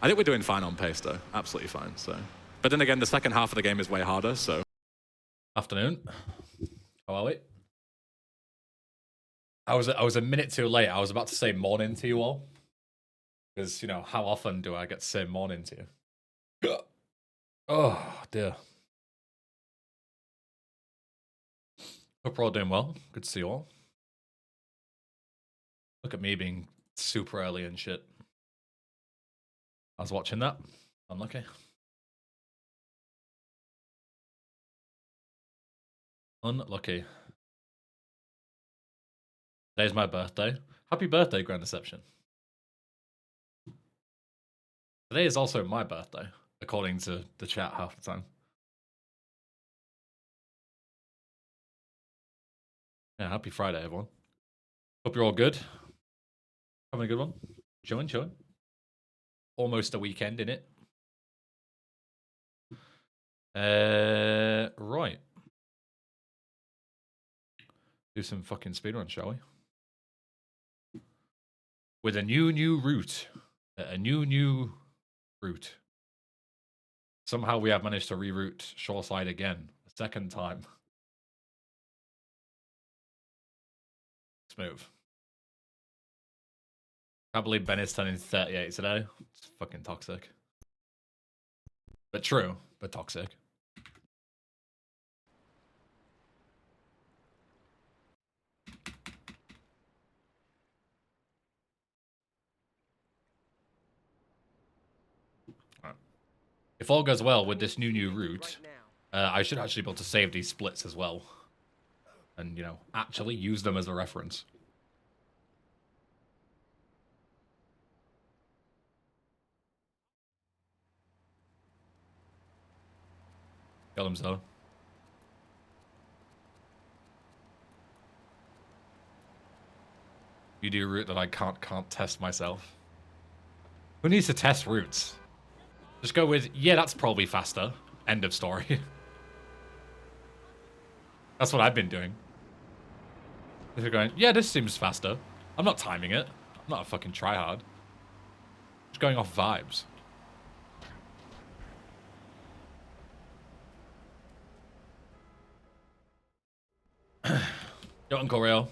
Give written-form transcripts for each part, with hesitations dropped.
I think we're doing fine on pace, though. Absolutely fine. So, but then again, the second half of the game is way harder. So, afternoon. How are we? I was a minute too late. I was about to say morning to you all, because you know how often do I get to say morning to you? Oh dear. Hope we're all doing well. Good to see you all. Look at me being super early and shit. I was watching that. Unlucky. Unlucky. Today's my birthday. Happy birthday, Grand Deception. Today is also my birthday, according to the chat half the time. Yeah, happy Friday, everyone. Hope you're all good. Having a good one. Chilling. Almost a weekend, innit? Right. Do some fucking speedrun, shall we? With a new route. A new route. Somehow we have managed to reroute Shoreside again. A second time. Let's move. Can't believe Ben is turning 38 today. It's fucking toxic. But true, but toxic. Right. If all goes well with this new route, I should actually be able to save these splits as well. And, you know, actually use them as a reference. Kill him so. You do a route that I can't test myself. Who needs to test routes? Just go with, yeah, that's probably faster. End of story. That's what I've been doing. If you're going, yeah, this seems faster. I'm not timing it. I'm not a fucking tryhard. Just going off vibes. Yo, Uncle Rail.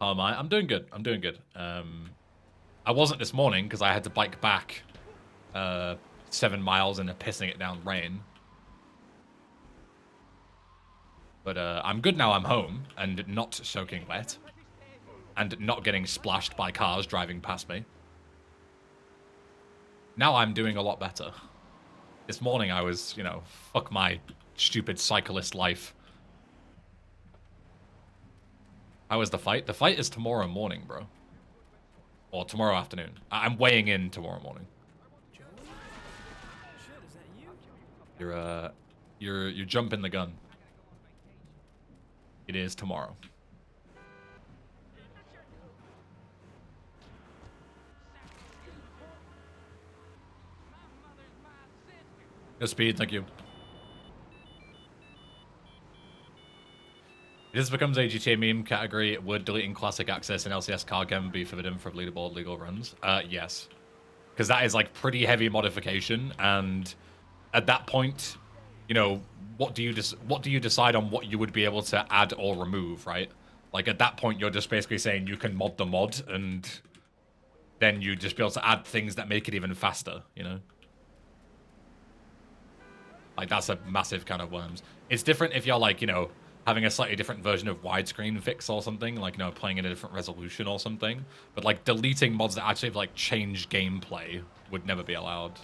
How am I? I'm doing good. I'm doing good. I wasn't this morning because I had to bike back 7 miles in a pissing it down rain. But I'm good now I'm home and not soaking wet. And not getting splashed by cars driving past me. Now I'm doing a lot better. This morning I was, you know, fuck my stupid cyclist life. How was the fight? The fight is tomorrow morning, bro. Or tomorrow afternoon. I'm weighing in tomorrow morning. You're jumping the gun. It is tomorrow. No speed, thank you. This becomes a GTA meme category. Would deleting classic access in LCS card game be forbidden from leaderboard legal runs? Yes. Because that is like pretty heavy modification, and at that point, you know, what do you decide on what you would be able to add or remove, right? Like at that point, you're just basically saying you can mod the mod, and then you just be able to add things that make it even faster, you know? Like that's a massive kind of worms. It's different if you're like, you know, having a slightly different version of widescreen fix or something, like, you know, playing in a different resolution or something. But like deleting mods that actually like change gameplay would never be allowed,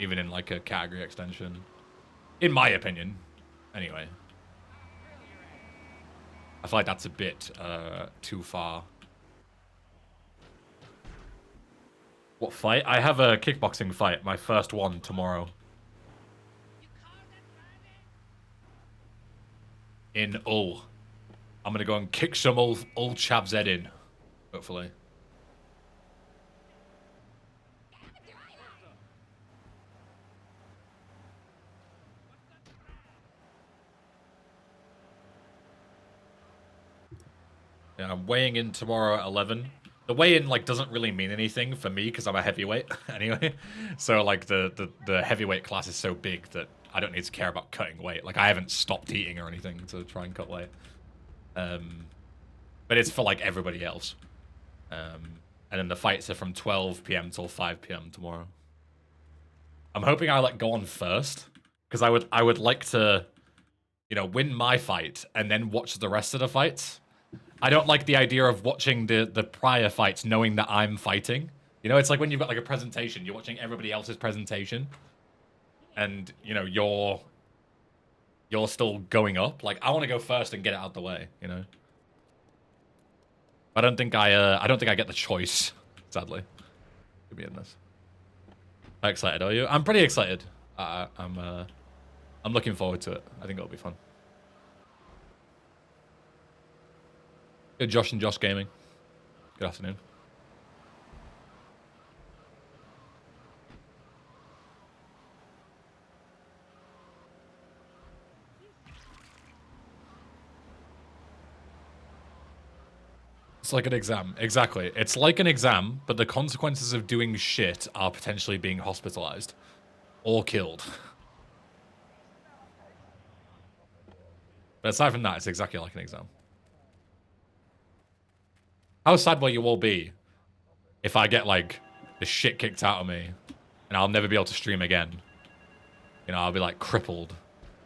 even in like a category extension, in my opinion. Anyway, I feel like that's a bit too far. What fight? I have a kickboxing fight, my first one tomorrow. In Hull. I'm gonna go and kick some old chav's head in, hopefully. Yeah, I'm weighing in tomorrow at 11. the weigh-in like doesn't really mean anything for me because I'm a heavyweight anyway. So like the heavyweight class is so big that I don't need to care about cutting weight. Like I haven't stopped eating or anything to try and cut weight. But it's for like everybody else. And then the fights are from 12 p.m. till 5 p.m. tomorrow. I'm hoping I like go on first because I would like to, you know, win my fight and then watch the rest of the fights. I don't like the idea of watching the prior fights knowing that I'm fighting. You know, it's like when you've got like a presentation, you're watching everybody else's presentation, and you know you're still going up. Like I want to go first and get it out the way. You know, I don't think I don't think I get the choice. Sadly, to be in this. How excited are you? I'm pretty excited. I'm looking forward to it. I think it'll be fun. Good, Josh and Josh Gaming. Good afternoon. It's like an exam. Exactly. It's like an exam, but the consequences of doing shit are potentially being hospitalized or killed. But aside from that, it's exactly like an exam. How sad will you all be if I get, like, the shit kicked out of me and I'll never be able to stream again? You know, I'll be, like, crippled.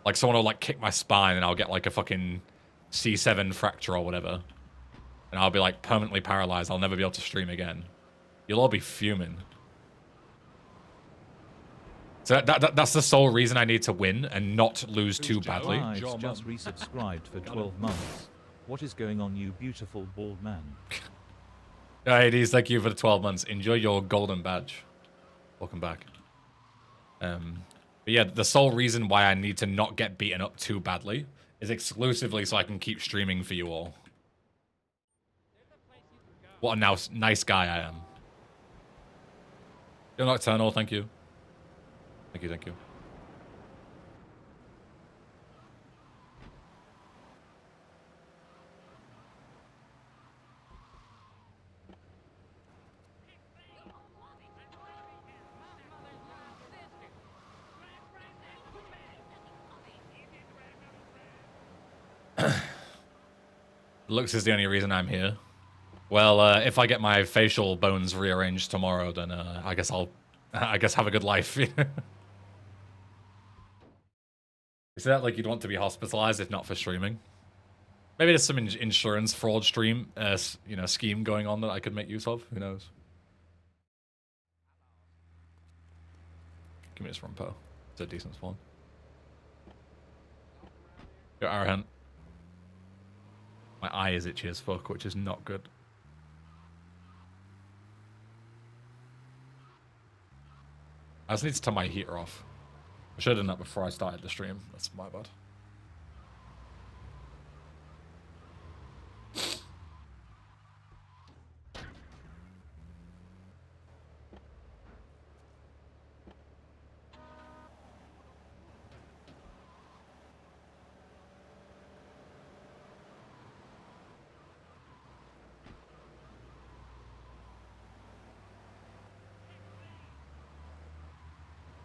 Like, someone will, like, kick my spine and I'll get, like, a fucking C7 fracture or whatever. And I'll be, like, permanently paralyzed. I'll never be able to stream again. You'll all be fuming. So that's the sole reason I need to win and not lose too badly. I've just resubscribed for 12 months. What is going on, you beautiful bald man? Ladies, thank you for the 12 months. Enjoy your golden badge. Welcome back. But yeah, the sole reason why I need to not get beaten up too badly is exclusively so I can keep streaming for you all. What a nice guy I am. You're Nocturnal, thank you. Thank you, thank you. Looks is the only reason I'm here. Well, if I get my facial bones rearranged tomorrow, then I guess have a good life. Is that like you'd want to be hospitalized if not for streaming? Maybe there's some insurance fraud scheme going on that I could make use of. Who knows? Give me this rumpo. It's a decent spawn. You're arrogant. My eye is itchy as fuck, which is not good. I just need to turn my heater off. I should have done that before I started the stream. That's my bad.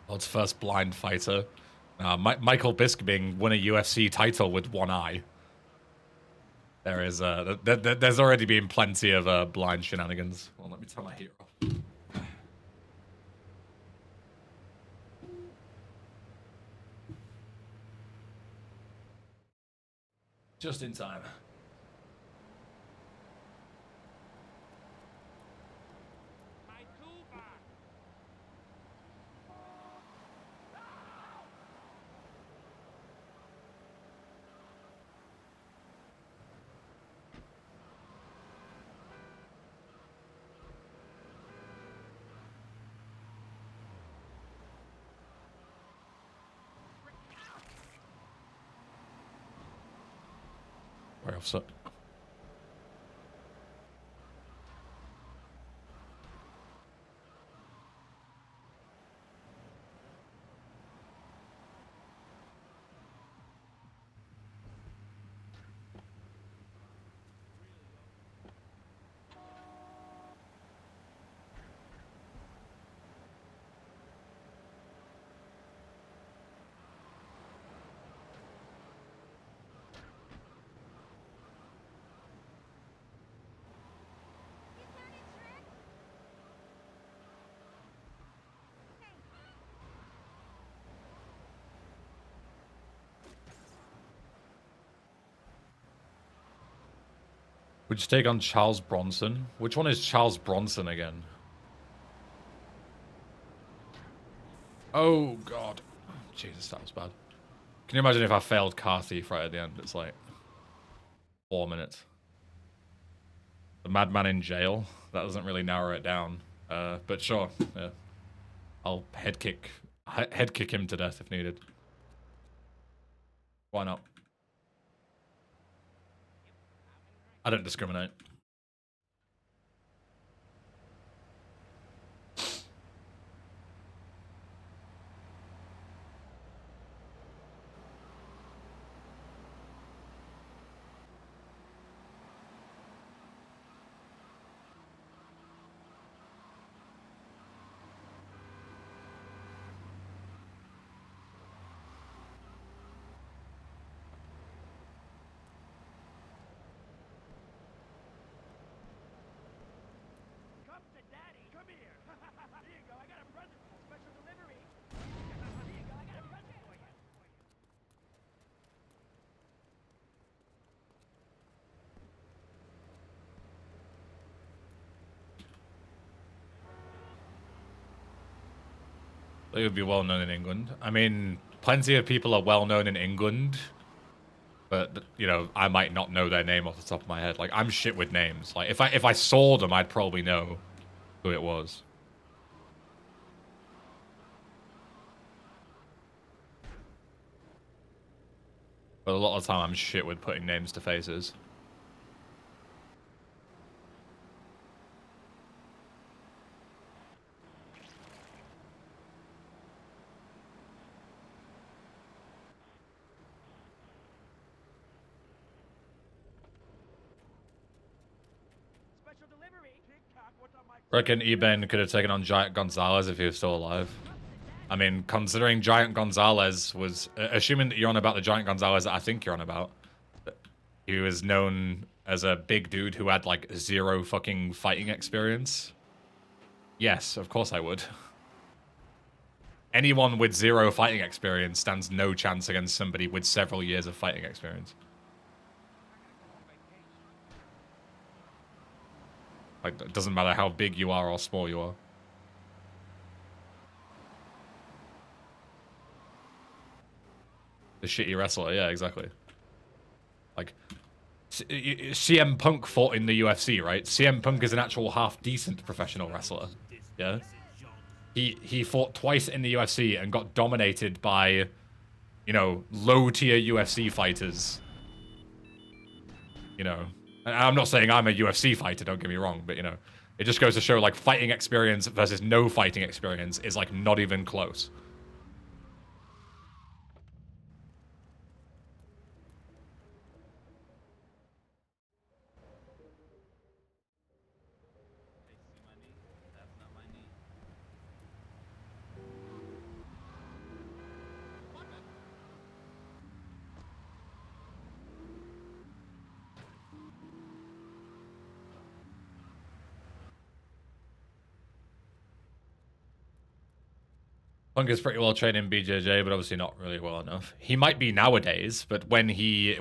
World's first blind fighter. Michael Bisping won a UFC title with one eye. There is there's already been plenty of blind shenanigans. Well, let me turn my heater off. Just in time. Very offset. Would you take on Charles Bronson? Which one is Charles Bronson again? Oh, God. Jesus, that was bad. Can you imagine if I failed Car Thief right at the end? It's like 4 minutes. The madman in jail. That doesn't really narrow it down. But sure, yeah. I'll head kick him to death if needed. Why not? I don't discriminate. They would be well known in England. I mean, plenty of people are well known in England, but you know, I might not know their name off the top of my head. Like, I'm shit with names. Like, if I saw them, I'd probably know who it was. But a lot of the time, I'm shit with putting names to faces. Reckon Eben could have taken on Giant Gonzalez if he was still alive. I mean, considering Giant Gonzalez was... assuming that you're on about the Giant Gonzalez that I think you're on about. He was known as a big dude who had, like, 0 fucking fighting experience. Yes, of course I would. Anyone with 0 fighting experience stands no chance against somebody with several years of fighting experience. Like, it doesn't matter how big you are or small you are. The shitty wrestler, yeah, exactly. Like, CM Punk fought in the UFC, right? CM Punk is an actual half-decent professional wrestler, yeah? He fought twice in the UFC and got dominated by, you know, low-tier UFC fighters. You know, and I'm not saying I'm a UFC fighter, don't get me wrong, but, you know, it just goes to show, like, fighting experience versus no fighting experience is, like, not even close. Punk is pretty well trained in BJJ, but obviously not really well enough. He might be nowadays, but when he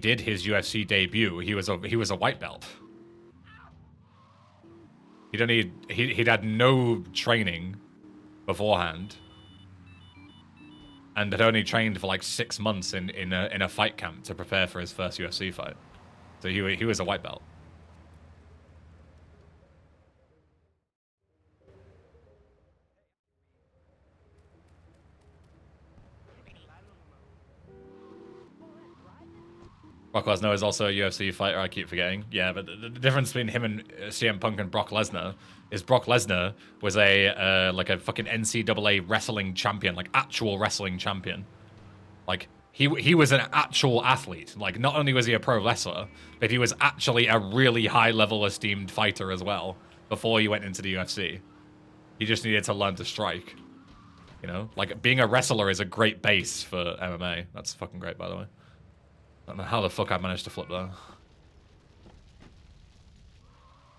did his UFC debut, he was a white belt. He'd had no training beforehand, and had only trained for like 6 months in a fight camp to prepare for his first UFC fight. So he was a white belt. Brock Lesnar is also a UFC fighter, I keep forgetting. Yeah, but the difference between him and CM Punk and Brock Lesnar is Brock Lesnar was like a fucking NCAA wrestling champion, like actual wrestling champion. Like, he was an actual athlete. Like, not only was he a pro wrestler, but he was actually a really high-level esteemed fighter as well before he went into the UFC. He just needed to learn to strike. You know? Like, being a wrestler is a great base for MMA. That's fucking great, by the way. I don't know how the fuck I managed to flip that.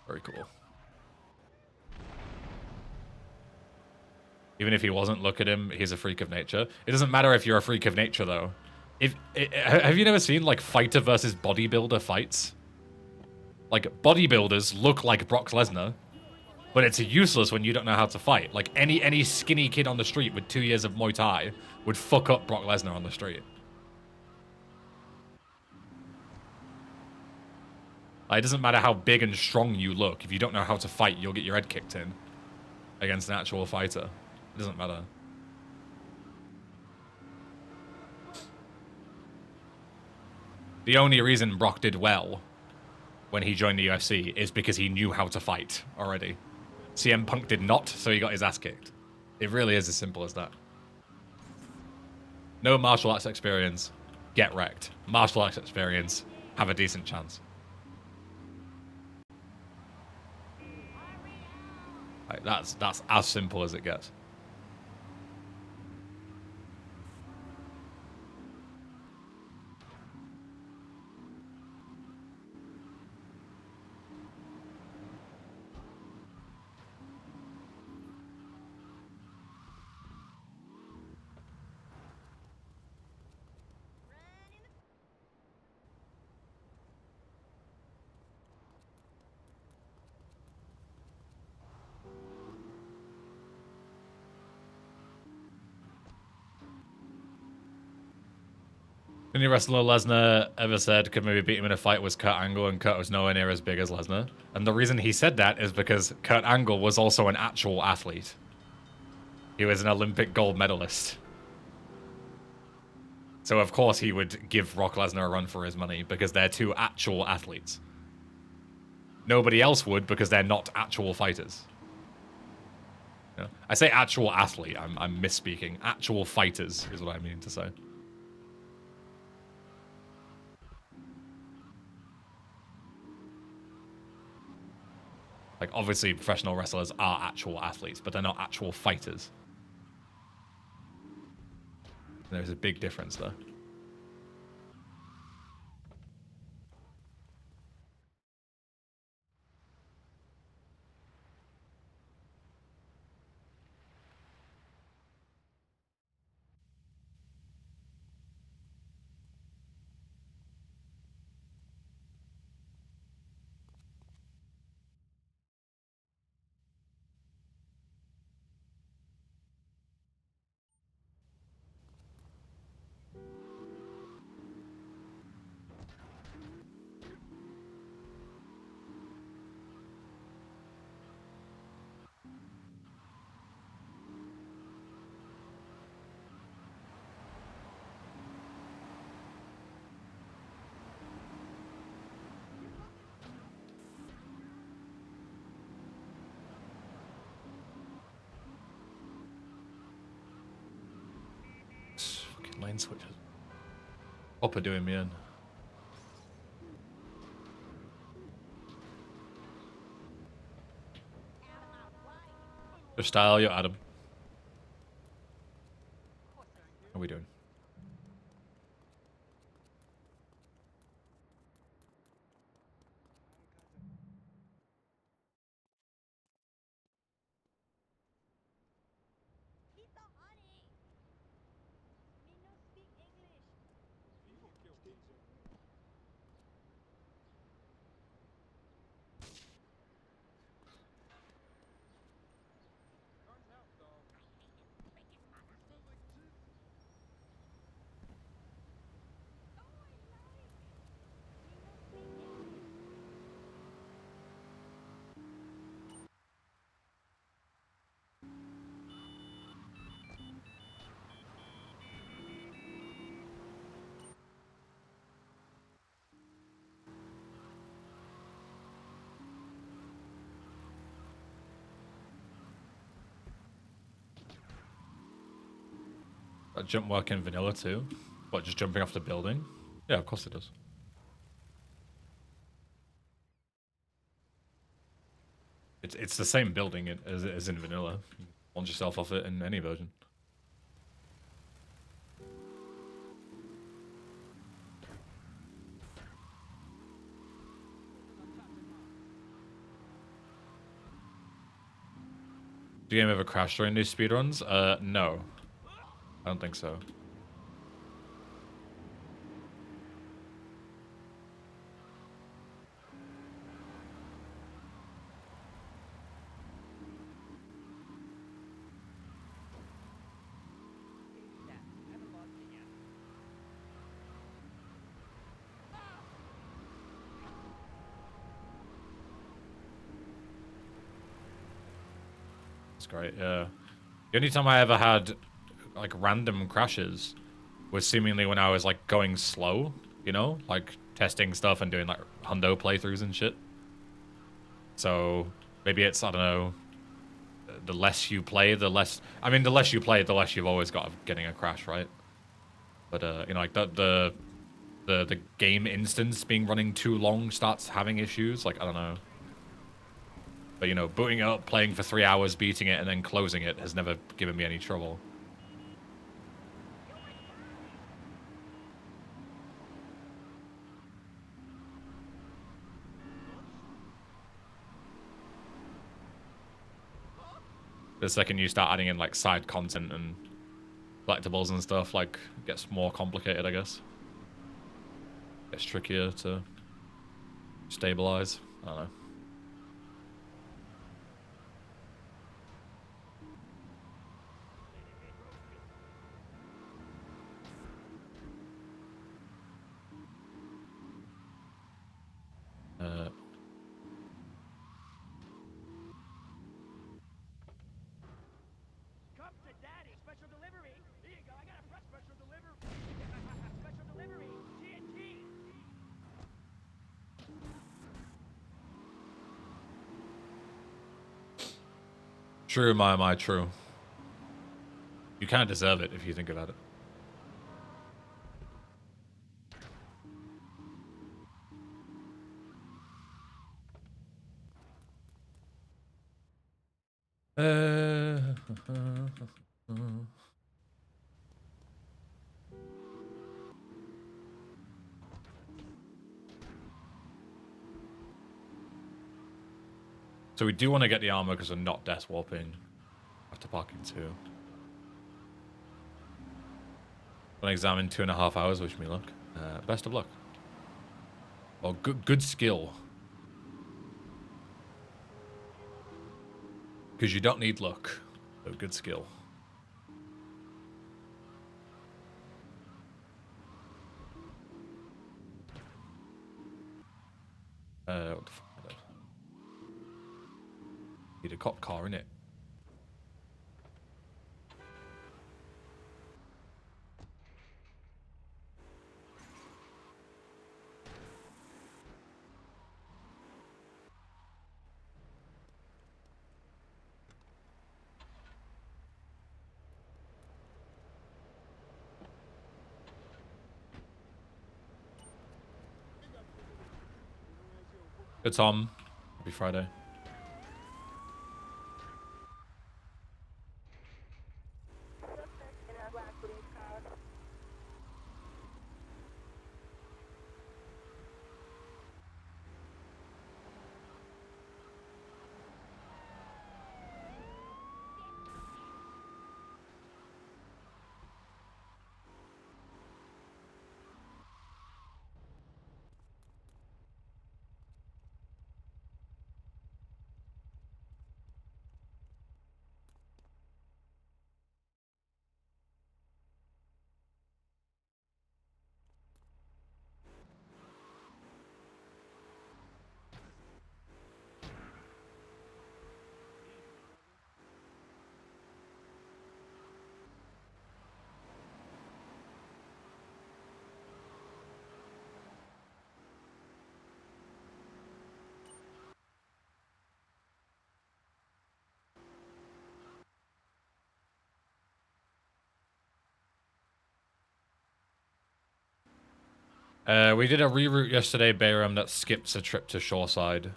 Very cool. Even if he wasn't, look at him, he's a freak of nature. It doesn't matter if you're a freak of nature, though. Have you never seen, like, fighter versus bodybuilder fights? Like, bodybuilders look like Brock Lesnar, but it's useless when you don't know how to fight. Like, any skinny kid on the street with 2 years of Muay Thai would fuck up Brock Lesnar on the street. Like, it doesn't matter how big and strong you look. If you don't know how to fight, you'll get your head kicked in against an actual fighter. It doesn't matter. The only reason Brock did well when he joined the UFC is because he knew how to fight already. CM Punk did not, so he got his ass kicked. It really is as simple as that. No martial arts experience, get wrecked. Martial arts experience, have a decent chance. Like, that's as simple as it gets. The only wrestler Lesnar ever said could maybe beat him in a fight was Kurt Angle, and Kurt was nowhere near as big as Lesnar. And the reason he said that is because Kurt Angle was also an actual athlete. He was an Olympic gold medalist. So of course he would give Brock Lesnar a run for his money because they're two actual athletes. Nobody else would because they're not actual fighters. You know? I say actual athlete, I'm misspeaking. Actual fighters is what I mean to say. Like, obviously, professional wrestlers are actual athletes, but they're not actual fighters. There's a big difference there. Fucking lane switches. Hopper doing me in. Your style, you're Adam. How are we doing? That jump work in vanilla too? What, just jumping off the building? Yeah, of course it does. It's the same building as in vanilla. You can launch yourself off it in any version. Do you game ever crash during these speedruns? No. I don't think so. It's great, yeah. The only time I ever had, like, random crashes was seemingly when I was, like, going slow, you know? Like, testing stuff and doing, like, hundo playthroughs and shit. So, maybe it's, I don't know, the less you play, the less... I mean, the less you play, the less you've always got of getting a crash, right? But, you know, like, the game instance being running too long starts having issues. Like, I don't know. But, you know, booting it up, playing for 3 hours, beating it, and then closing it has never given me any trouble. The second you start adding in, like, side content and collectibles and stuff, like, it gets more complicated, I guess. Gets trickier to stabilize. I don't know. True, my, true. You kind of deserve it if you think about it. So we do want to get the armor because we're not death warping after parking 2. An exam in 2.5 hours. Wish me luck. Best of luck. Well, good skill. Because you don't need luck, but good skill. What the fuck? Need a cop car, innit? Good Tom. Happy Friday. We did a reroute yesterday, Bayram, that skips a trip to Shoreside.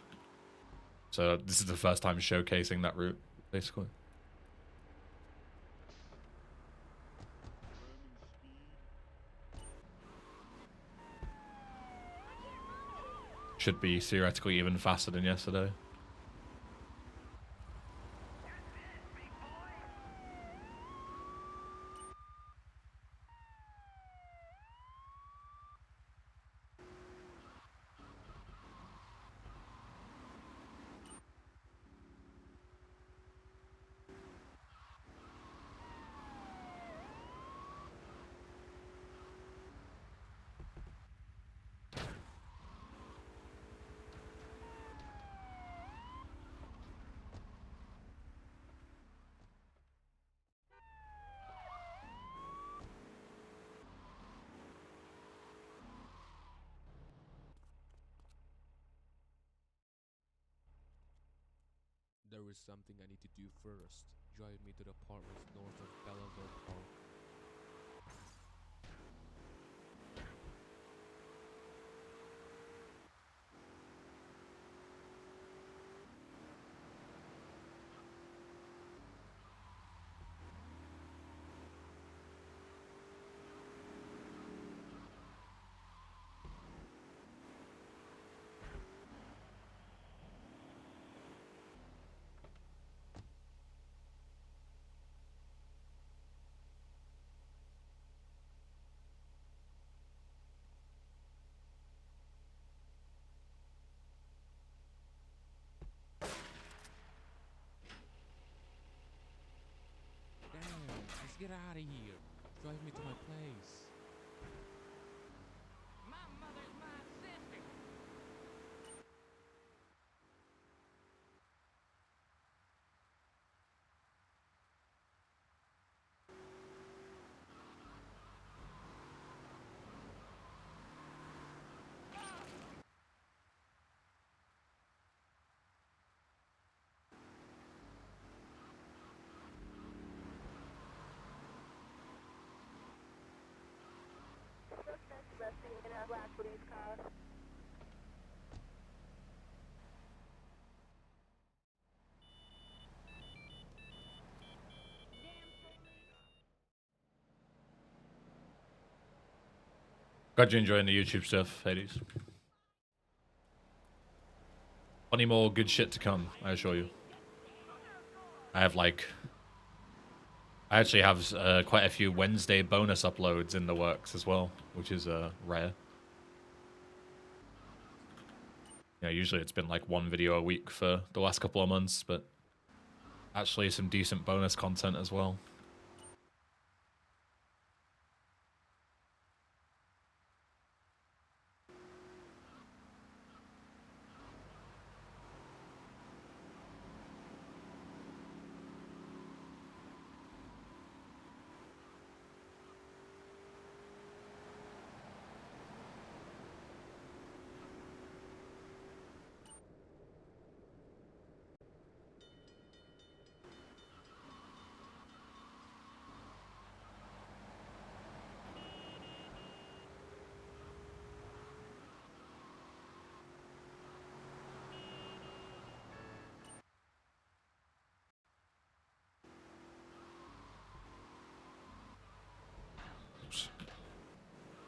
So this is the first time showcasing that route, basically. Should be theoretically even faster than yesterday. There is something I need to do first. Drive me to the apartments north of Belleville Park. Damn, let's get out of here. Drive me to my place. My mother's my sister. Resting in a black police car. Glad you're enjoying the YouTube stuff, Hades. Plenty more good shit to come, I assure you. I actually have quite a few Wednesday bonus uploads in the works as well, which is rare. You know, usually it's been like one video a week for the last couple of months, but actually some decent bonus content as well.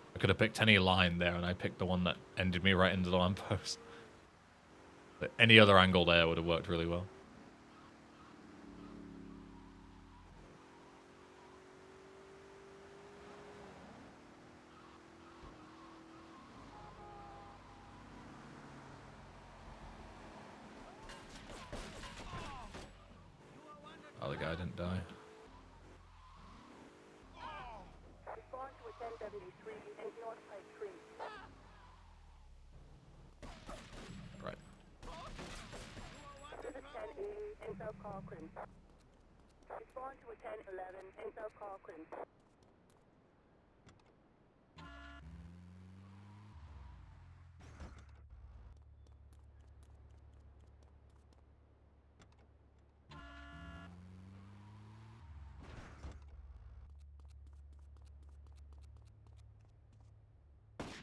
I could have picked any line there, and I picked the one that ended me right into the lamppost. But any other angle there would have worked really well. Oh, the guy didn't die. Respond to a 1073 in North Pike Tree. Right. This is 1080 in South Corcoran. Respond to a 1011 in South Corcoran.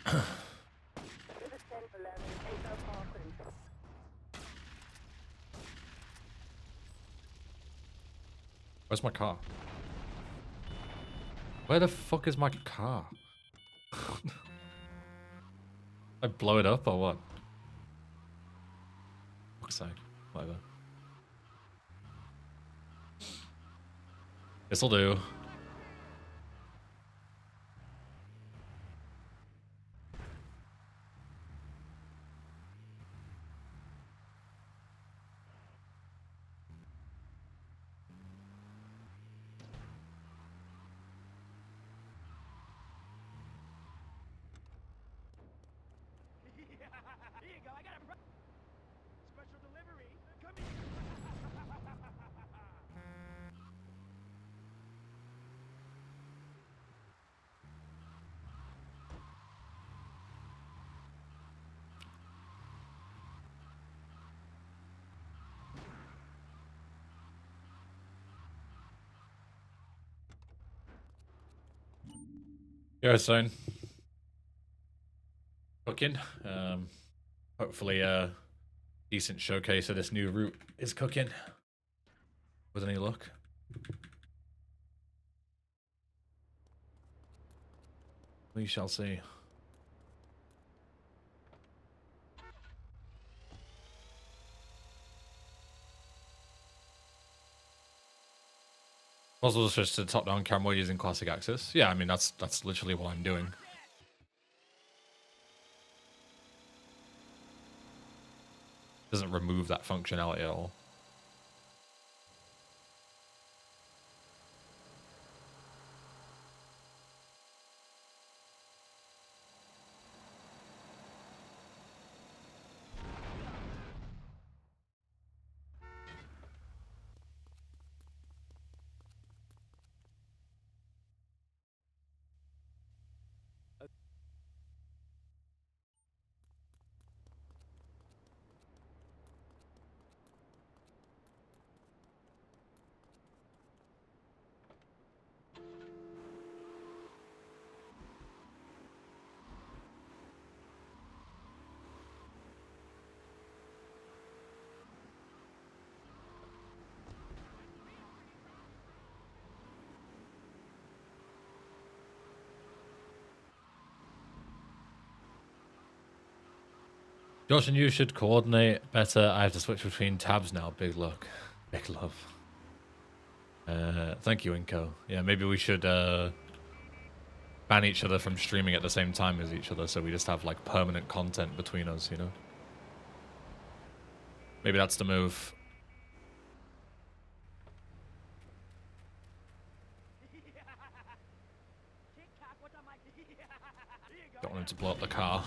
This is 1011 in South Corcoran. Where's my car? Where the fuck is my car? I blow it up or what? Fuck's sake. Whatever. This'll do. Here you go. I got a special delivery. Come here. Yeah, soon. Cooking. Hopefully a decent showcase of this new route is cooking. With any luck. We shall see. Also switch to top-down camera using classic access. Yeah, I mean that's literally what I'm doing. Doesn't remove that functionality at all. Josh and you should coordinate better. I have to switch between tabs now. Big luck. Big love. Thank you, Inko. Yeah, maybe we should ban each other from streaming at the same time as each other so we just have like permanent content between us, you know? Maybe that's the move. Don't want him to blow up the car.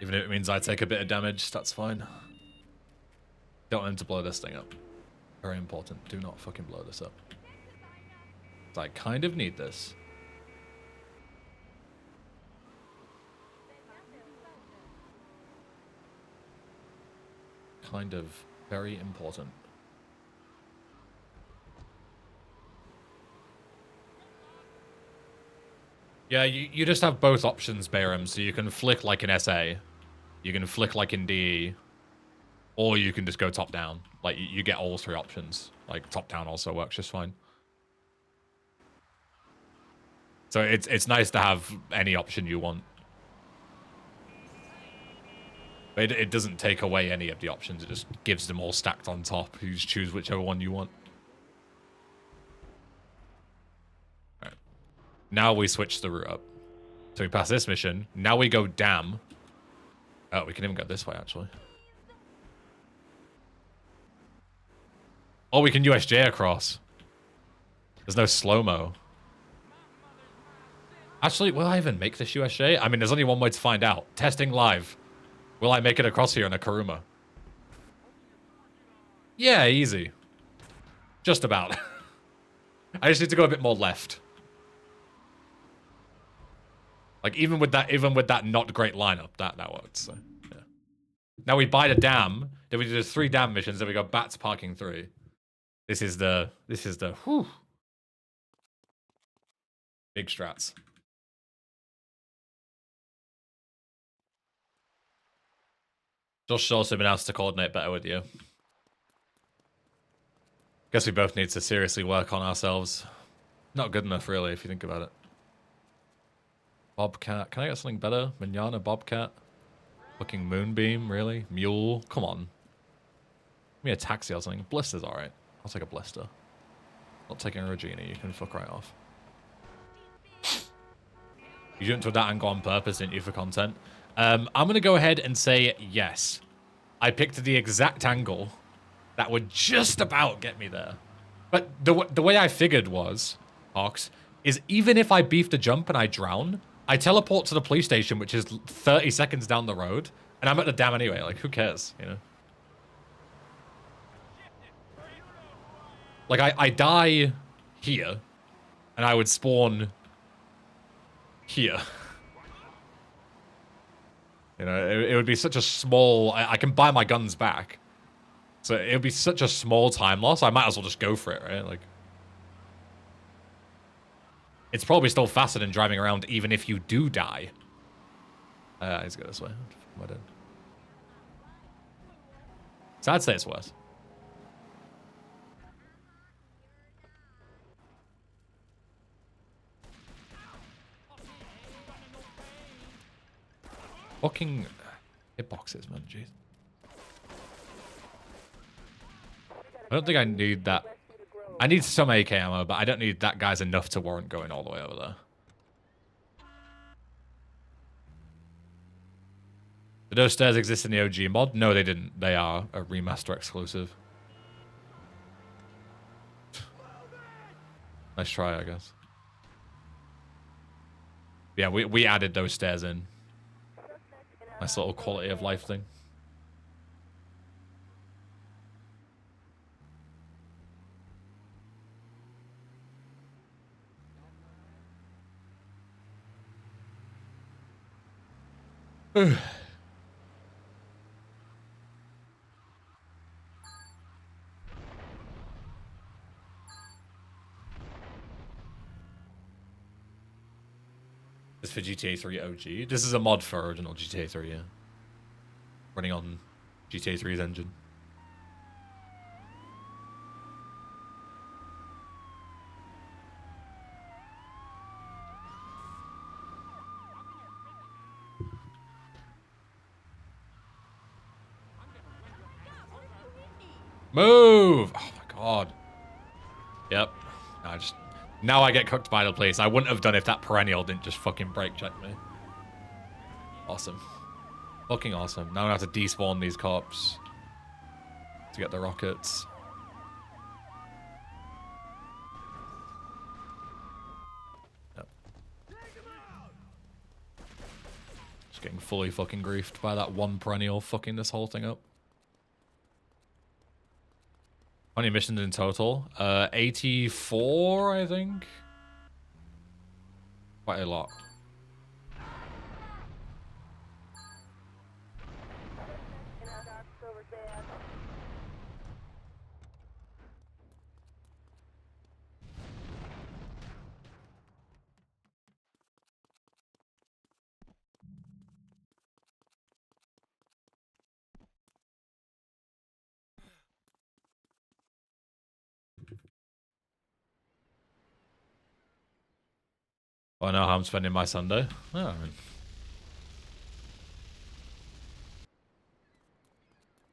Even if it means I take a bit of damage, that's fine. Don't want him to blow this thing up. Very important. Do not fucking blow this up. I kind of need this. Kind of very important. Yeah, you just have both options, Bayram, so you can flick like an SA, you can flick like in DE, or you can just go top down. Like, you get all three options. Like, top down also works just fine. So it's nice to have any option you want. But it doesn't take away any of the options, it just gives them all stacked on top. You just choose whichever one you want. Alright. Now we switch the route up. So we pass this mission. Now we go dam. Oh, we can even go this way, actually. Oh, we can USJ across. There's no slow-mo. Actually, will I even make this USJ? I mean, there's only one way to find out. Testing live. Will I make it across here in a Karuma? Yeah, easy. Just about. I just need to go a bit more left. Like, even with that not great lineup, that worked, so, yeah. Now we buy the dam, then we do the 3 dam missions, then we go back to parking 3. This is the, whew. Big strats. Josh also been asked to coordinate better with you. Guess we both need to seriously work on ourselves. Not good enough, really, if you think about it. Bobcat. Can I get something better? Manana Bobcat? Fucking Moonbeam, really? Mule? Come on. Give me a taxi or something. Blister's alright. I'll take a blister. Not taking a Regina, you can fuck right off. You jumped with that angle on purpose, didn't you, for content? I'm going to go ahead and say yes. I picked the exact angle that would just about get me there. But the way I figured was, Hawks, is even if I beef the jump and I drown, I teleport to the police station, which is 30 seconds down the road, and I'm at the dam anyway. Like, who cares, you know? Like, I die here, and I would spawn here. You know, it would be such a small... I can buy my guns back. So it would be such a small time loss. I might as well just go for it, right? Like... It's probably still faster than driving around, even if you do die. Let's go this way. What did? So I'd say it's worse. Fucking hitboxes, man. Jeez. I don't think I need that. I need some AK ammo, but I don't need that guy's enough to warrant going all the way over there. Did those stairs exist in the OG mod? No, they didn't. They are a remaster exclusive. Nice try, I guess. Yeah, we added those stairs in. Nice little quality of life thing. This is for GTA 3 OG. This is a mod for original GTA 3, yeah. Running on GTA 3's engine. Move! Oh my god. Yep. Now I get cooked by the place. I wouldn't have done if that perennial didn't just fucking brake check me. Awesome. Fucking awesome. Now I have to despawn these cops to get the rockets. Yep. Just getting fully fucking griefed by that one perennial fucking this whole thing up. How many missions in total? 84, I think. Quite a lot. I know how I'm spending my Sunday. Oh, I mean,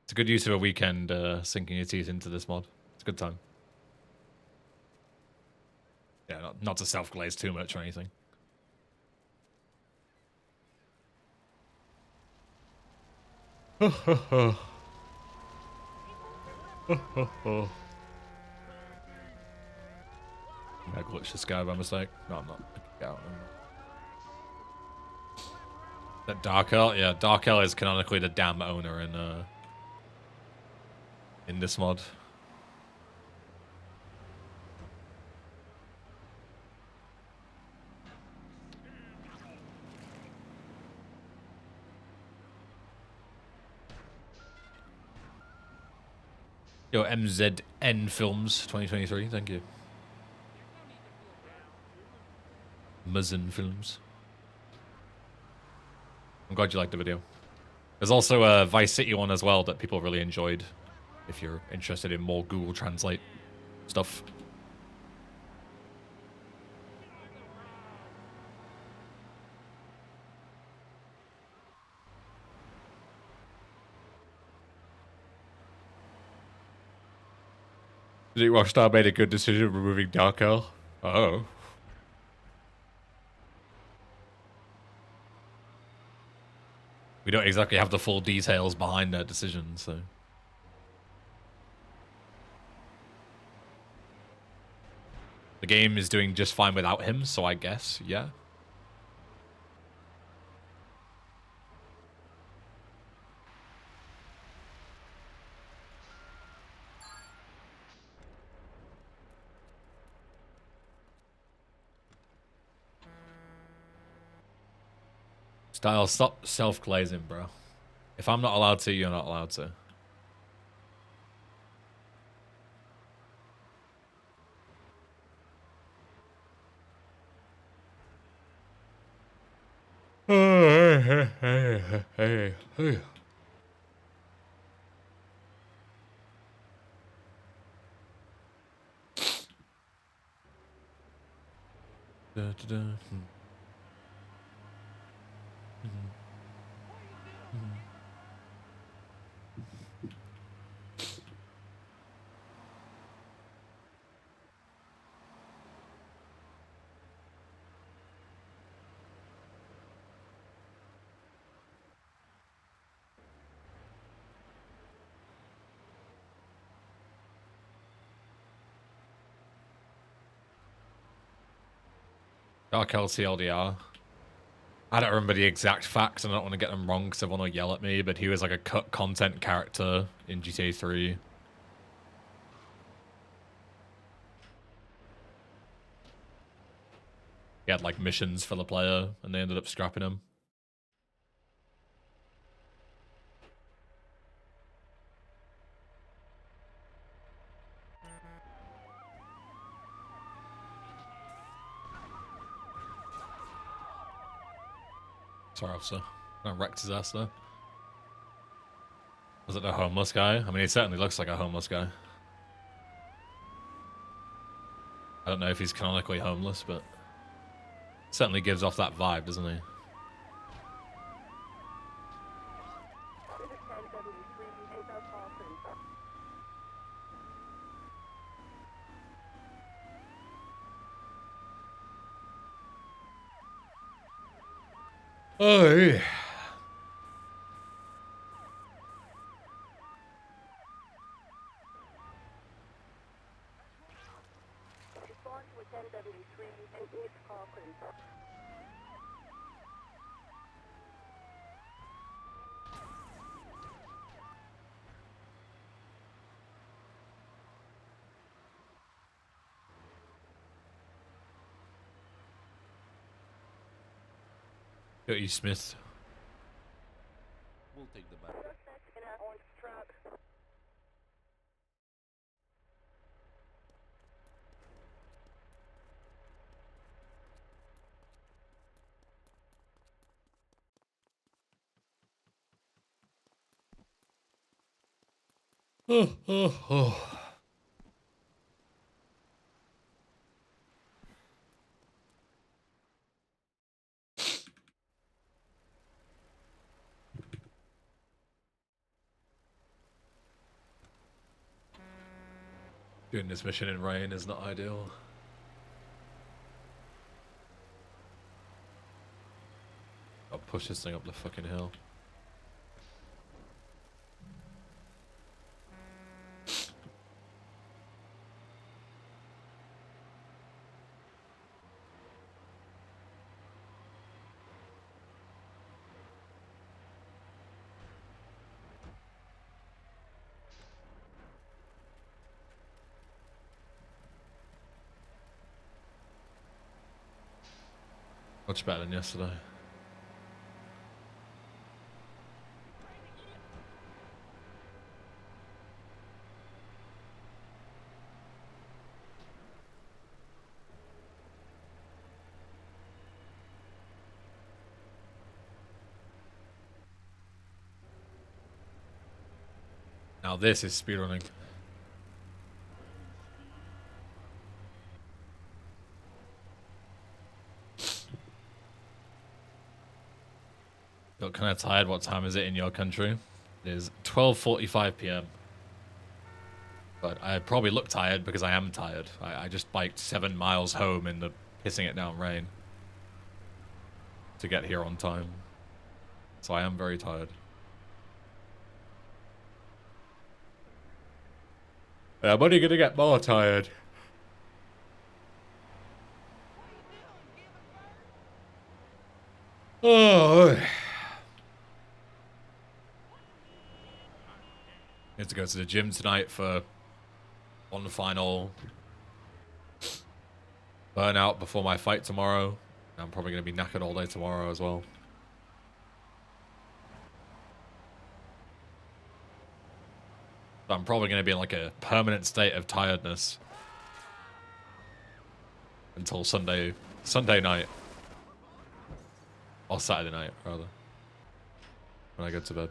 it's a good use of a weekend sinking your teeth into this mod. It's a good time. Yeah, not to self-glaze too much or anything. I glitched this guy by mistake. No, I'm not. That Dark Hell? Yeah, Dark Hell is canonically the damn owner in this mod. Yo, MZN Films 2023, thank you. Muzzin Films. I'm glad you liked the video. There's also a Vice City one as well that people really enjoyed, if you're interested in more Google Translate stuff. Do you think Rockstar made a good decision removing Dark Hell? Oh. We don't exactly have the full details behind their decision, so... The game is doing just fine without him, so I guess, yeah. Style, stop self-glazing, bro. If I'm not allowed to, you're not allowed to. Hey, hey. Da, da, da. Dark LCLDR. I don't remember the exact facts, and I don't want to get them wrong because everyone will yell at me, but he was like a cut content character in GTA 3. He had like missions for the player, and they ended up scrapping him. Sorry, officer. I wrecked his ass there. Was it the homeless guy? I mean, he certainly looks like a homeless guy. I don't know if he's canonically homeless, but certainly gives off that vibe, doesn't he? This is 1073, inbound call confirmed. Oh, yeah. Respond to a 1073 and missed call confirmed. Dirty Smith. We'll take the back. Suspect in our orange truck. Oh. Doing this mission in rain is not ideal. I'll push this thing up the fucking hill. Much better than yesterday. Now this is speedrunning. Got kind of tired. What time is it in your country? It is 12:45 p.m. But I probably look tired because I am tired. I just biked 7 miles home in the pissing it down rain to get here on time. So I am very tired. I'm only gonna get more tired. Oh. Need to go to the gym tonight for one final burnout before my fight tomorrow. I'm probably going to be knackered all day tomorrow as well. So I'm probably going to be in like a permanent state of tiredness until Sunday night. Or Saturday night, rather. when I go to bed.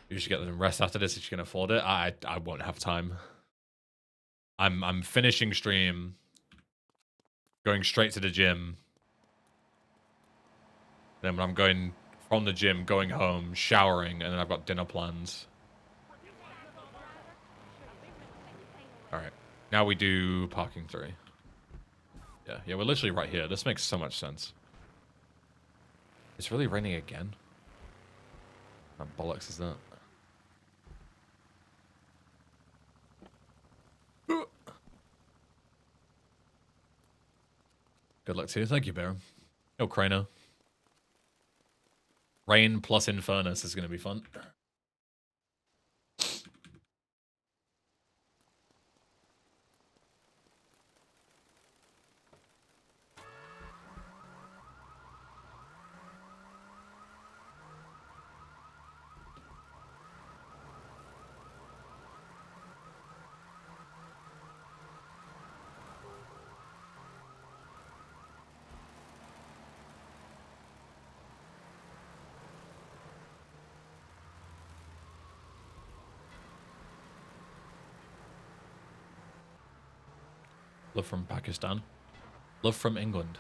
You should get them rest after this if you can afford it. I won't have time. I'm finishing stream, going straight to the gym. Then when I'm going from the gym, going home, showering, and then I've got dinner plans. Alright. Now we do parking 3. Yeah, we're literally right here. This makes so much sense. It's really raining again. What bollocks is that? Good luck to you. Thank you, Baron. Yo, Crano. Rain plus Infernus is going to be fun. Love from Pakistan. Love from England.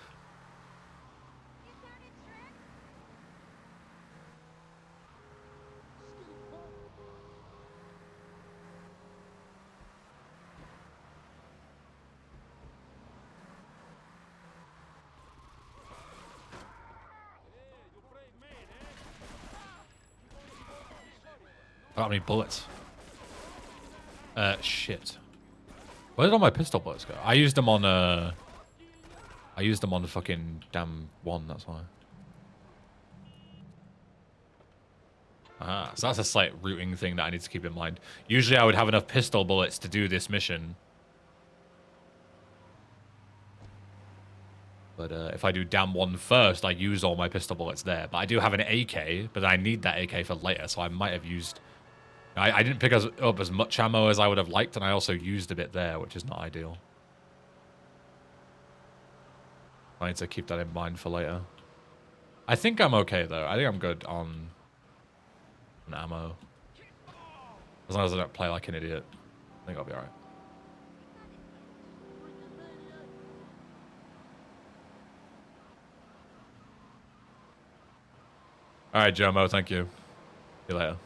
I don't have any bullets. Shit. Where did all my pistol bullets go? I used them on the fucking damn one, that's why. Ah, so that's a slight routing thing that I need to keep in mind. Usually I would have enough pistol bullets to do this mission. But if I do damn one first, I use all my pistol bullets there. But I do have an AK, but I need that AK for later, so I might have used... I didn't pick up as much ammo as I would have liked, and I also used a bit there, which is not ideal. I need to keep that in mind for later. I think I'm okay, though. I think I'm good on ammo. As long as I don't play like an idiot. I think I'll be alright. Alright, Jomo, thank you. See you later.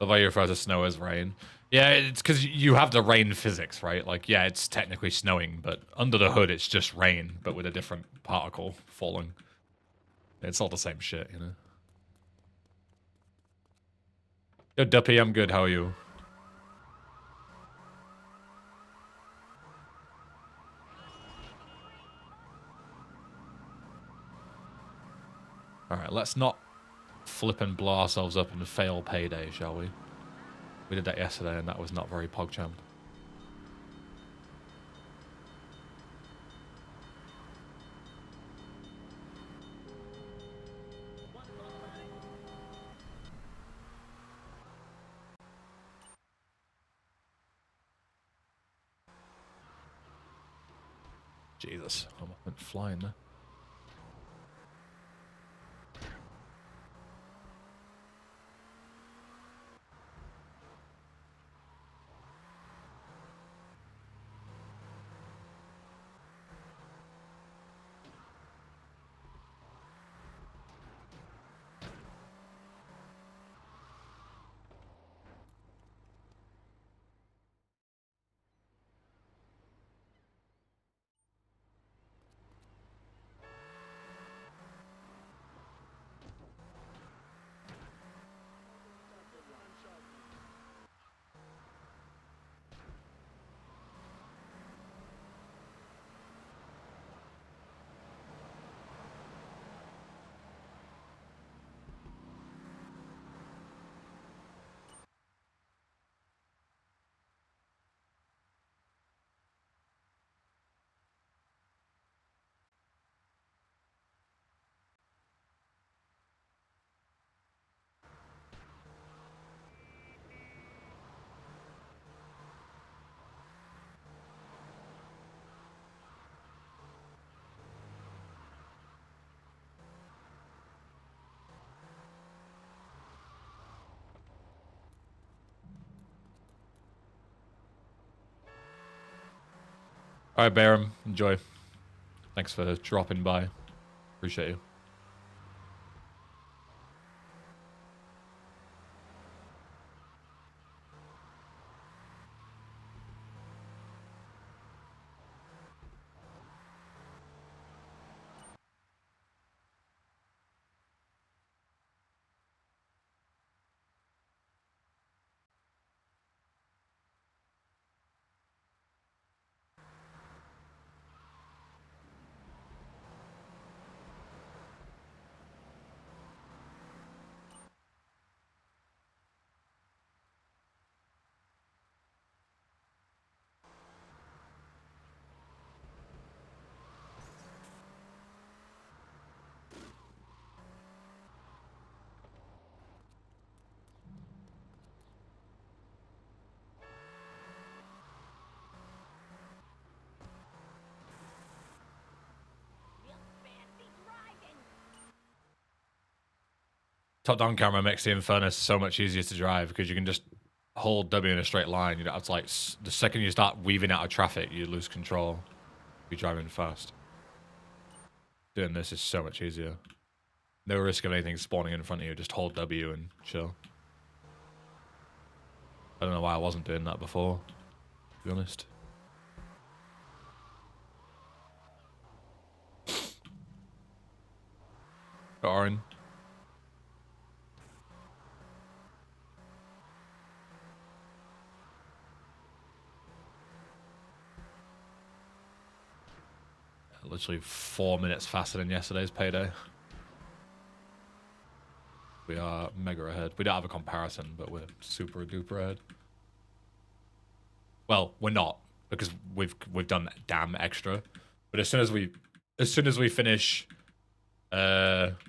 Love how you refer to snow as rain. Yeah, it's because you have the rain physics, right? Like, yeah, it's technically snowing, but under the hood, it's just rain, but with a different particle falling. It's all the same shit, you know? Yo, Duppy, I'm good. How are you? Alright, let's not flip and blow ourselves up and fail payday, shall we? We did that yesterday, and that was not very PogChamp. Jesus, I went flying there. All right, Barum, enjoy. Thanks for dropping by. Appreciate you. Top-down camera makes the Infernus so much easier to drive because you can just hold W in a straight line. You don't have to, like, the second you start weaving out of traffic, you lose control. You're driving fast. Doing this is so much easier. No risk of anything spawning in front of you. Just hold W and chill. I don't know why I wasn't doing that before, to be honest. Orin. Literally 4 minutes faster than yesterday's payday. We are mega ahead. We don't have a comparison, but we're super duper ahead. Well, we're not, because we've done damn extra. But as soon as we finish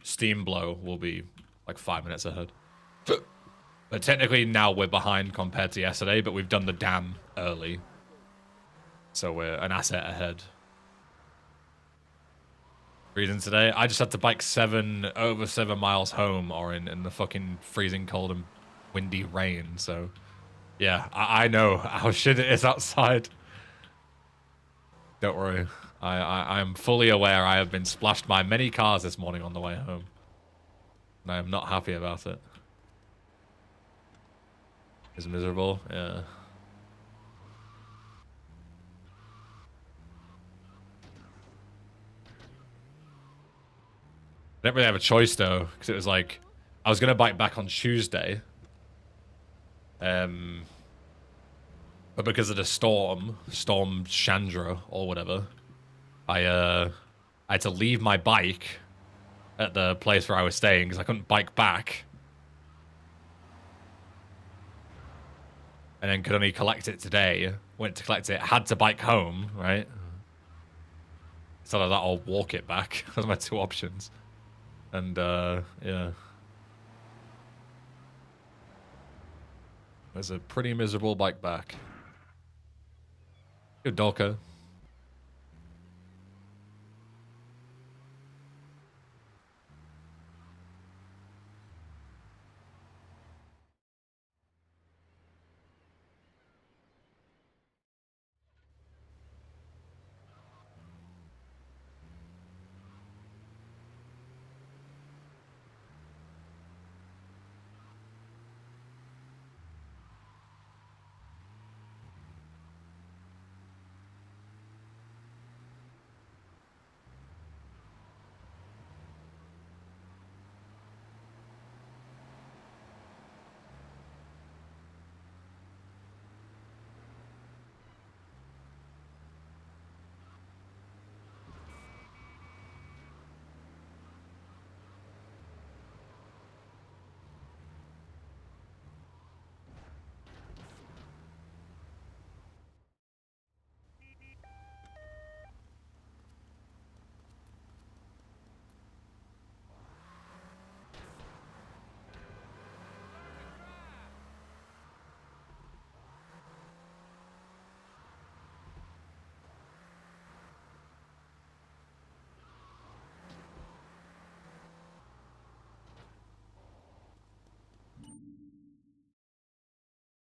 Steam Blow, we'll be like 5 minutes ahead. But technically now we're behind compared to yesterday, but we've done the dam early. So we're an asset ahead. Reason today, I just had to bike over 7 miles home or in the fucking freezing cold and windy rain. So yeah, I know how shit it is outside. Don't worry. I am fully aware I have been splashed by many cars this morning on the way home. And I am not happy about it. It's miserable, yeah. I didn't really have a choice though, because it was like, I was going to bike back on Tuesday. But because of the Storm Chandra or whatever, I had to leave my bike at the place where I was staying because I couldn't bike back. And then could only collect it today. Went to collect it, had to bike home, right? So like that, I'll walk it back. Those are my two options. And yeah. It was a pretty miserable bike back. Good Dolka.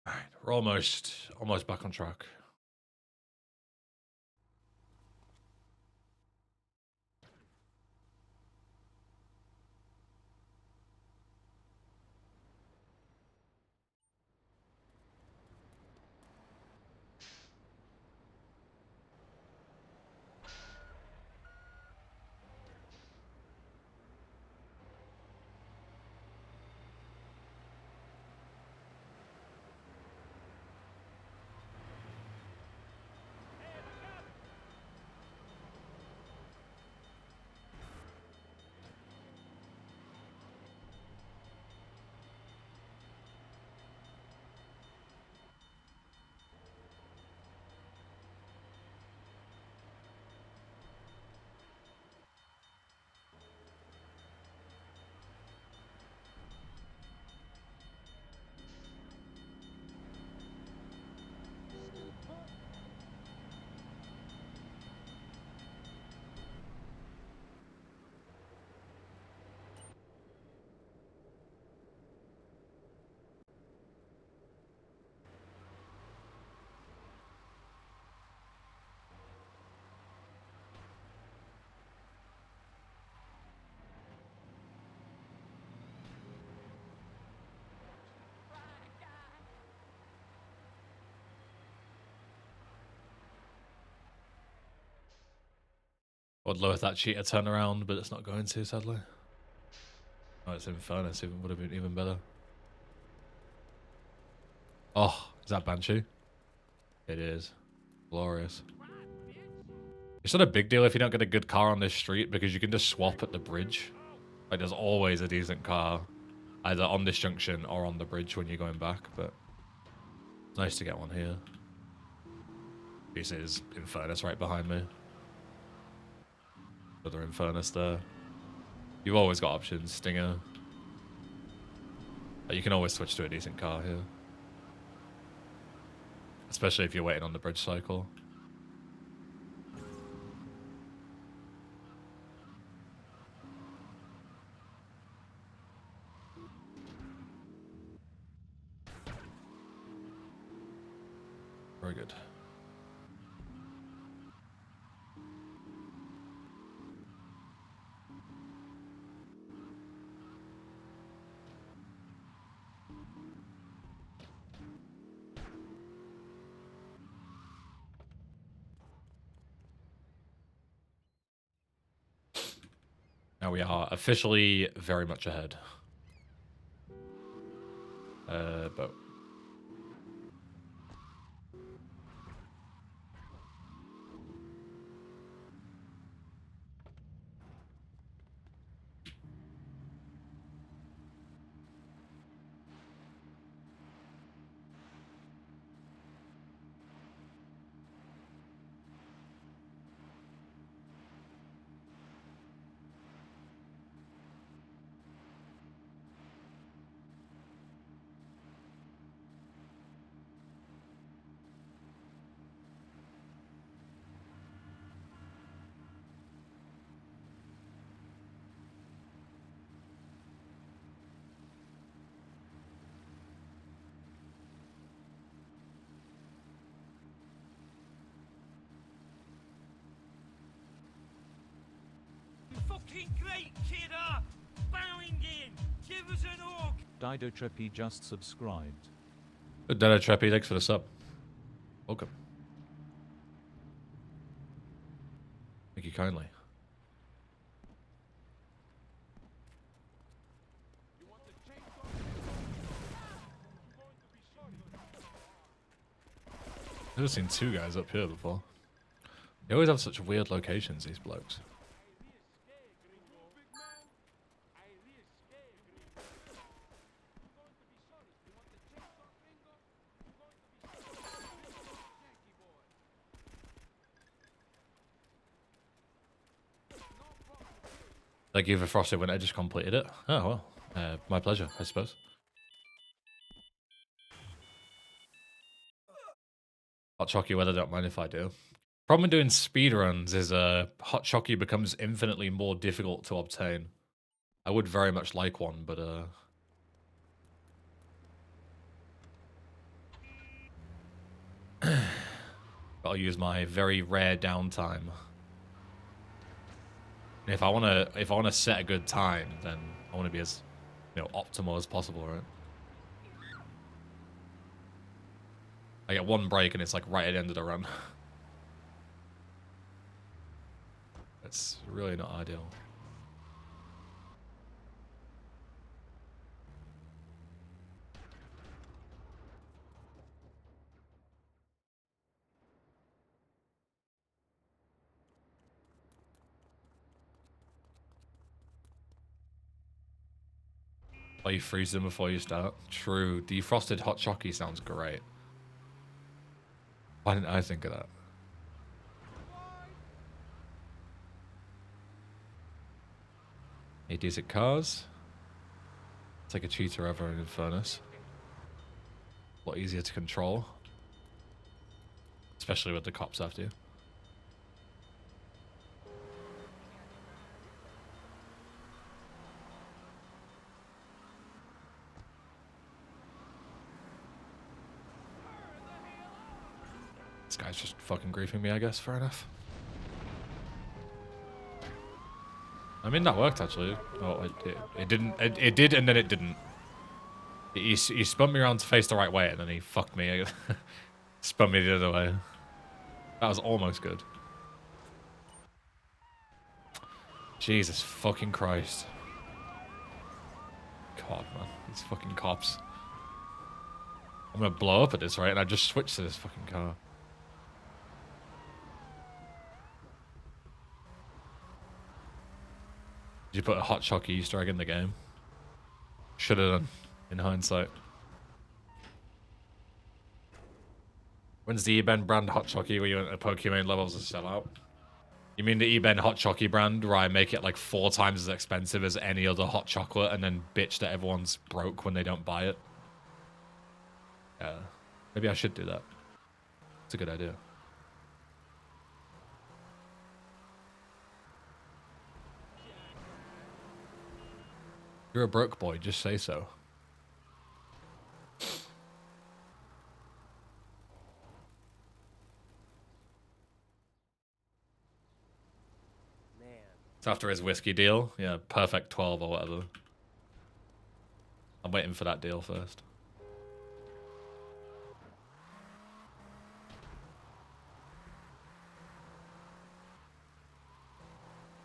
Alright, we're almost back on track. would love that cheater turn around, but it's not going to, sadly. Oh, it's Infernus. It would have been even better. Oh, is that Banshee? It is. Glorious. It's not a big deal if you don't get a good car on this street because you can just swap at the bridge. Like, there's always a decent car either on this junction or on the bridge when you're going back, but it's nice to get one here. This is Infernus right behind me. Another Infernus there. You've always got options, Stinger. You can always switch to a decent car here. Especially if you're waiting on the bridge cycle. Very good. Now we are officially very much ahead. But Fucking great, kidder! Bowing in! Give us an orc! Dido Treppy just subscribed. Dada Trappy, thanks for the sub. Welcome. Thank you kindly. I've never seen two guys up here before. They always have such weird locations, these blokes. Thank you for Frosted when I just completed it. Oh, well. My pleasure, I suppose. Hot Chocky weather, don't mind if I do. Problem with doing speedruns is Hot Chocky becomes infinitely more difficult to obtain. I would very much like one, but I'll use my very rare downtime. If I wanna set a good time, then I wanna be as, optimal as possible, right? I get one break and it's like right at the end of the run. It's really not ideal. Oh, you freeze them before you start? True. Defrosted hot chocky sounds great. Why didn't I think of that? Any decent cars? Take a cheater over in Infernus. A lot easier to control. Especially with the cops after you. This guy's just fucking griefing me, I guess. Fair enough. I mean, that worked, actually. Oh, it didn't. It did, and then it didn't. He spun me around to face the right way, and then he fucked me. Spun me the other way. That was almost good. Jesus fucking Christ. God, man. These fucking cops. I'm gonna blow up at this, right? And I just switched to this fucking car. Did you put a hot shock Easter egg in the game? Should have done, in hindsight. When's the eBen brand hot chockey where you went to Pokemon levels to sell out? You mean the eBen hot chockey brand where I make it like 4 times as expensive as any other hot chocolate and then bitch that everyone's broke when they don't buy it? Yeah. Maybe I should do that. It's a good idea. You're a broke boy, just say so. It's after his whiskey deal. Yeah, perfect 12 or whatever. I'm waiting for that deal first.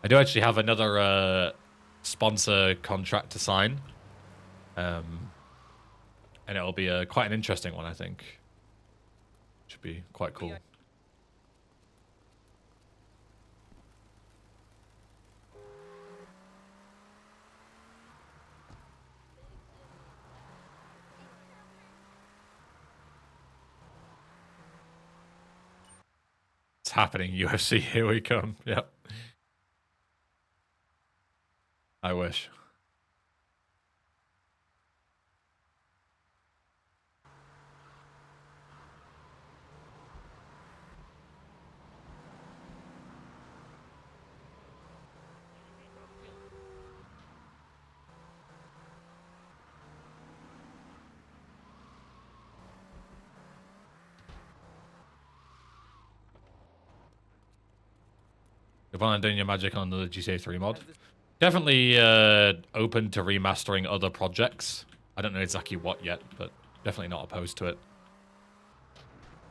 I do actually have another sponsor contract to sign. And it'll be quite an interesting one, I think. Should be quite cool. It's happening, UFC, here we come. Yep. I wish. You plan on doing your magic on the GTA 3 mod? Definitely open to remastering other projects. I don't know exactly what yet, but definitely not opposed to it.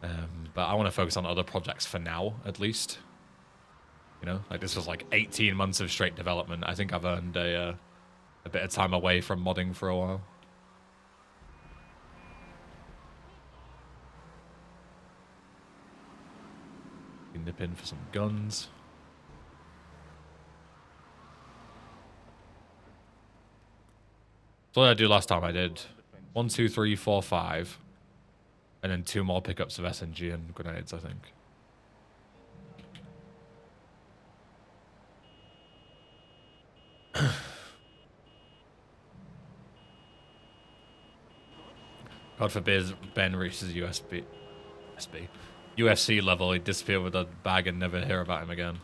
But I want to focus on other projects for now, at least. You know, like this was like 18 months of straight development. I think I've earned a bit of time away from modding for a while. Nip in for some guns. So what did I do last time? I did 1, 2, 3, 4, 5. And then 2 more pickups of SNG and grenades, I think. God forbid Ben reaches UFC level, he'd disappear with a bag and never hear about him again.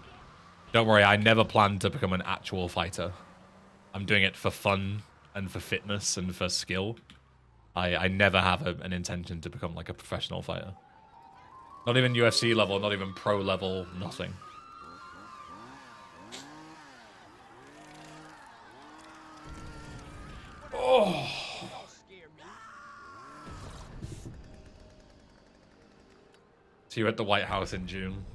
Don't worry, I never plan to become an actual fighter. I'm doing it for fun and for fitness and for skill. I never have an intention to become like a professional fighter. Not even UFC level, not even pro level, nothing. Oh! See you at the White House in June.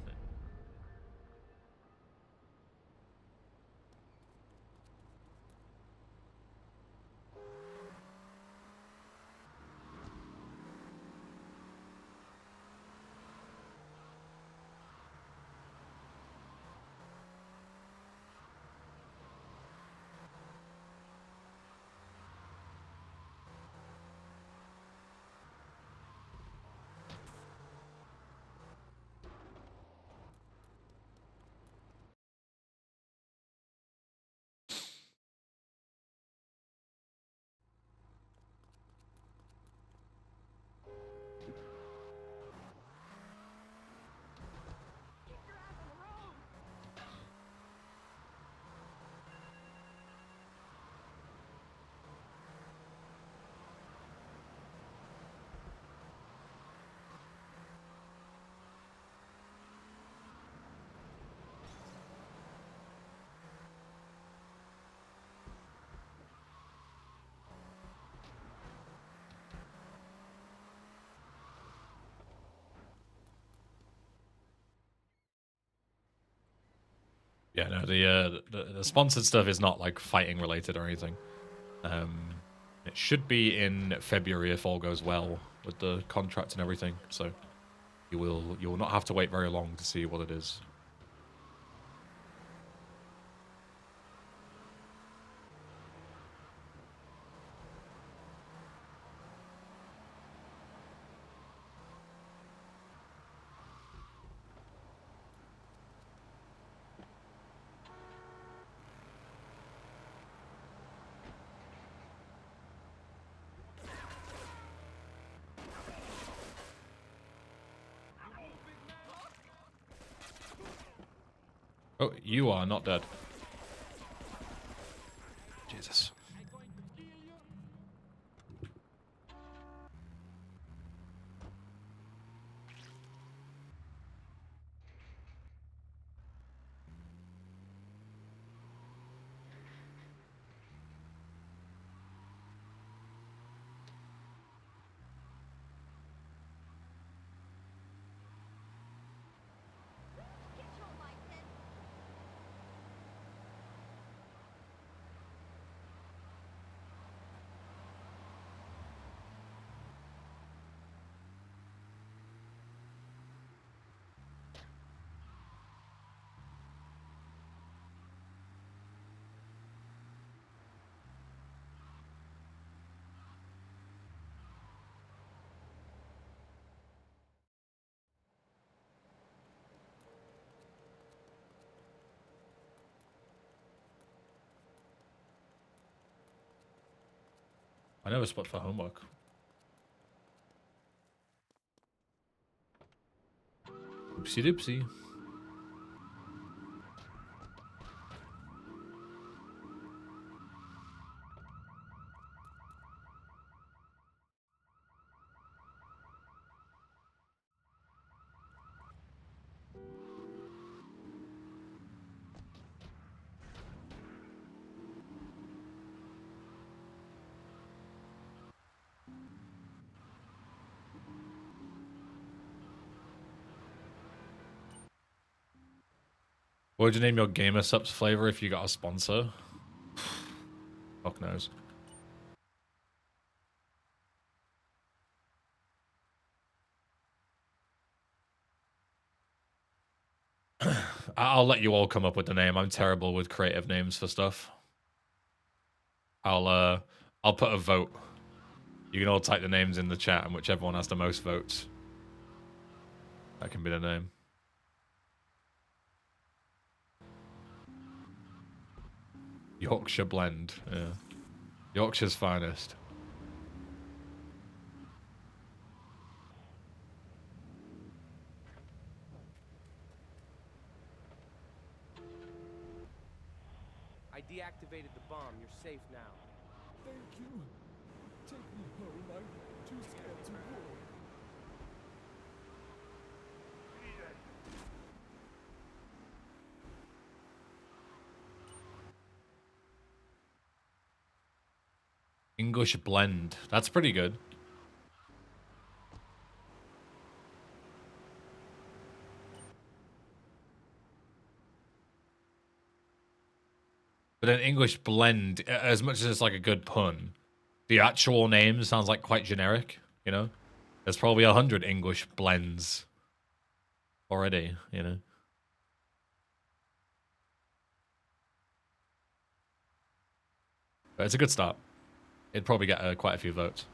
Yeah, no, the sponsored stuff is not like fighting related or anything. It should be in February if all goes well with the contract and everything. So you will not have to wait very long to see what it is. Oh, you are not dead. Jesus. I never spot for homework. Oopsie doopsie. What would you name your gamer subs flavor if you got a sponsor? Fuck knows. I'll let you all come up with the name. I'm terrible with creative names for stuff. I'll put a vote. You can all type the names in the chat, and whichever one has the most votes, that can be the name. Yorkshire blend, yeah. Yorkshire's finest. I deactivated the bomb. You're safe now. Thank you. Take me home. I'm too scared to walk. English blend. That's pretty good. But an English blend, as much as it's like a good pun, the actual name sounds like quite generic, you know? There's probably 100 English blends already, you know? But it's a good start. It'd probably get quite a few votes.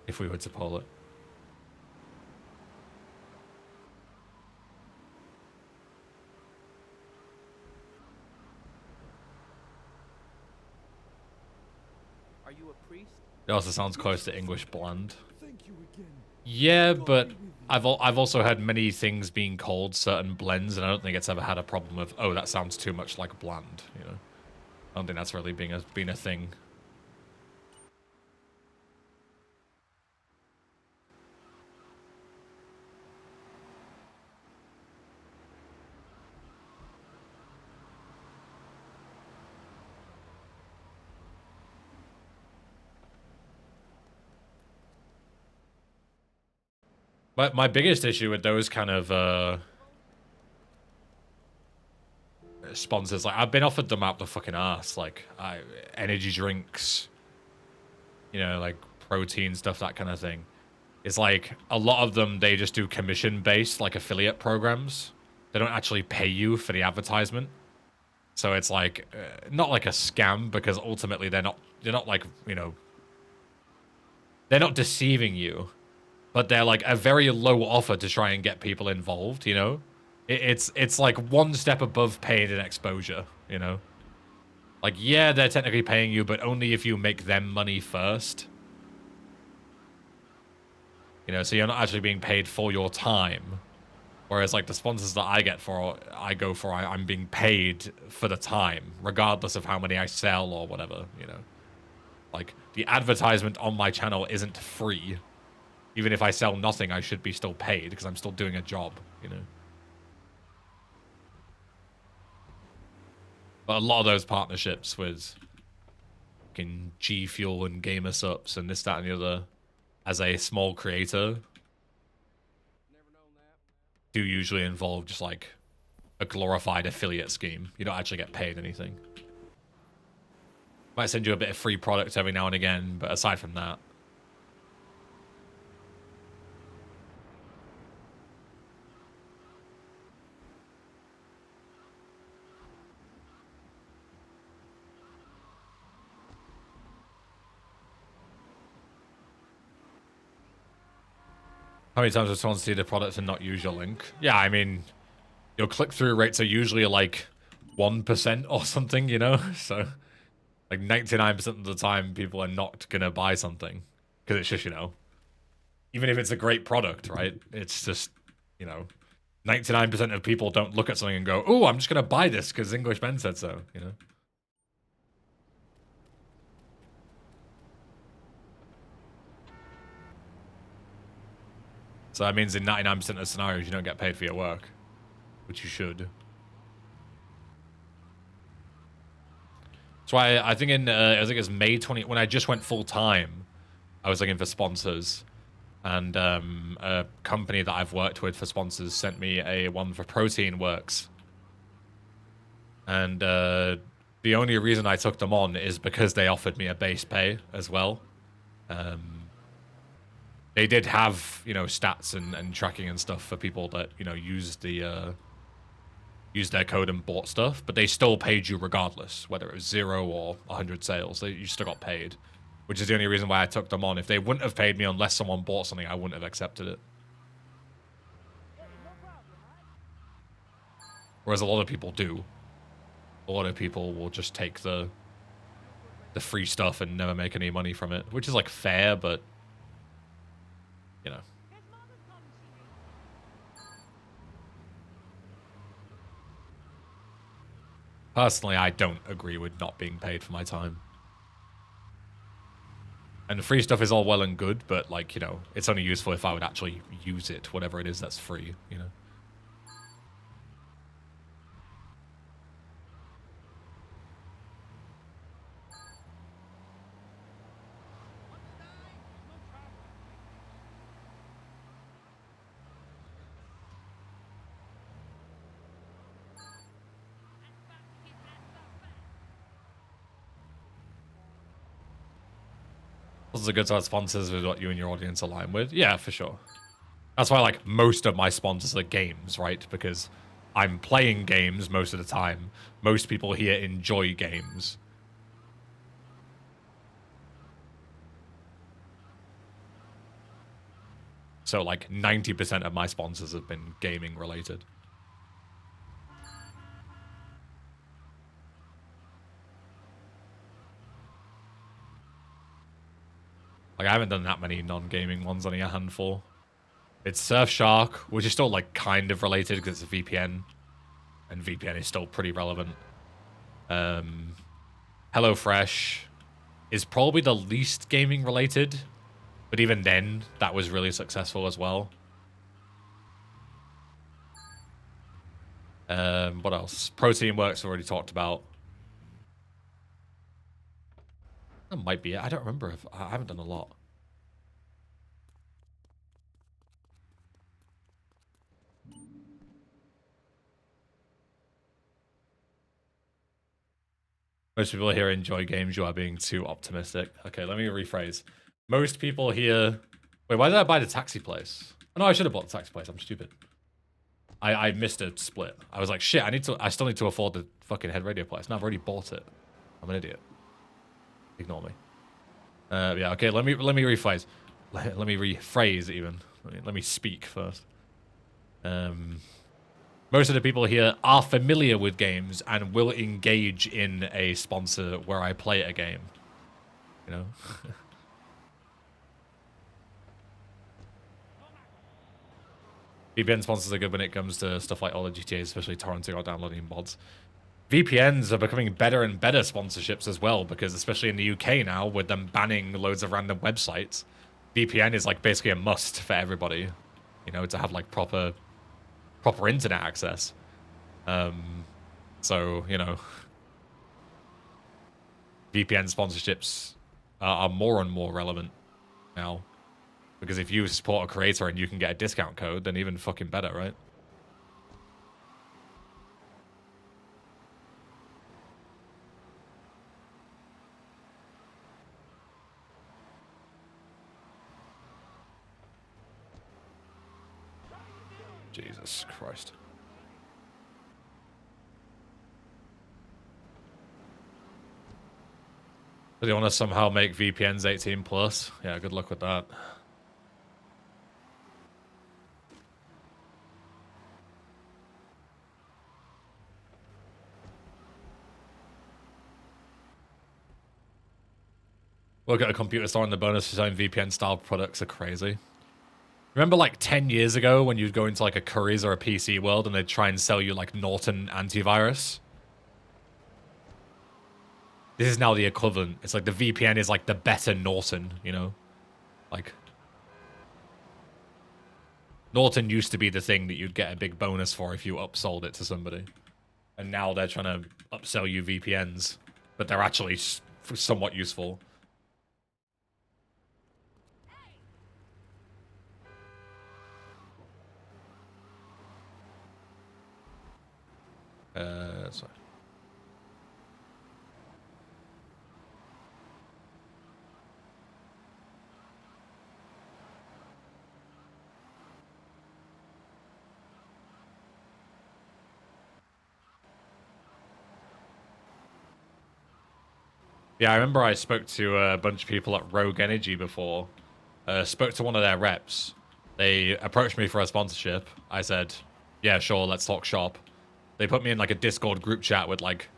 If we were to poll it. Are you a priest? It also sounds close to English blend. Thank you again. Yeah, but I've also heard many things being called certain blends, and I don't think it's ever had a problem of, oh, that sounds too much like bland, you know? I don't think that's really been a thing. My biggest issue with those kind of sponsors. Like I've been offered them out the fucking ass, like energy drinks, you know, like protein stuff, that kind of thing. It's like a lot of them, they just do commission based, like affiliate programs. They don't actually pay you for the advertisement. So it's like not like a scam, because ultimately they're not like, you know, they're not deceiving you, but they're like a very low offer to try and get people involved, you know? It's like one step above paid in exposure, you know? Like, yeah, they're technically paying you, but only if you make them money first. You know, so you're not actually being paid for your time. Whereas, like, the sponsors that I go for, I'm being paid for the time, regardless of how many I sell or whatever, you know? Like, the advertisement on my channel isn't free. Even if I sell nothing, I should be still paid, because I'm still doing a job, you know? But a lot of those partnerships with fucking G Fuel and Gamer Sups and this, that, and the other, as a small creator, do usually involve just like a glorified affiliate scheme. You don't actually get paid anything. Might send you a bit of free product every now and again, but aside from that, how many times does someone see the product and not use your link? Yeah, I mean, your click-through rates are usually like 1% or something, you know? So, like 99% of the time, people are not going to buy something. Because it's just, you know, even if it's a great product, right? It's just, you know, 99% of people don't look at something and go, oh, I'm just going to buy this because English Ben said so, you know? So that means in 99% of scenarios, you don't get paid for your work, which you should. That's why I think I think it's May 20, when I just went full time, I was looking for sponsors. And a company that I've worked with for sponsors sent me a one for Protein Works. And the only reason I took them on is because they offered me a base pay as well. They did have, you know, stats and tracking and stuff for people that, you know, used their code and bought stuff, but they still paid you regardless, whether it was 0 or 100 sales. You still got paid, which is the only reason why I took them on. If they wouldn't have paid me unless someone bought something, I wouldn't have accepted it. Whereas a lot of people do. A lot of people will just take the free stuff and never make any money from it, which is like fair, but you know. Personally, I don't agree with not being paid for my time. And the free stuff is all well and good, but like, you know, it's only useful if I would actually use it, whatever it is that's free, you know. This is a good to have sponsors with what you and your audience align with. Yeah, for sure. That's why, like, most of my sponsors are games, right? Because I'm playing games most of the time. Most people here enjoy games. So, like, 90% of my sponsors have been gaming related. Like, I haven't done that many non-gaming ones, only a handful. It's Surfshark, which is still, like, kind of related because it's a VPN. And VPN is still pretty relevant. HelloFresh is probably the least gaming related. But even then, that was really successful as well. What else? Protein Works already talked about. That might be it. I don't remember. I haven't done a lot. Most people here enjoy games. You are being too optimistic. Okay, let me rephrase. Most people here... Wait, why did I buy the taxi place? Oh, no, I should have bought the taxi place. I'm stupid. I missed a split. I was like, shit, I still need to afford the fucking head radio place. No, I've already bought it. I'm an idiot. Ignore me. Yeah, okay, let me rephrase. Let me rephrase even. Let me speak first. Most of the people here are familiar with games and will engage in a sponsor where I play a game. You know? VPN sponsors are good when it comes to stuff like all the GTAs, especially torrenting or downloading mods. VPNs are becoming better and better sponsorships as well, because especially in the UK now, with them banning loads of random websites, VPN is like basically a must for everybody, you know, to have like proper internet access. So, you know, VPN sponsorships are more and more relevant now. Because if you support a creator and you can get a discount code, then even fucking better, right? Jesus Christ. Do you want to somehow make VPNs 18 plus? Yeah, good luck with that. Work at a computer store and the bonus for selling VPN style products are crazy. Remember like 10 years ago when you'd go into like a Currys or a PC World and they'd try and sell you like Norton antivirus? This is now the equivalent. It's like the VPN is like the better Norton, you know? Like... Norton used to be the thing that you'd get a big bonus for if you upsold it to somebody. And now they're trying to upsell you VPNs. But they're actually somewhat useful. Sorry. Yeah, I remember I spoke to a bunch of people at Rogue Energy before. Spoke to one of their reps. They approached me for a sponsorship. I said, yeah, sure, let's talk shop. They put me in like a Discord group chat with like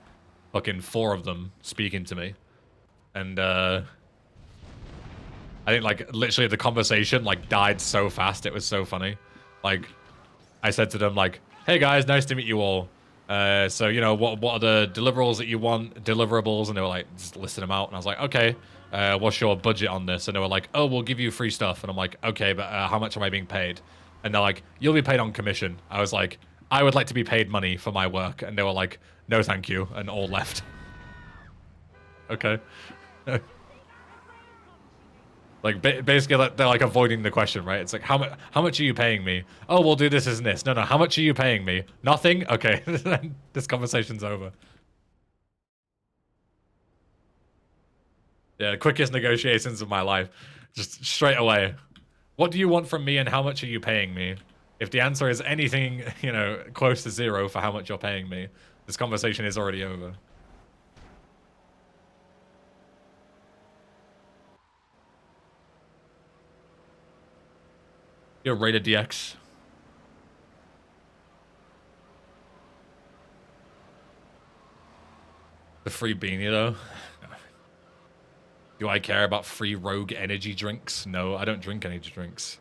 fucking 4 of them speaking to me. And I think like literally the conversation like died so fast. It was so funny. Like I said to them like, hey guys, nice to meet you all. So, you know, what are the deliverables that you want? Deliverables. And they were like, just listing them out. And I was like, okay, what's your budget on this? And they were like, oh, we'll give you free stuff. And I'm like, okay, but how much am I being paid? And they're like, you'll be paid on commission. I was like, I would like to be paid money for my work. And they were like, no, thank you. And all left. Okay. Like, basically, they're like avoiding the question, right? It's like, how much are you paying me? Oh, we'll do this and this. No, how much are you paying me? Nothing? Okay, this conversation's over. Yeah, quickest negotiations of my life. Just straight away. What do you want from me and how much are you paying me? If the answer is anything, you know, close to 0 for how much you're paying me, this conversation is already over. You're rated DX. The free beanie, though. Do I care about free Rogue energy drinks? No, I don't drink energy drinks.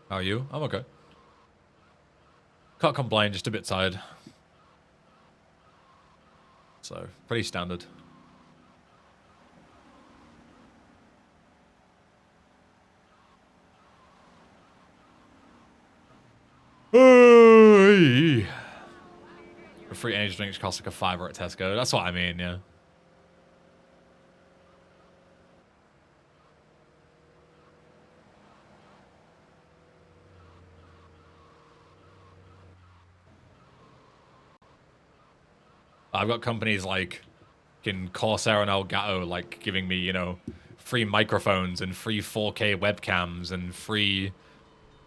How are you? I'm okay. Can't complain, just a bit tired. So, pretty standard. free energy drinks cost like a $5 at Tesco. That's what I mean, yeah. I've got companies like in Corsair and Elgato like giving me, you know, free microphones and free 4K webcams and free, you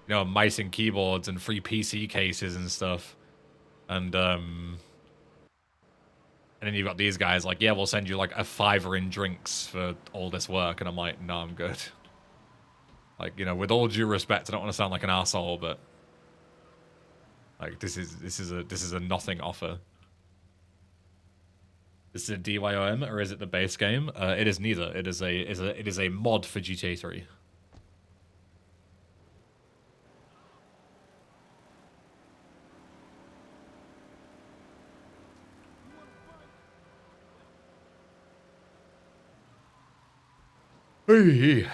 know, mice and keyboards and free PC cases and stuff. And then you've got these guys like, yeah, we'll send you like a $5 in drinks for all this work. And I'm like, no, I'm good. Like, you know, with all due respect, I don't want to sound like an asshole, but like this is a nothing offer. Is it a DYOM or is it the base game? It is neither. It is a mod for GTA 3. Hey.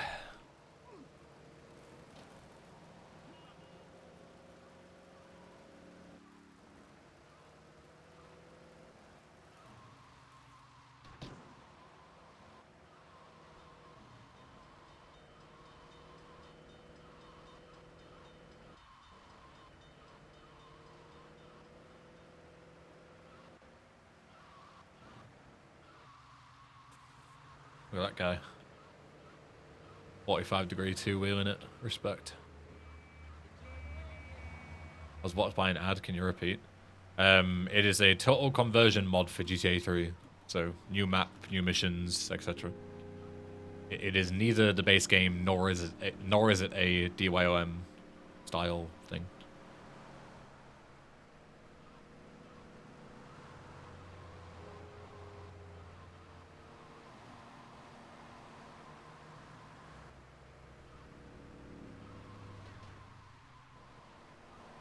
Look at that guy. 45-degree two-wheeling it. Respect. I was about to buy an ad. Can you repeat? It is a total conversion mod for GTA 3. So, new map, new missions, etc. It is neither the base game, nor is it a DYOM style thing.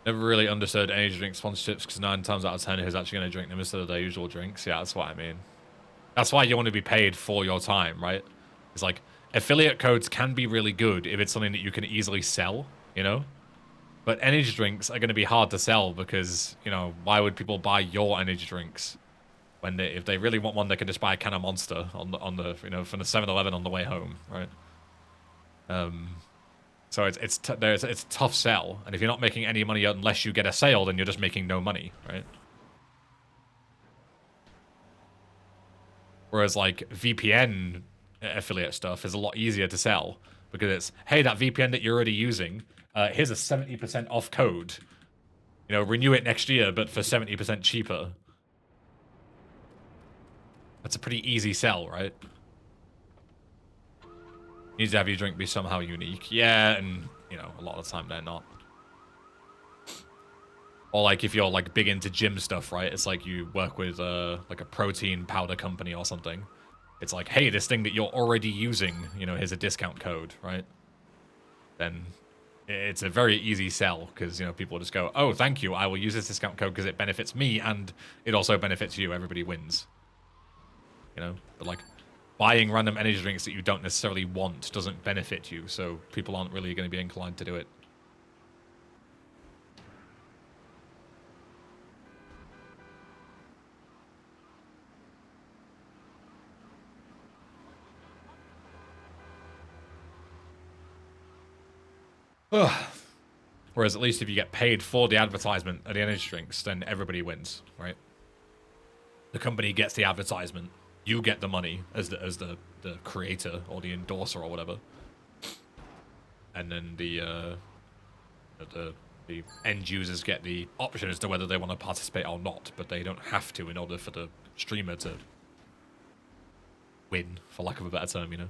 Never really understood energy drink sponsorships because 9 times out of 10 who's actually going to drink them instead of their usual drinks. Yeah, that's what I mean. That's why you want to be paid for your time, right? It's like, affiliate codes can be really good if it's something that you can easily sell, you know? But energy drinks are going to be hard to sell because, you know, why would people buy your energy drinks when if they really want one, they can just buy a can of Monster on the you know, from the 7-Eleven on the way home, right? So it's a tough sell, and if you're not making any money unless you get a sale, then you're just making no money, right? Whereas like VPN affiliate stuff is a lot easier to sell because it's, hey, that VPN that you're already using, here's a 70% off code. You know, renew it next year, but for 70% cheaper. That's a pretty easy sell, right? You need to have your drink be somehow unique. Yeah, and, you know, a lot of the time they're not. Or like if you're like big into gym stuff, right? It's like you work with like a protein powder company or something. It's like, hey, this thing that you're already using, you know, here's a discount code, right? Then it's a very easy sell because, you know, people just go, oh, thank you, I will use this discount code because it benefits me and it also benefits you. Everybody wins. You know, but like buying random energy drinks that you don't necessarily want doesn't benefit you, so people aren't really going to be inclined to do it. Ugh. Whereas at least if you get paid for the advertisement of the energy drinks, then everybody wins, right? The company gets the advertisement, you get the money as the creator or the endorser or whatever, and then the end users get the option as to whether they want to participate or not, but they don't have to in order for the streamer to win, for lack of a better term, you know.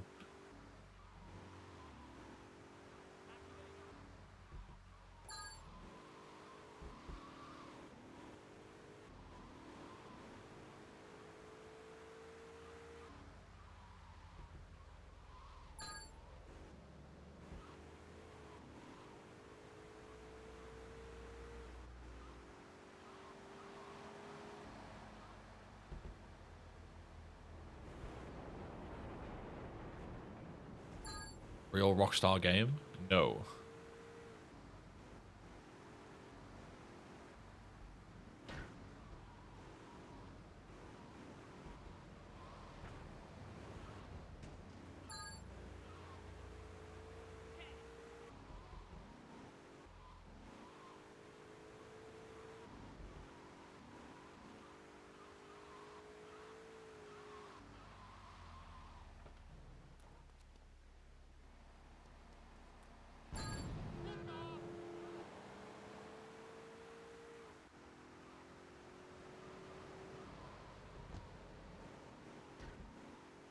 Real Rockstar game? No.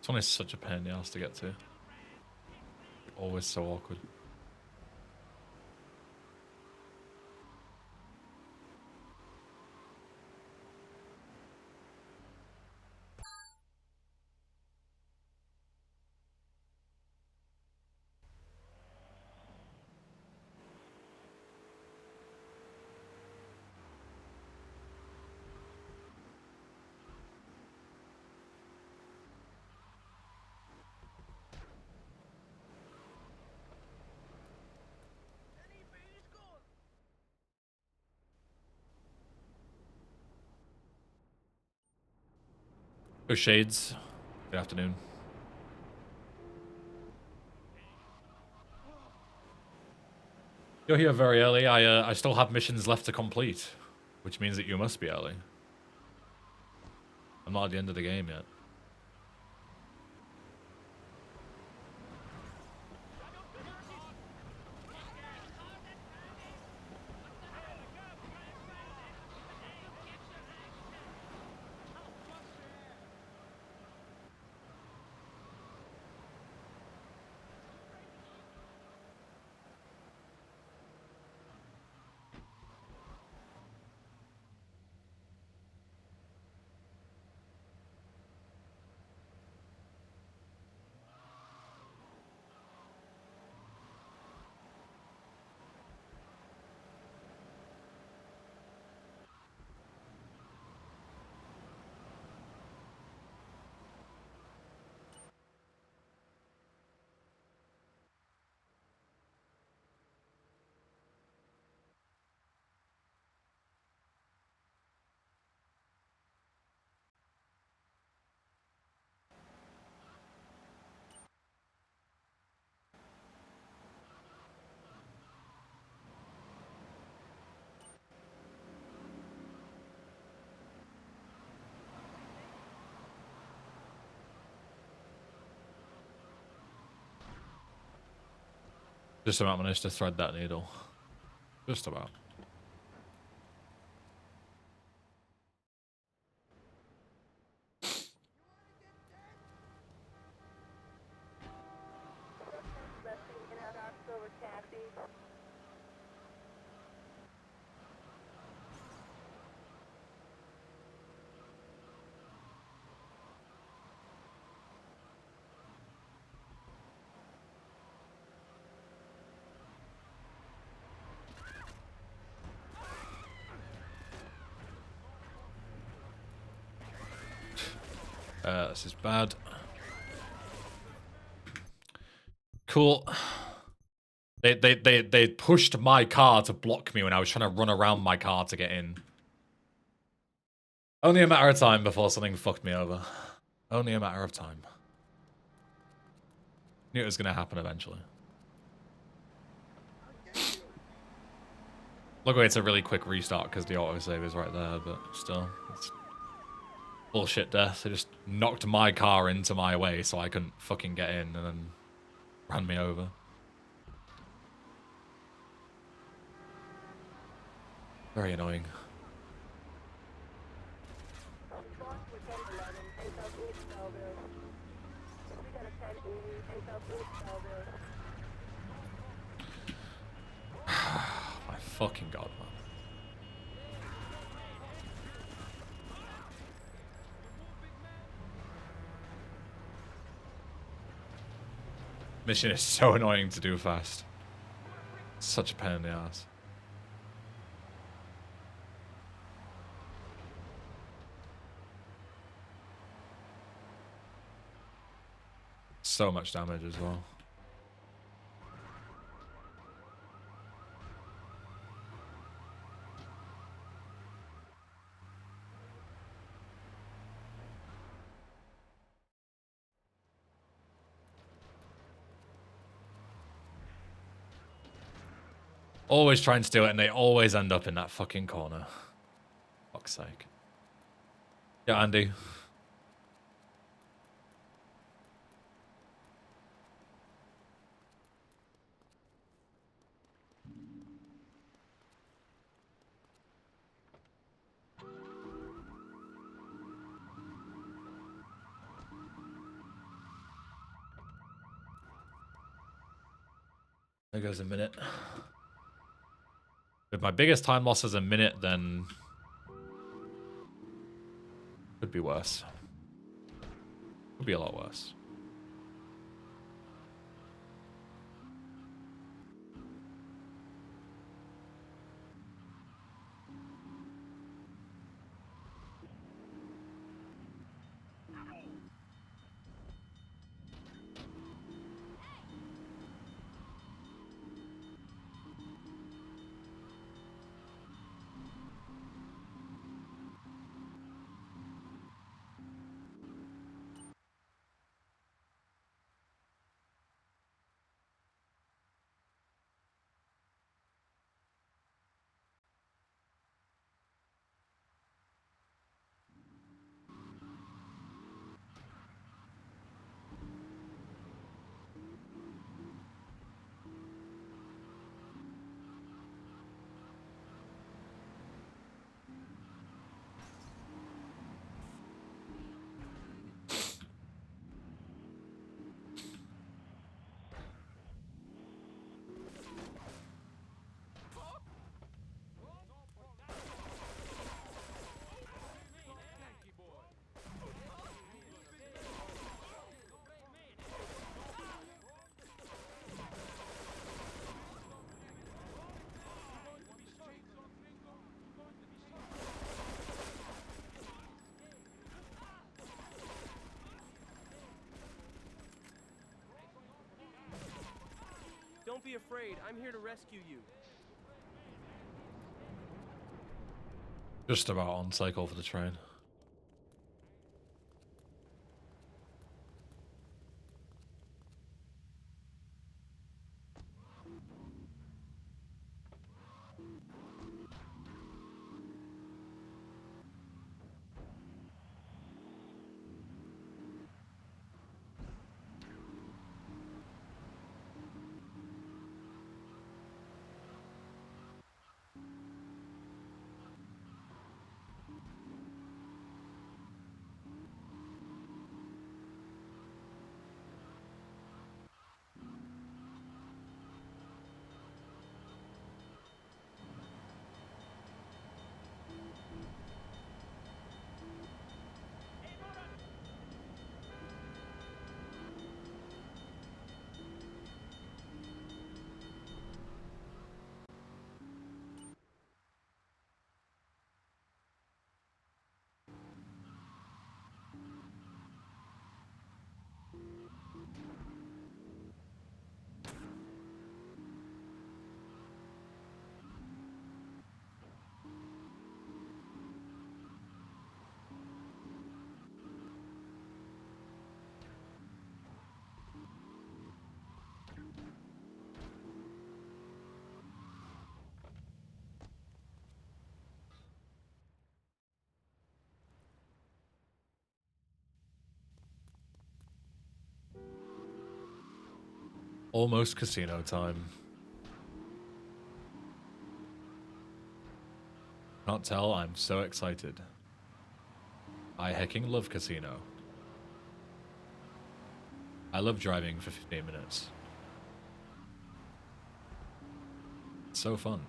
This one is such a pain in the ass to get to. Always so awkward. Oh, Shades. Good afternoon. You're here very early. I still have missions left to complete, which means that you must be early. I'm not at the end of the game yet. Just about managed to thread that needle. Just about. Resting in our dark silver taxi. This is bad. Cool. They pushed my car to block me when I was trying to run around my car to get in. Only a matter of time before something fucked me over. Only a matter of time. Knew it was gonna happen eventually. Luckily it's a really quick restart because the autosave is right there, but still, it's bullshit death. They just knocked my car into my way so I couldn't fucking get in and then ran me over. Very annoying. My fucking god, man. Mission is so annoying to do fast. Such a pain in the ass. So much damage as well. Always trying to do it and they always end up in that fucking corner. Fuck's sake. Yeah, Andy. There goes a minute. If my biggest time loss is a minute, then could be worse. Could be a lot worse. Don't be afraid. I'm here to rescue you. Just about on cycle for the train. Almost casino time. Can't tell, I'm so excited. I hecking love casino. I love driving for 15 minutes. It's so fun.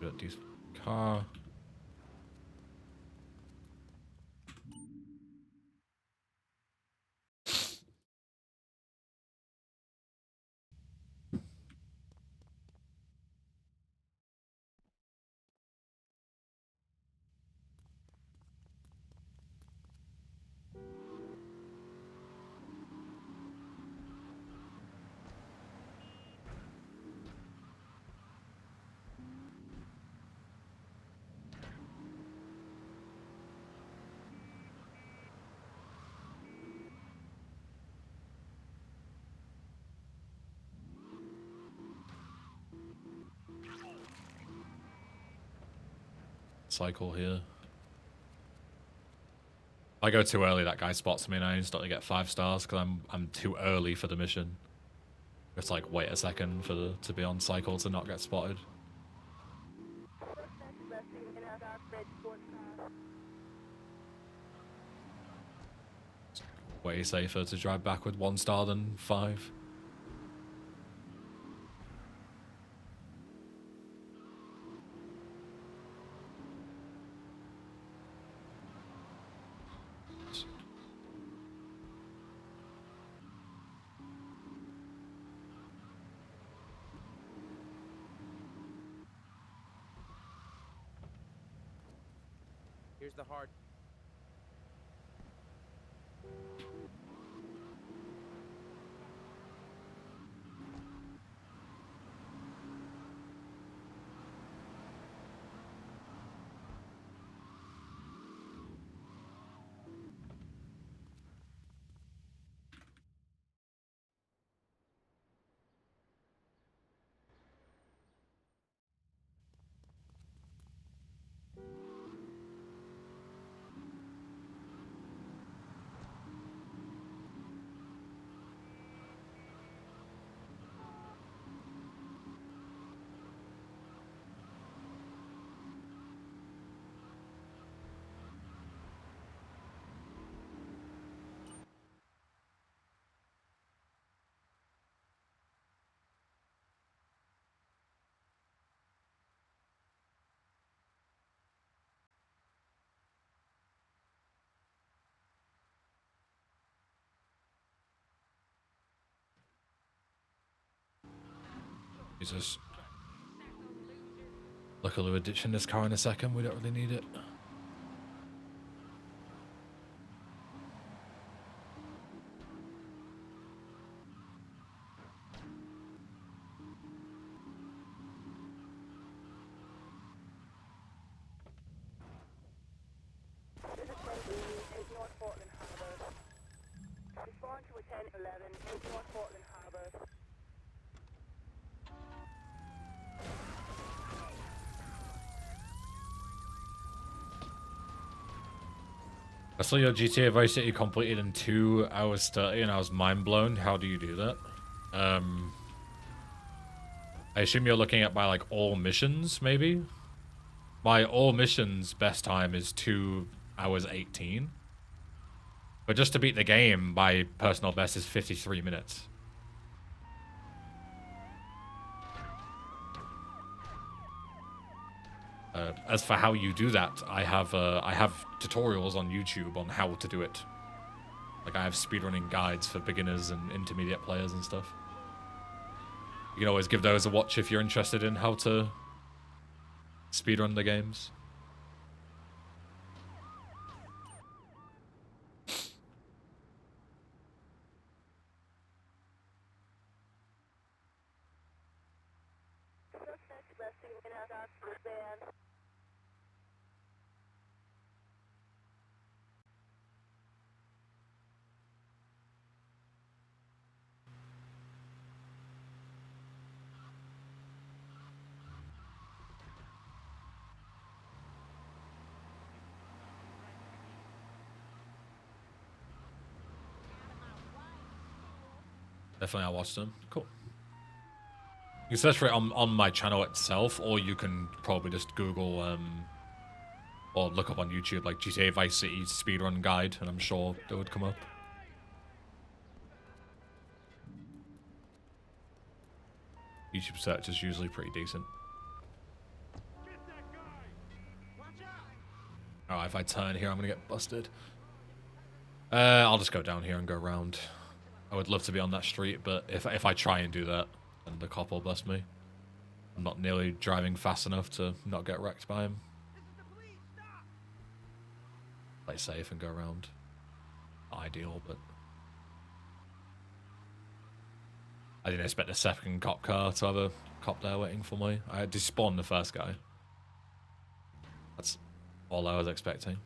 Got this car. Cycle here. If I go too early, that guy spots me and I instantly get 5 stars because I'm too early for the mission. It's like wait a second for to be on cycle to not get spotted. Way safer to drive back with 1 star than 5. Here's the hard. Jesus. Luckily we're ditching this car in a second, we don't really need it. North Portland Harbour. Respond to a 1011 in North Portland Harbour. I saw your GTA Vice City completed in 2 hours 30 and I was mind blown. How do you do that? I assume you're looking at my like all missions, maybe? My all missions best time is 2 hours 18. But just to beat the game, my personal best is 53 minutes. As for how you do that, I have tutorials on YouTube on how to do it. Like I have speedrunning guides for beginners and intermediate players and stuff. You can always give those a watch if you're interested in how to speedrun the games. Suspect resting in a dark blue van. Definitely, I watched them. Cool. You can search for it on my channel itself, or you can probably just Google or look up on YouTube like GTA Vice City speedrun guide, and I'm sure it would come up. YouTube search is usually pretty decent. Oh, if I turn here, I'm gonna get busted. I'll just go down here and go around. I would love to be on that street, but if I try and do that, then the cop will bust me. I'm not nearly driving fast enough to not get wrecked by him. Play safe and go around. Not ideal, but I didn't expect a second cop car to have a cop there waiting for me. I had to spawn the first guy. That's all I was expecting.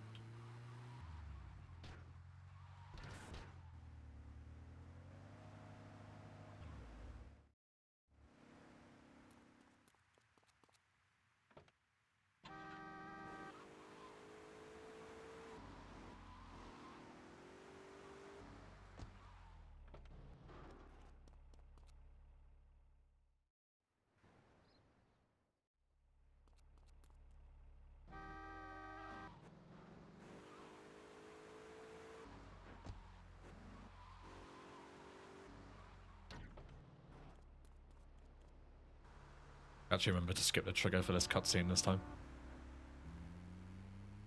Actually remember to skip the trigger for this cutscene this time.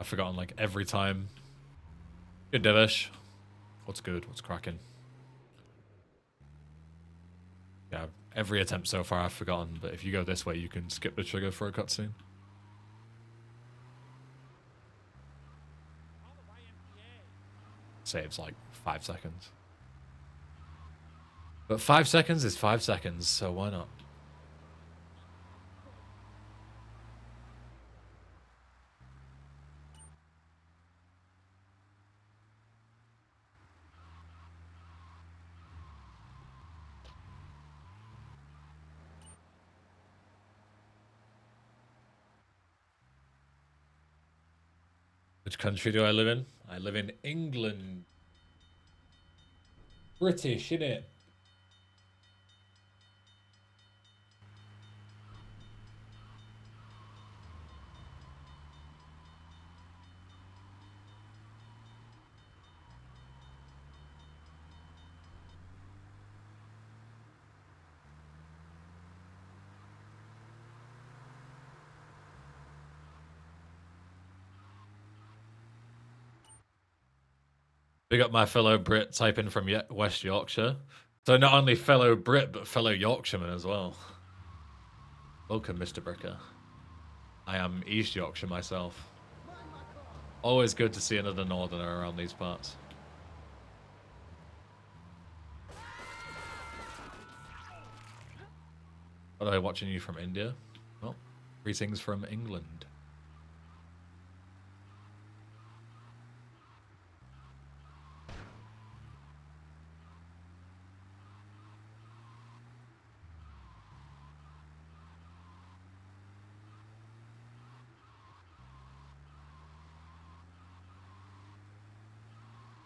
I've forgotten like every time. Good Devish. What's good? What's cracking? Yeah, every attempt so far I've forgotten, but if you go this way you can skip the trigger for a cutscene. Saves like 5 seconds. But 5 seconds is 5 seconds, so why not? Which country do I live in? I live in England. British, innit? Big up my fellow Brit typing from West Yorkshire. So not only fellow Brit, but fellow Yorkshireman as well. Welcome, Mr. Bricker. I am East Yorkshire myself. Always good to see another Northerner around these parts. By the way, watching you from India. Well, greetings from England.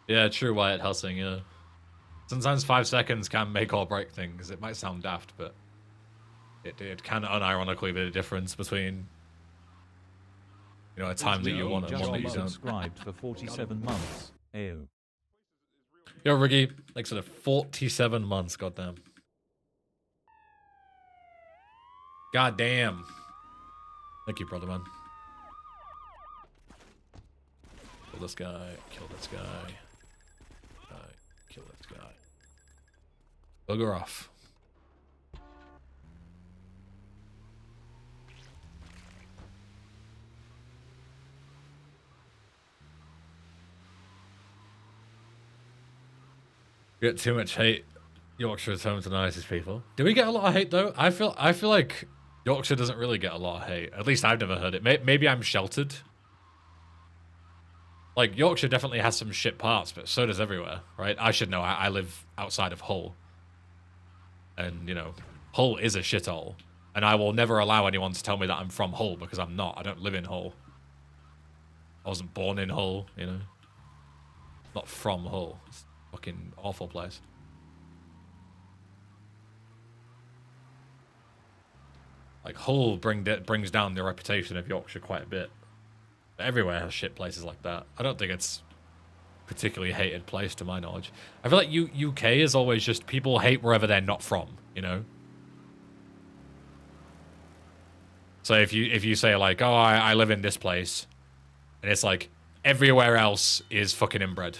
Yeah, true, Wyatt Helsing, yeah. Sometimes 5 seconds can make or break things. It might sound daft, but it can unironically be the difference between, you know, a time that you want and one that you don't. Subscribed for 47 months. Ew. Yo, Riggy, thanks for the 47 months, goddamn. Goddamn. Thank you, brother man. Kill this guy, kill this guy. Kill this guy. Bugger off. We get too much hate. Yorkshire's home to the nicest people. Do we get a lot of hate though? I feel like Yorkshire doesn't really get a lot of hate. At least I've never heard it. Maybe I'm sheltered. Like, Yorkshire definitely has some shit parts, but so does everywhere, right? I should know. I live outside of Hull. And, you know, Hull is a shithole. And I will never allow anyone to tell me that I'm from Hull, because I'm not. I don't live in Hull. I wasn't born in Hull, you know? Not from Hull. It's a fucking awful place. Like, Hull brings down the reputation of Yorkshire quite a bit. Everywhere has shit places like that. I don't think it's a particularly hated place to my knowledge. I feel like UK is always just people hate wherever they're not from, you know? So if you say like, oh, I live in this place, and it's like Everywhere else is fucking inbred.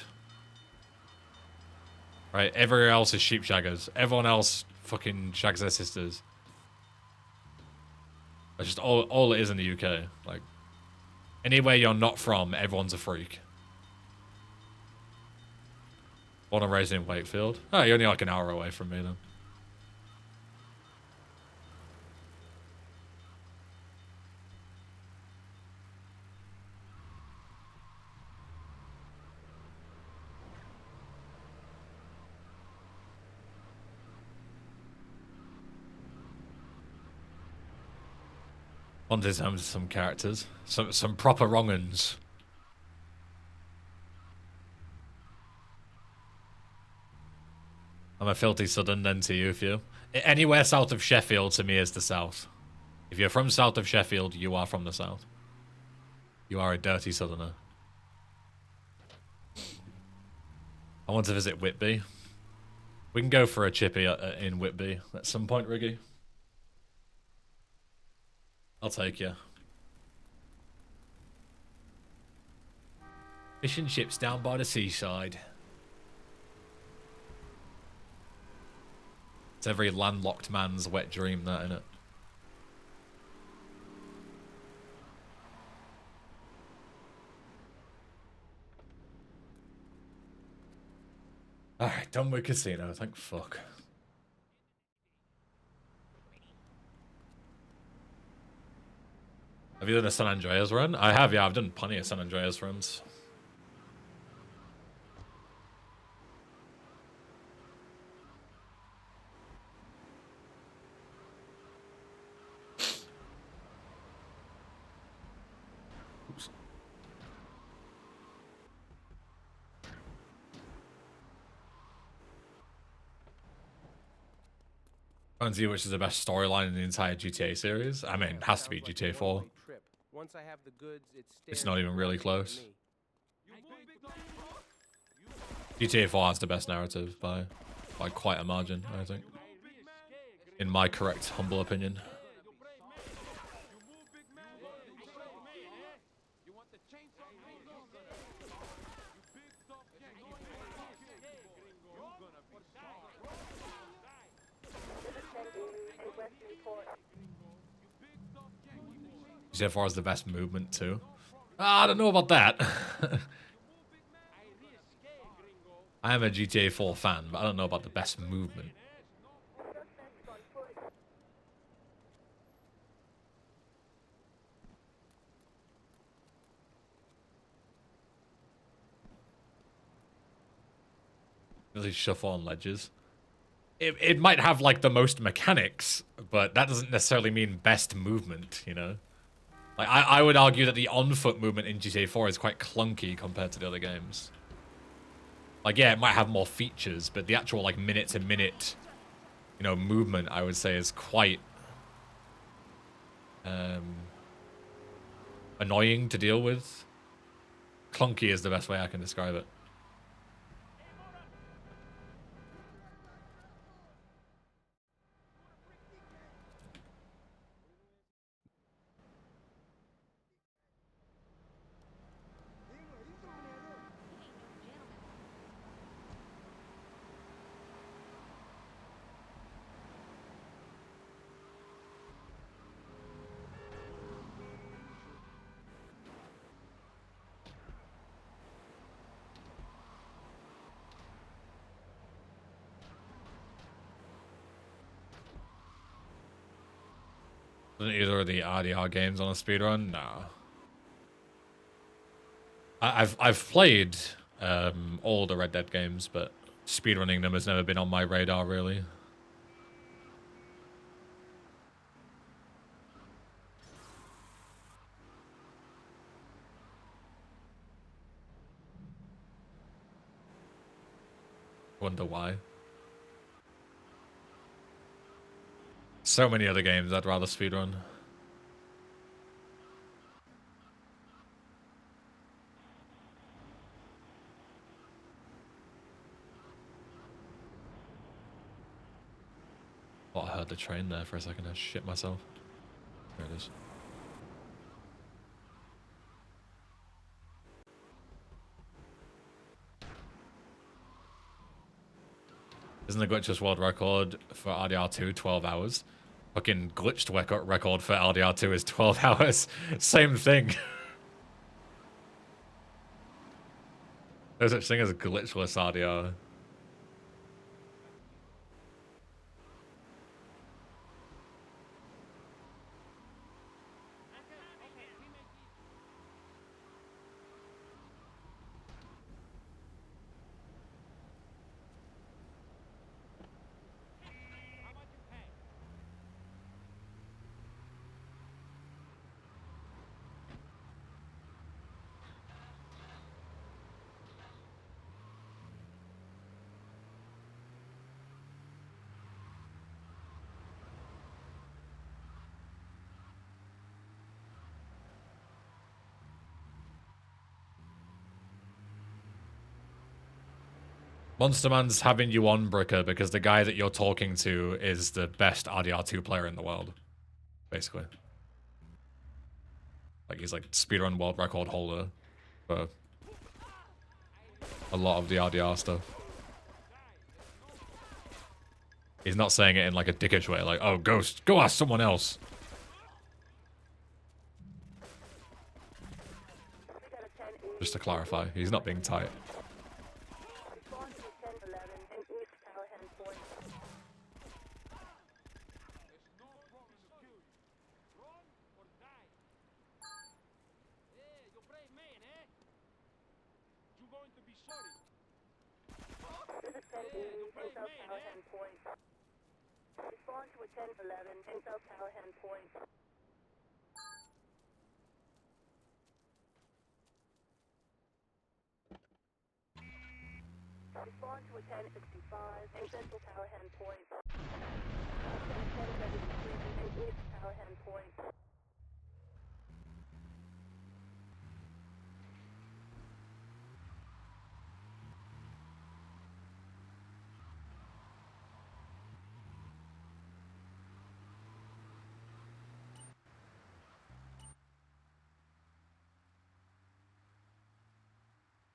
Right? Everywhere else is sheep shaggers. Everyone else fucking shags their sisters. That's just all it is in the UK. Like, anywhere you're not from, everyone's a freak. Born and raised in Wakefield. Oh, you're only like an hour away from me then. Wanted some characters. Some proper wrong-uns. I'm a filthy southern then to you, few. Anywhere south of Sheffield to me is the south. If you're from south of Sheffield, you are from the south. You are a dirty southerner. I want to visit Whitby. We can go for a chippy in Whitby at some point, Riggy. I'll take you. Fish and chips down by the seaside. It's every landlocked man's wet dream, that, innit? Alright, done with casino, thank fuck. Have you done a San Andreas run? I have, yeah, I've done plenty of San Andreas runs. Oops. Fancy which is the best storyline in the entire GTA series? I mean, it has to be GTA 4. Once I have the goods, It's not even really close. GTA 4 has the best narrative by quite a margin, I think. In my correct, humble opinion. GTA 4 has the best movement too. I don't know about that. I am a GTA 4 fan, but I don't know about the best movement. Really shuffle on ledges. It might have like the most mechanics, but that doesn't necessarily mean best movement, you know? Like I would argue that the on-foot movement in GTA 4 is quite clunky compared to the other games. Like, yeah, it might have more features, but the actual like minute-to-minute, you know, movement, I would say, is quite annoying to deal with. Clunky is the best way I can describe it. Isn't either of the RDR games on a speedrun? No. I've played all the Red Dead games, but speedrunning them has never been on my radar, really. Wonder why. So many other games I'd rather speedrun. Oh, I heard the train there for a second. I shit myself. There it is. Isn't the glitchless world record for RDR2 12 hours? Fucking glitched record for RDR2 is 12 hours. Same thing. There's such thing as a glitchless RDR. Monster Man's having you on, Bricker, because the guy that you're talking to is the best RDR2 player in the world. Basically. Like, he's like speedrun world record holder for a lot of the RDR stuff. He's not saying it in like a dickish way, like, oh, Ghost, go ask someone else. Just to clarify, he's not being tight. Respond to a 1011 in South Callahan Point. Respond to a 1065 in Central Callahan Point. Also a 1073 in East Callahan Point.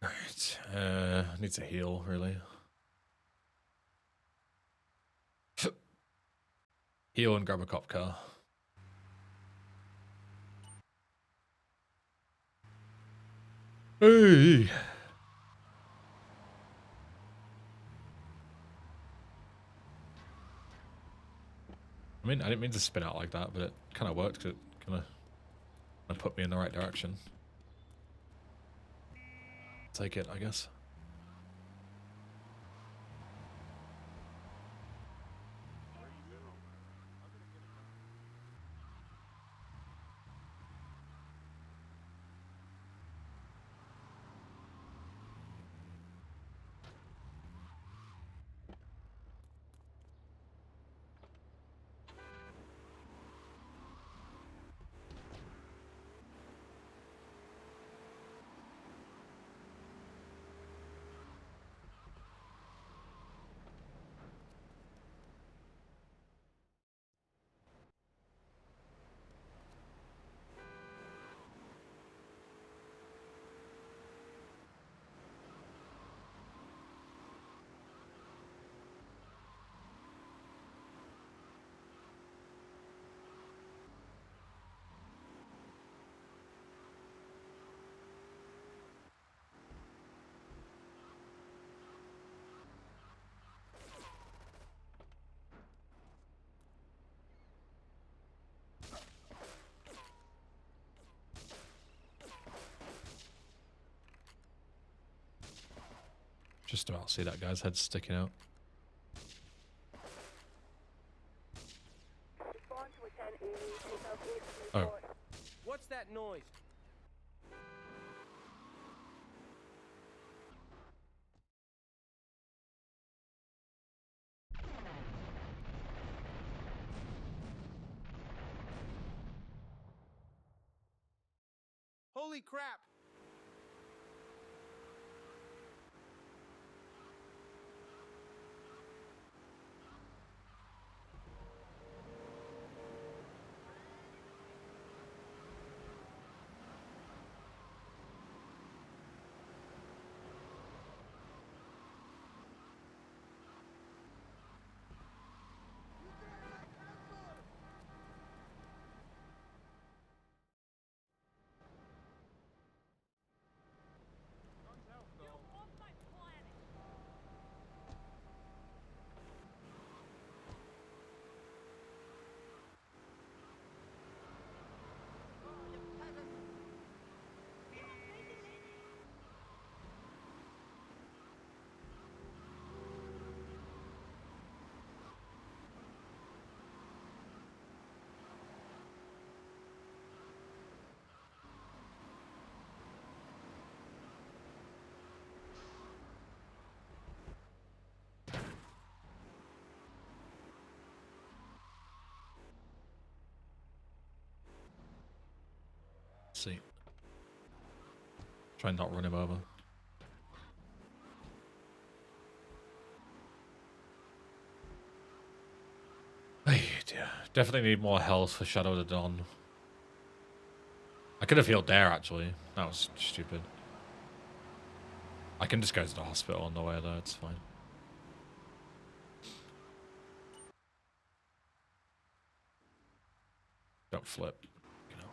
Alright, needs to heal, really. Heal and grab a cop car. Hey! I mean, I didn't mean to spin out like that, but it kind of worked because it kind of put me in the right direction. Take it, I guess. Just about see that guy's head sticking out. Respond to a 1080 in Southeast Oh. Report. What's that noise? Holy crap! See. Try and not run him over. Hey, dear. Definitely need more health for Shadow of the Dawn. I could have healed there, actually. That was stupid. I can just go to the hospital on the way, though. It's fine. Don't flip. You know.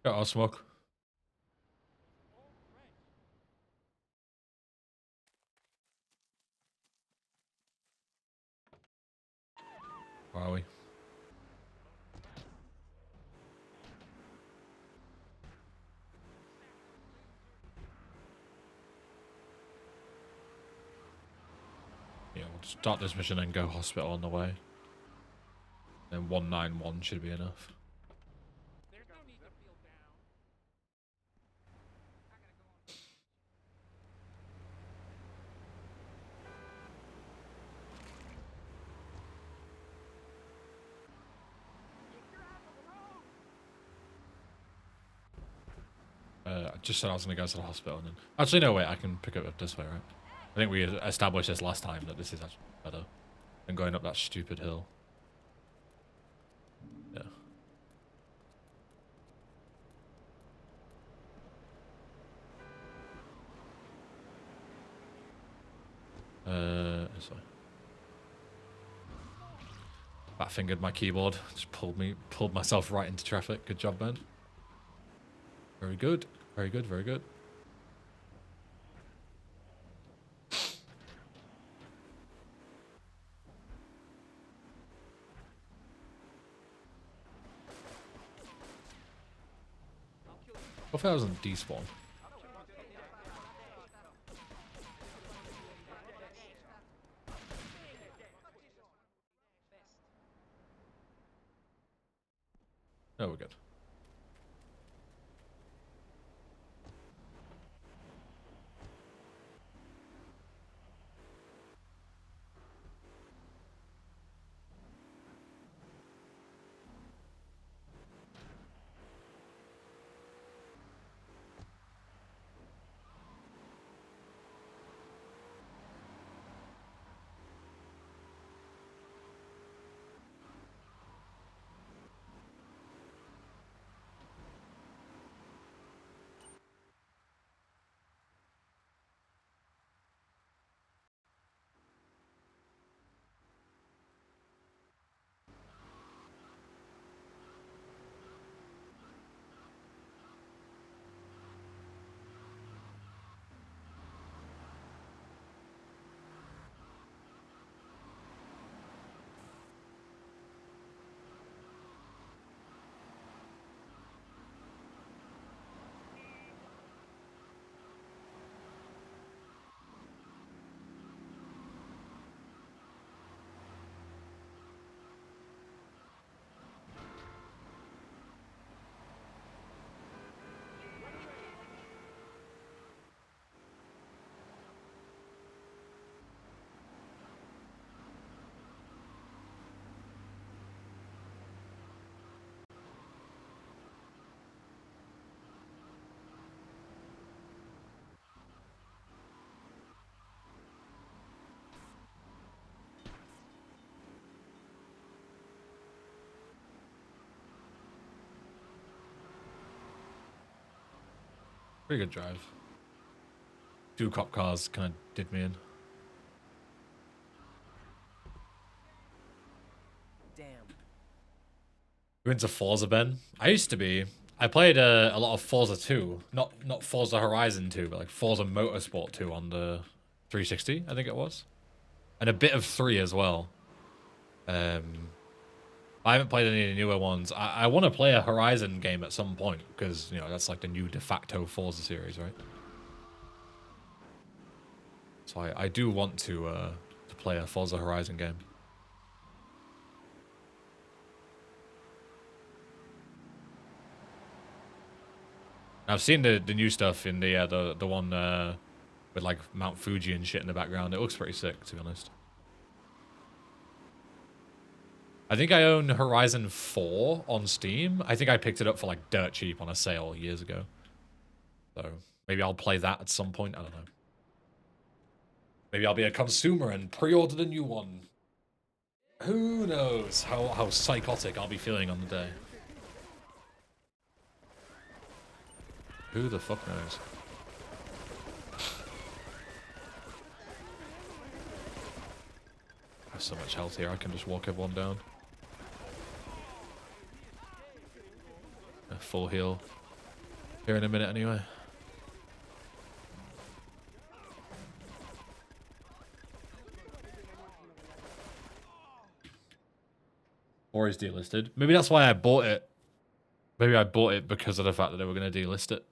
Got our smoke. Where are we? Yeah, we'll start this mission and go hospital on the way. Then 191 should be enough. There's no need to feel down. I gotta go on. I just said I was going to go to the hospital. And then... Actually, no, wait. I can pick it up this way, right? I think we established this last time that this is actually better than going up that stupid hill. Yeah. This way. Bat fingered my keyboard. Just pulled myself right into traffic. Good job, Ben. Very good. Very good. Very good. Hopefully I was on despawn. No, we're good. Pretty good drive. Two cop cars kind of did me in. Damn. You into Forza, Ben? I used to be. I played a lot of Forza 2. Not Forza Horizon 2, but like Forza Motorsport 2 on the 360, I think it was. And a bit of 3 as well. I haven't played any of the newer ones. I want to play a Horizon game at some point because, you know, that's like the new de facto Forza series, right? So I do want to play a Forza Horizon game. I've seen the new stuff in the one with like Mount Fuji and shit in the background. It looks pretty sick, to be honest. I think I own Horizon 4 on Steam. I think I picked it up for like dirt cheap on a sale years ago. So maybe I'll play that at some point. I don't know. Maybe I'll be a consumer and pre-order the new one. Who knows how psychotic I'll be feeling on the day. Who the fuck knows? I have so much health here, I can just walk everyone down. A full heal. Here in a minute anyway. Or is delisted. Maybe that's why I bought it. Maybe I bought it because of the fact that they were going to delist it.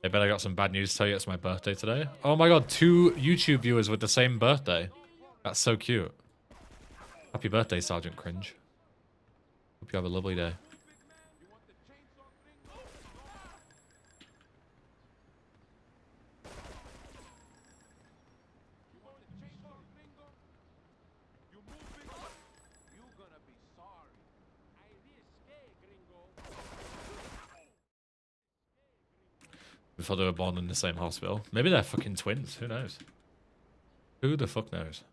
I bet I got some bad news to tell you. It's my birthday today. Oh my god, 2 YouTube viewers with the same birthday. That's so cute. Happy birthday, Sergeant Cringe. Hope you have a lovely day. Before they were born in the same hospital. Maybe they're fucking twins. Who knows? Who the fuck knows?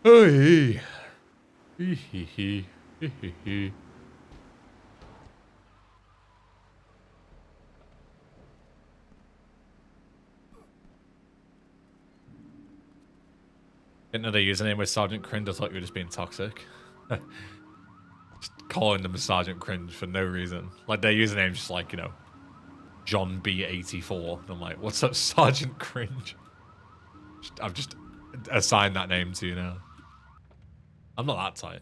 Hey. Hee hee hee. Hee hee hee. Didn't know their username was Sergeant Cringe. I thought you were just being toxic. Just calling them Sergeant Cringe for no reason. Like their username's just like, you know, John B84. And I'm like, what's up, Sergeant Cringe? I've just assigned that name to you now. I'm not that tight.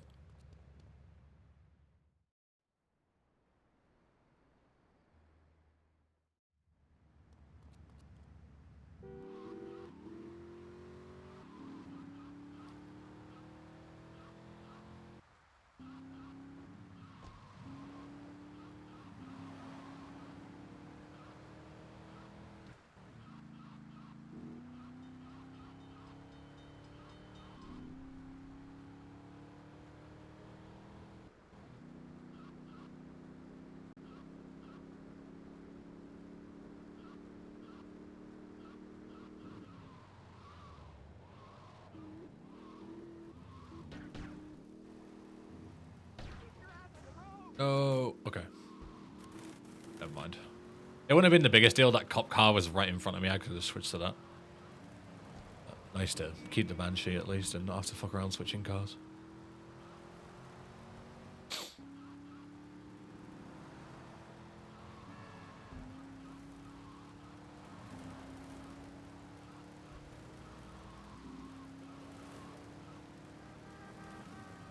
Oh, okay. Never mind. It wouldn't have been the biggest deal. That cop car was right in front of me. I could have switched to that. Nice to keep the Banshee at least and not have to fuck around switching cars.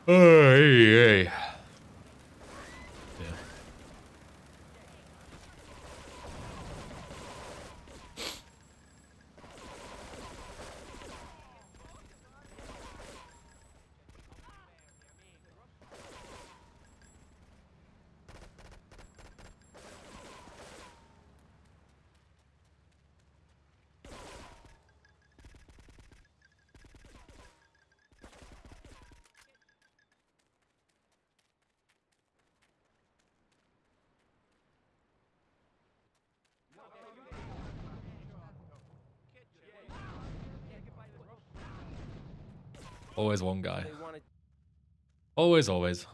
Hey, hey. Always one guy. Always, always.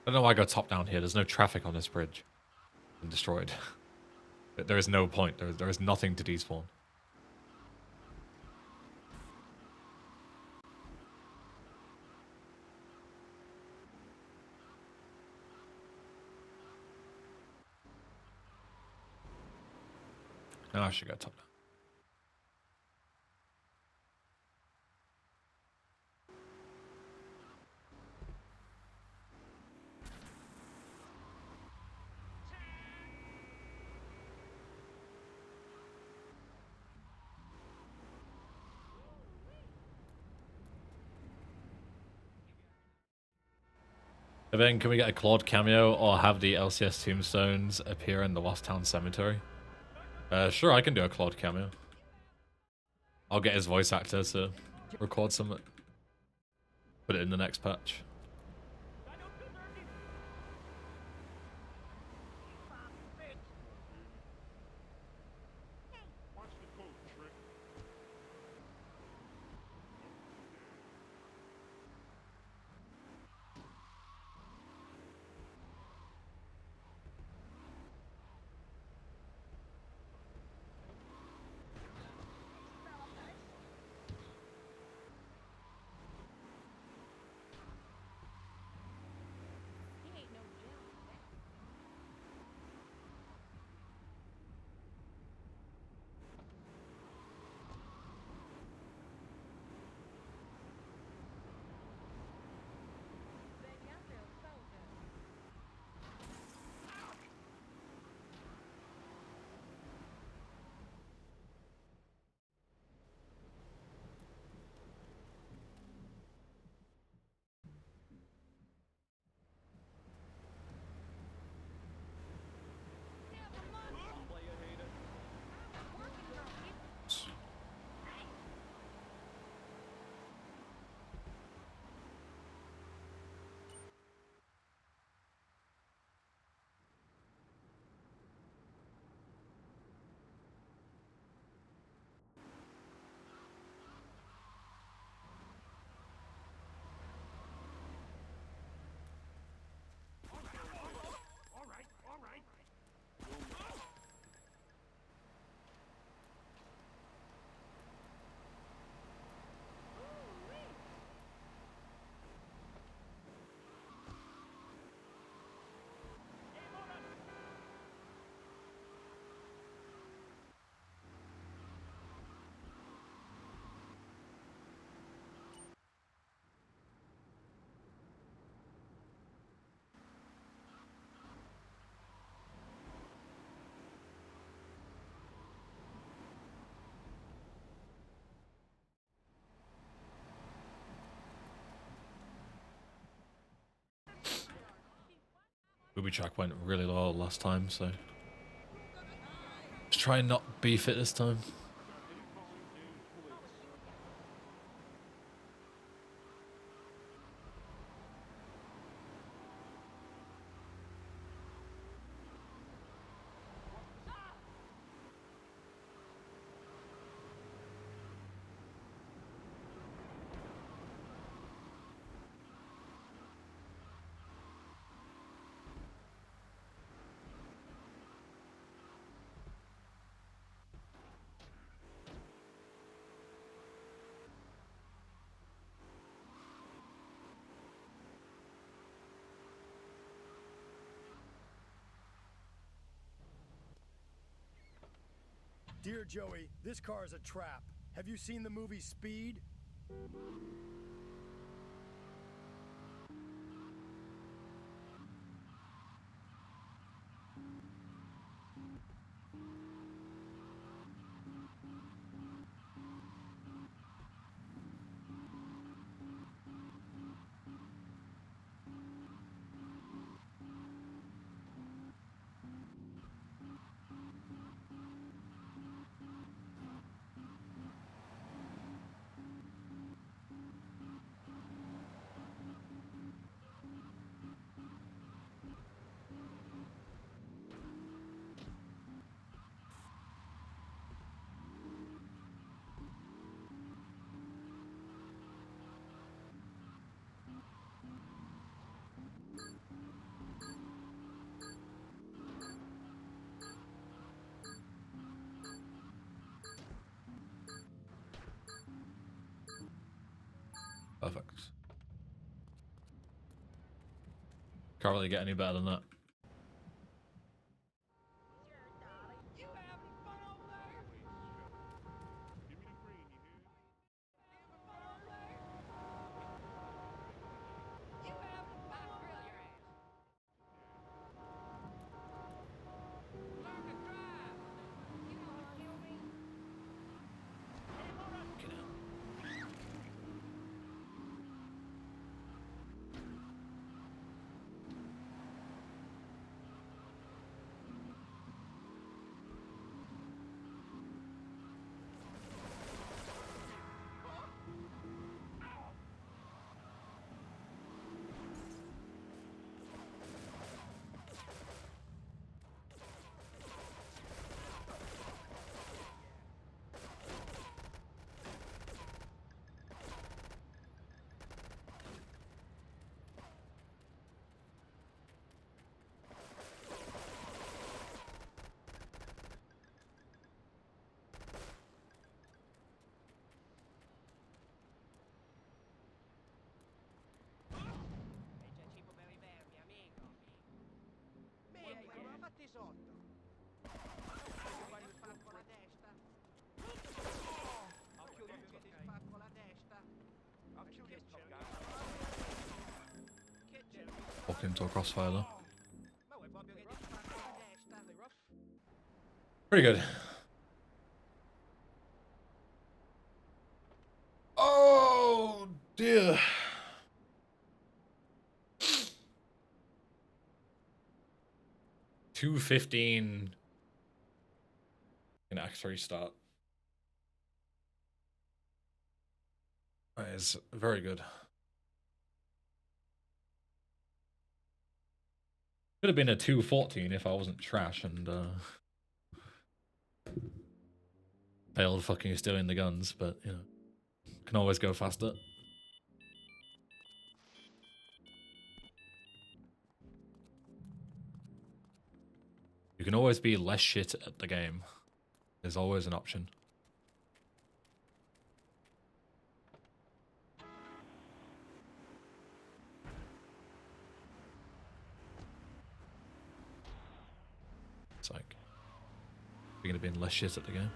I don't know why I go top down here. There's no traffic on this bridge. Been destroyed. There is no point. There is nothing to despawn. No, I should go top down. And then can we get a Claude cameo or have the LCS tombstones appear in the Lost Town Cemetery? Sure, I can do a Claude cameo. I'll get his voice actor to record some. Put it in the next patch. Booby track went really low last time, so let's try and not beef it this time. Dear Joey, this car is a trap. Have you seen the movie Speed? Perfect. Can't really get any better than that. Walk into a crossfire though. Pretty good. Oh dear. $2:15 in Act 3 start. That is very good. Could have been a 2:14 if I wasn't trash and failed fucking stealing the guns, but you know, can always go faster. You can always be less shit at the game. There's always an option. It's like, you're gonna be less shit at the game.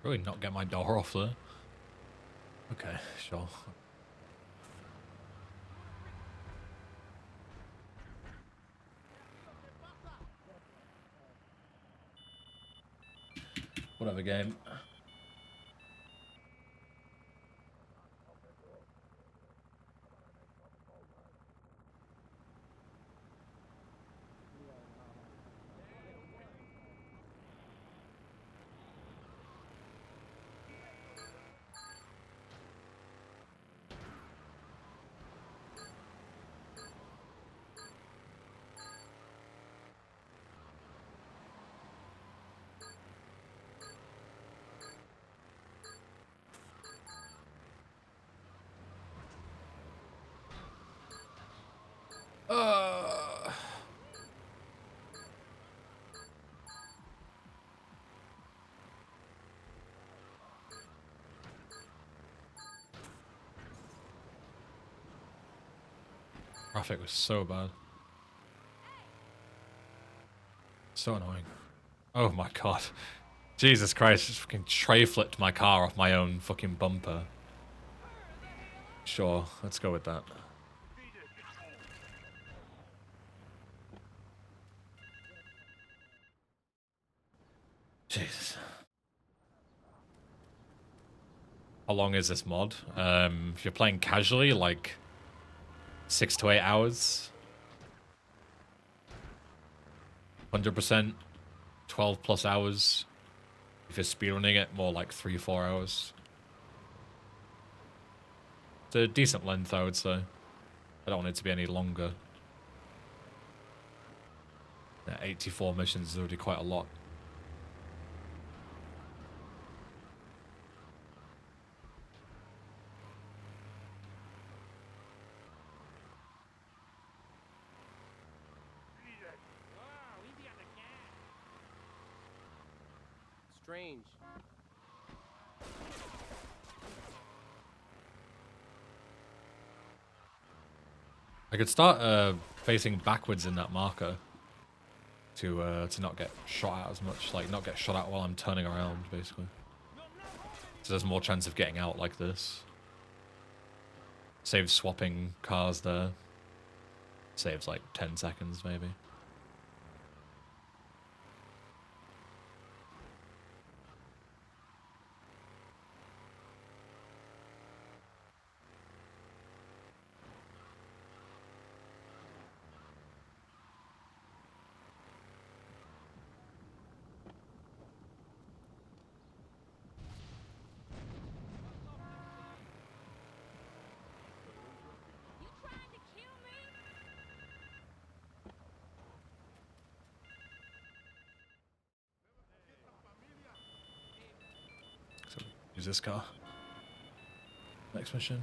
Really not get my door off there. Okay, sure. Whatever, game. Traffic was so bad. So annoying. Oh my god. Jesus Christ, just fucking tray flipped my car off my own fucking bumper. Sure, let's go with that. Jesus. How long is this mod? If you're playing casually, like 6 to 8 hours. 100%, 12 plus hours. If you're speedrunning it, more like 3-4 hours. It's a decent length, I would say. I don't want it to be any longer. Yeah, 84 missions is already quite a lot. Strange. I could start facing backwards in that marker to not get shot at as much, like not get shot at while I'm turning around, basically. So there's more chance of getting out like this. Saves swapping cars there. Saves like 10 seconds maybe. So use this car. Next mission.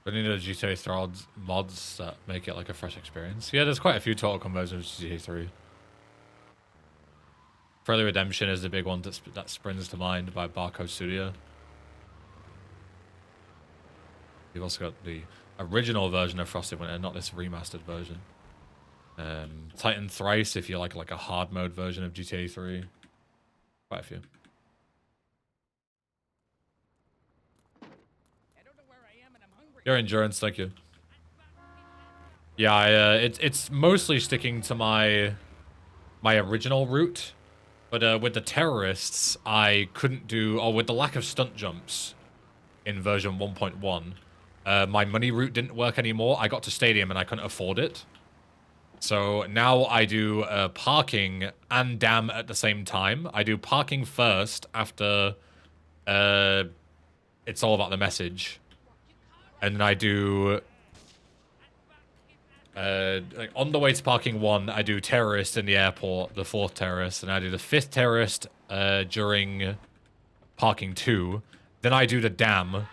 I need a GTA 3 mods that make it like a fresh experience. Yeah, there's quite a few total conversions of GTA 3. Friendly Redemption is the big one that springs to mind by Barcode Studio. You've also got the original version of Frosted Winter, not this remastered version. Titan Thrice if you like a hard mode version of GTA 3. Quite a few. Your endurance, thank you. Yeah, it's mostly sticking to my original route, but with the terrorists, I couldn't do, or with the lack of stunt jumps in version 1.1, my money route didn't work anymore. I got to Stadium and I couldn't afford it. So now I do parking and dam at the same time. I do parking first after it's all about the message. And then I do, like on the way to parking 1, I do terrorist in the airport, the 4th terrorist, and I do the 5th terrorist during parking 2. Then I do the dam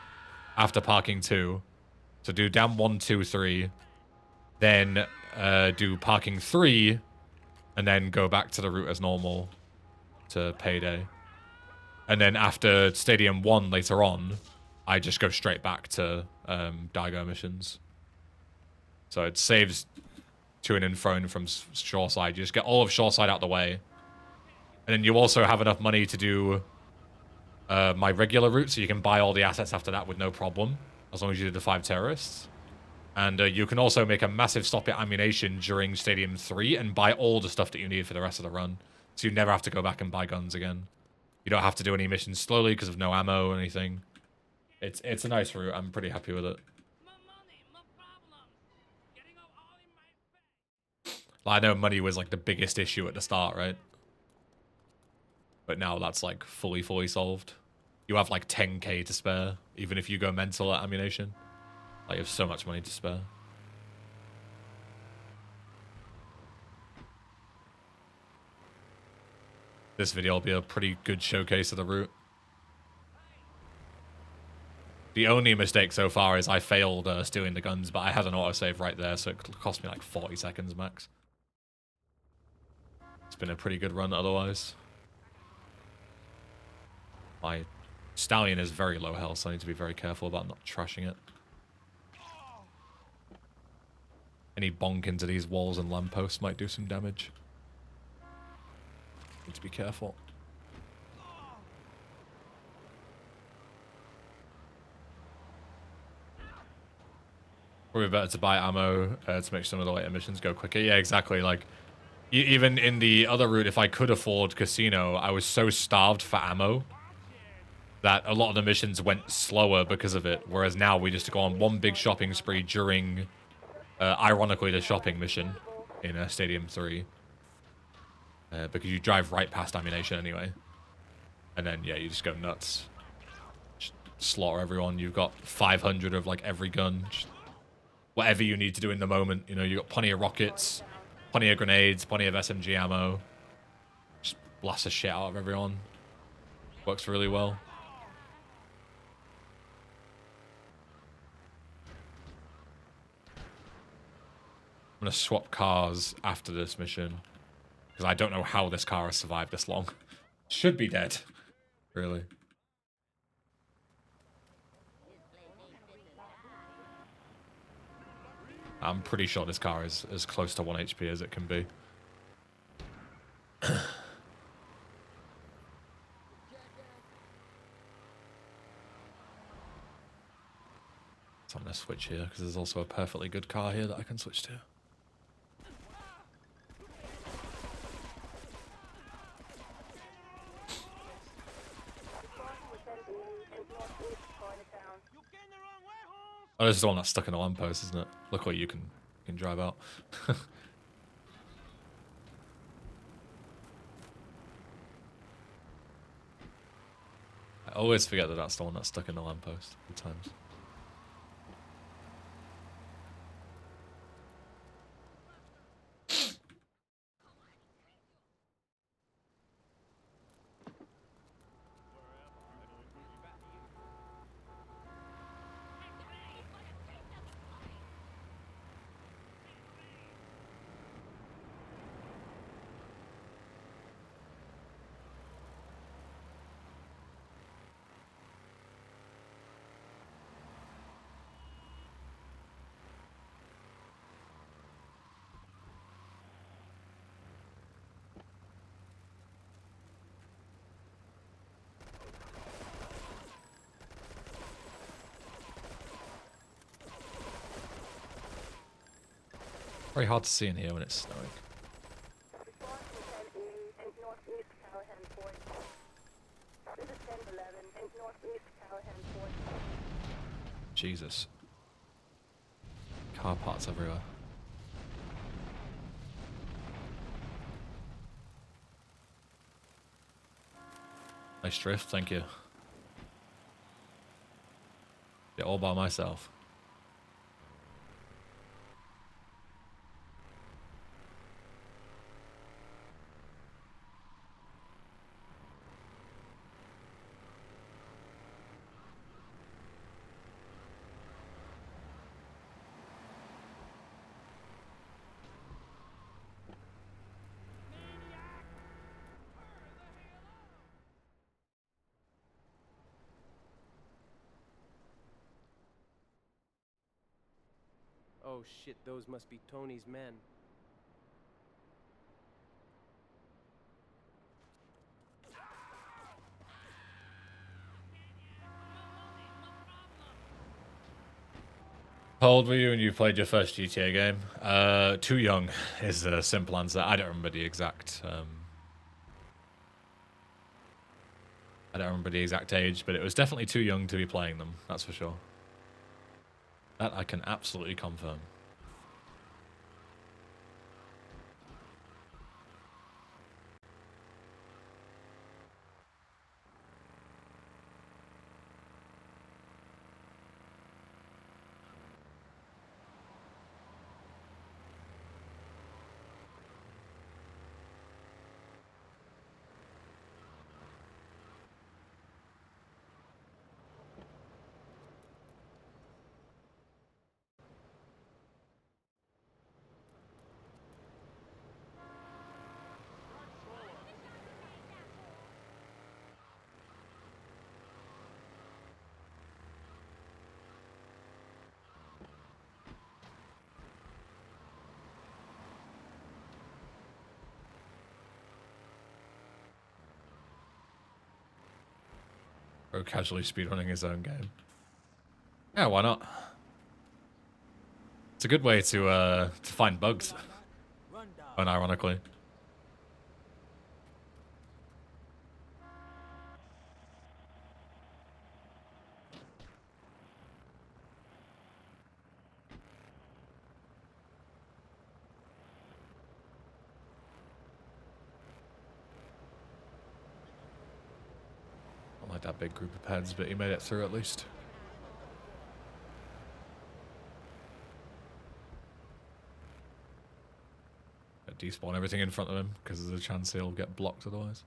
after parking 2. So do dam 1, 2, 3. Then do parking 3, and then go back to the route as normal to payday. And then after Stadium 1 later on, I just go straight back to Daigo missions. So it saves to and fro from Shoreside. You just get all of Shoreside out the way. And then you also have enough money to do my regular route, so you can buy all the assets after that with no problem, as long as you do the 5 terrorists. And you can also make a massive stop at ammunition during Stadium 3 and buy all the stuff that you need for the rest of the run. So you never have to go back and buy guns again. You don't have to do any missions slowly because of no ammo or anything. It's a nice route. I'm pretty happy with it. More money, more problems. Getting all in my face. I know money was like the biggest issue at the start, right? But now that's like fully solved. You have like 10k to spare, even if you go mental at ammunition. Like, you have so much money to spare. This video will be a pretty good showcase of the route. The only mistake so far is I failed stealing the guns, but I had an autosave right there, so it cost me like 40 seconds max. It's been a pretty good run otherwise. My stallion is very low health, so I need to be very careful about not trashing it. Any bonk into these walls and lampposts might do some damage. Need to be careful. Probably better to buy ammo to make some of the later missions go quicker. Yeah, exactly. Like, even in the other route, if I could afford casino, I was so starved for ammo that a lot of the missions went slower because of it. Whereas now we just go on one big shopping spree during, ironically, the shopping mission in Stadium 3. Because you drive right past ammunition anyway. And then, yeah, you just go nuts. Just slaughter everyone. You've got 500 of, like, every gun. Just whatever you need to do in the moment. You know, you've got plenty of rockets, plenty of grenades, plenty of SMG ammo. Just blast the shit out of everyone. Works really well. I'm going to swap cars after this mission. Because I don't know how this car has survived this long. Should be dead. Really. I'm pretty sure this car is as close to 1 HP as it can be. It's I'm going to switch here, because there's also a perfectly good car here that I can switch to. Oh, this is the one that's stuck in a lamppost, isn't it? Look what you can drive out. I always forget that that's the one that's stuck in the lamppost at times. Very hard to see in here when it's snowing. Jesus. Car parts everywhere. Nice drift, thank you. Yeah, all by myself. Oh shit, those must be Tony's men. How old were you when you played your first GTA game? Too young is the simple answer. I don't remember the exact. I don't remember the exact age, but it was definitely too young to be playing them. That's for sure. That I can absolutely confirm. Or casually speedrunning his own game. Yeah, why not? It's a good way to find bugs. Unironically. Not like that big group of heads, but he made it through at least. Despawn everything in front of him because there's a chance he'll get blocked otherwise.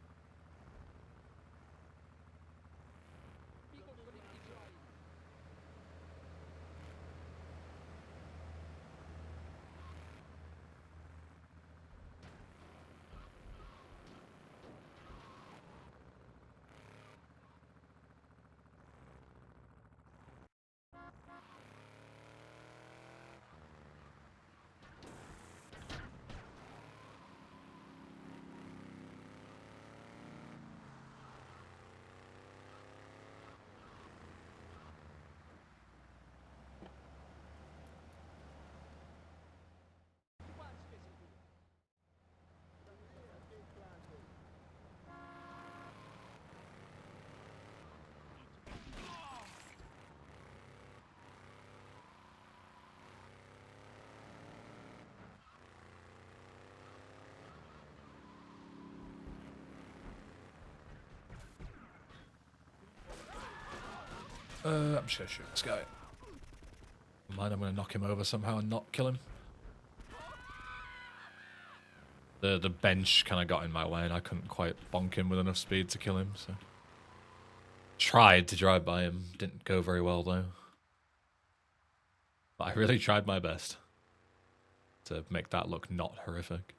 I'm just gonna shoot this guy. Mind, I'm gonna knock him over somehow and not kill him. The bench kind of got in my way and I couldn't quite bonk him with enough speed to kill him, so... Tried to drive by him, didn't go very well though. But I really tried my best to make that look not horrific.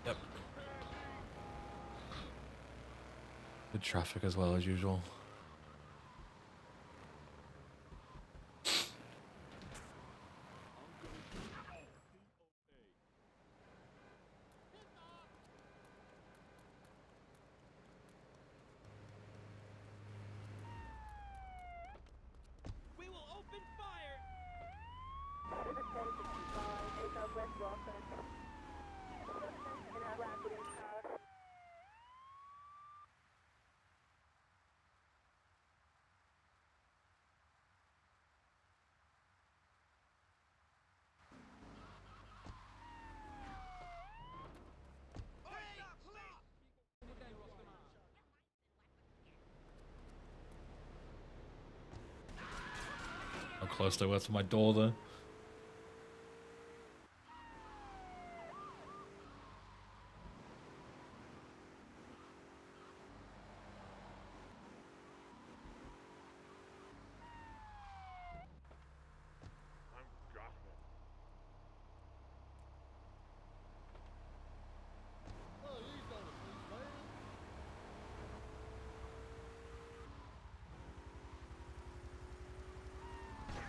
Yep. Good traffic as well as usual. We will open fire! This is 1065, in Southwest Walker. In Iraq within power. How close they were to my door there.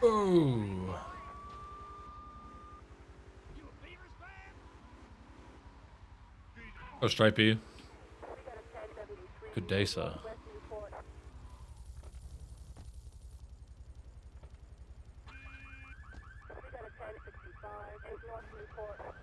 Ooh. Go Stripey. We got a 1075. Good day, sir. West Newport. We got a 1065 in North Newport.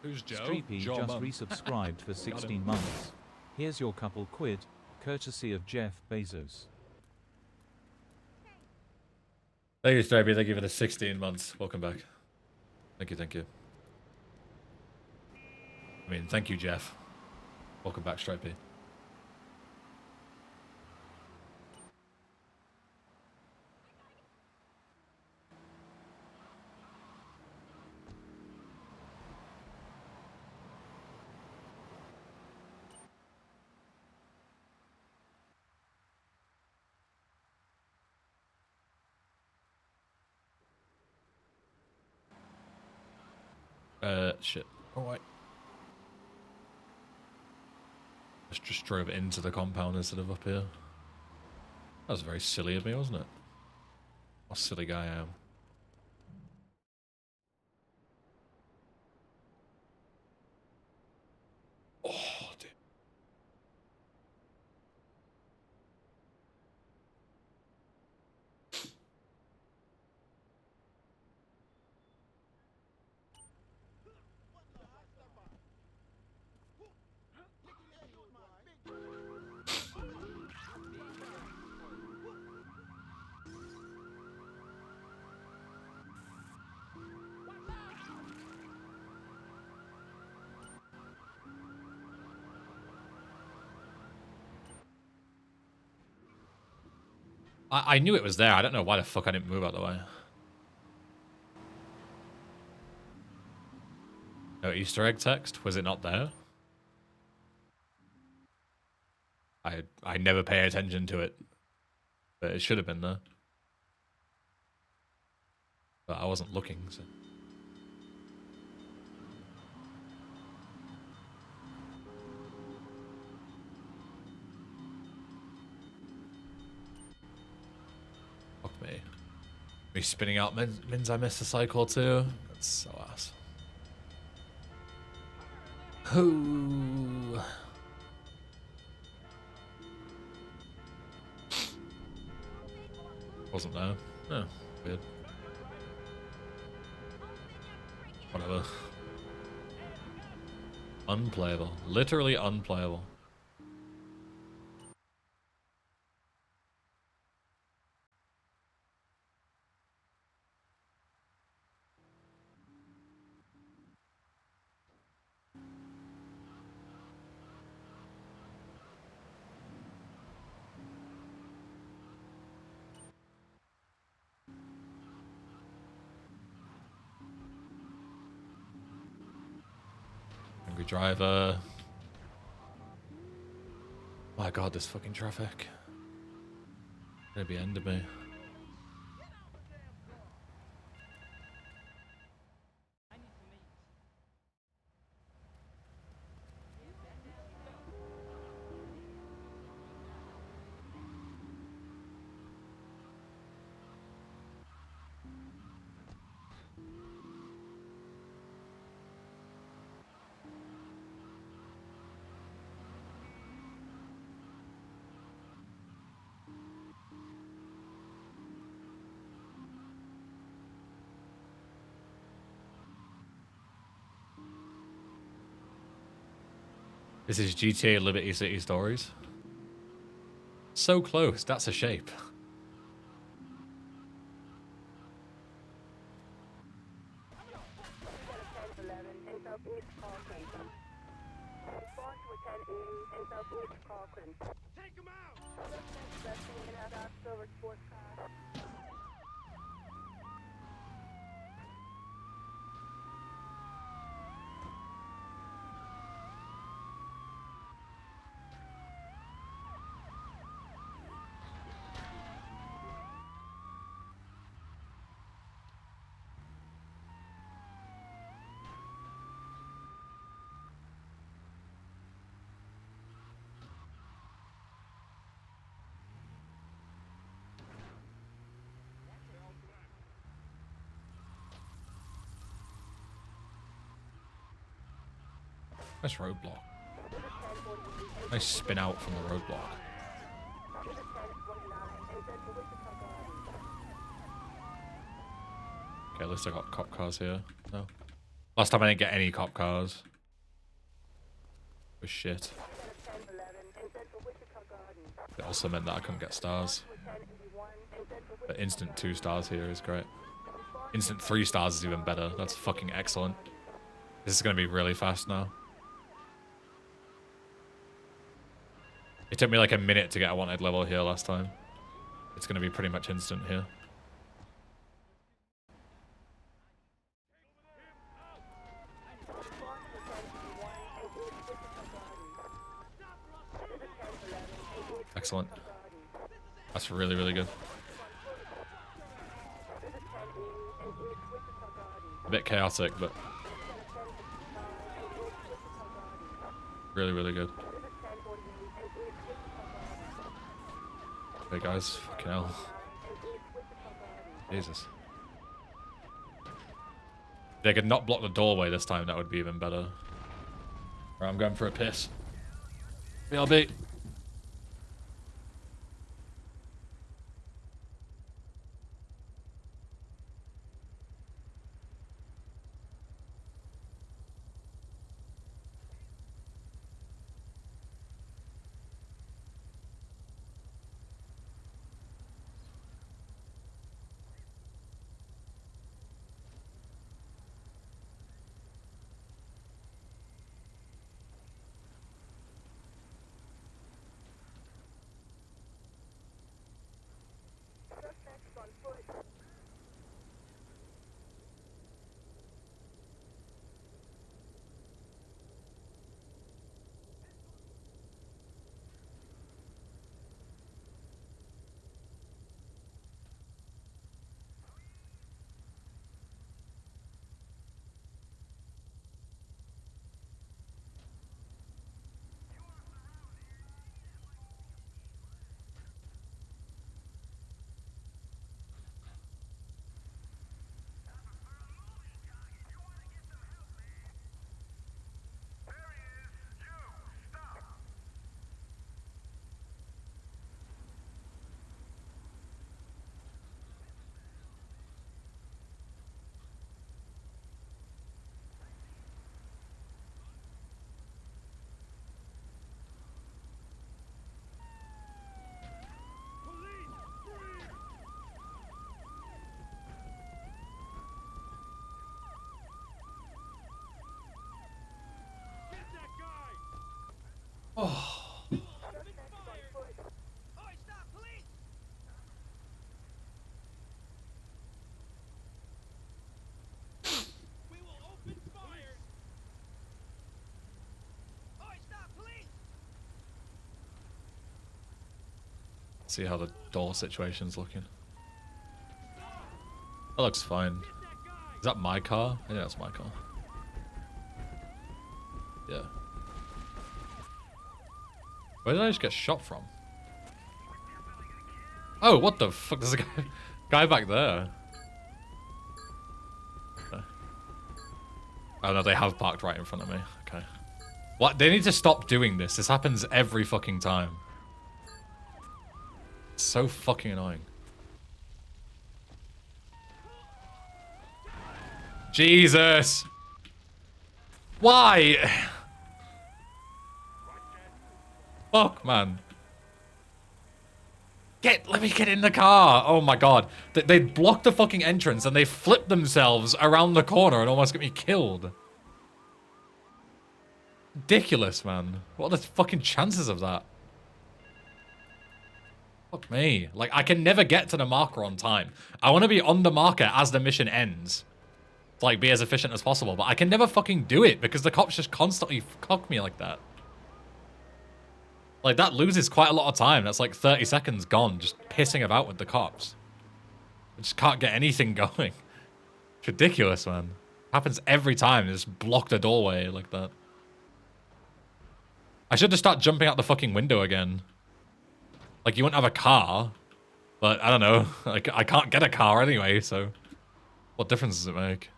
Who's Joe? Streepy Joe just Mum. resubscribed for 16 months. Here's your couple quid, courtesy of Jeff Bezos. Thank you, Stripey. Thank you for the 16 months. Welcome back. Thank you, thank you. I mean, thank you, Jeff. Welcome back, Stripey. Shit. Alright. Just drove it into the compound instead of up here. That was very silly of me, wasn't it? What a silly guy I am. Oh, dude. I knew it was there. I don't know why the fuck I didn't move out of the way. No Easter egg text? Was it not there? I never pay attention to it. But it should have been there. But I wasn't looking, so... Fuck me. Me spinning out means I missed a cycle too. That's so ass. Who? Wasn't there. Oh, weird. Whatever. Unplayable. Literally unplayable. Angry driver. My god, this fucking traffic. Gonna be ending me. This is GTA Liberty City Stories. So close, that's a shape. Take him out! Nice roadblock. Nice spin out from the roadblock. Okay, at least I got cop cars here. No. Last time I didn't get any cop cars. It was shit. It also meant that I couldn't get stars. But instant 2 stars here is great. Instant 3 stars is even better. That's fucking excellent. This is going to be really fast now. It took me like a minute to get a wanted level here last time. It's going to be pretty much instant here. Excellent. That's really, really good. A bit chaotic, but really, really good. Hey guys, fucking hell. Jesus. If they could not block the doorway this time, that would be even better. Right, I'm going for a piss. BRB. See how the door situation's looking. That looks fine. Is that my car? I think that's my car. Yeah. Where did I just get shot from? Oh, what the fuck? There's a guy back there. Okay. Oh no, they have parked right in front of me. Okay. What? They need to stop doing this. This happens every fucking time. It's so fucking annoying. Jesus! Why? Fuck, man. Let me get in the car. Oh my god. They blocked the fucking entrance and they flipped themselves around the corner and almost got me killed. Ridiculous, man. What are the fucking chances of that? Fuck me. Like, I can never get to the marker on time. I want to be on the marker as the mission ends. To, like, be as efficient as possible. But I can never fucking do it because the cops just constantly cock me like that. Like, that loses quite a lot of time. That's like 30 seconds gone just pissing about with the cops. I just can't get anything going. It's ridiculous, man. Happens every time. They just block the doorway like that. I should just start jumping out the fucking window again. Like, you wouldn't have a car, but I don't know. Like, I can't get a car anyway, so what difference does it make?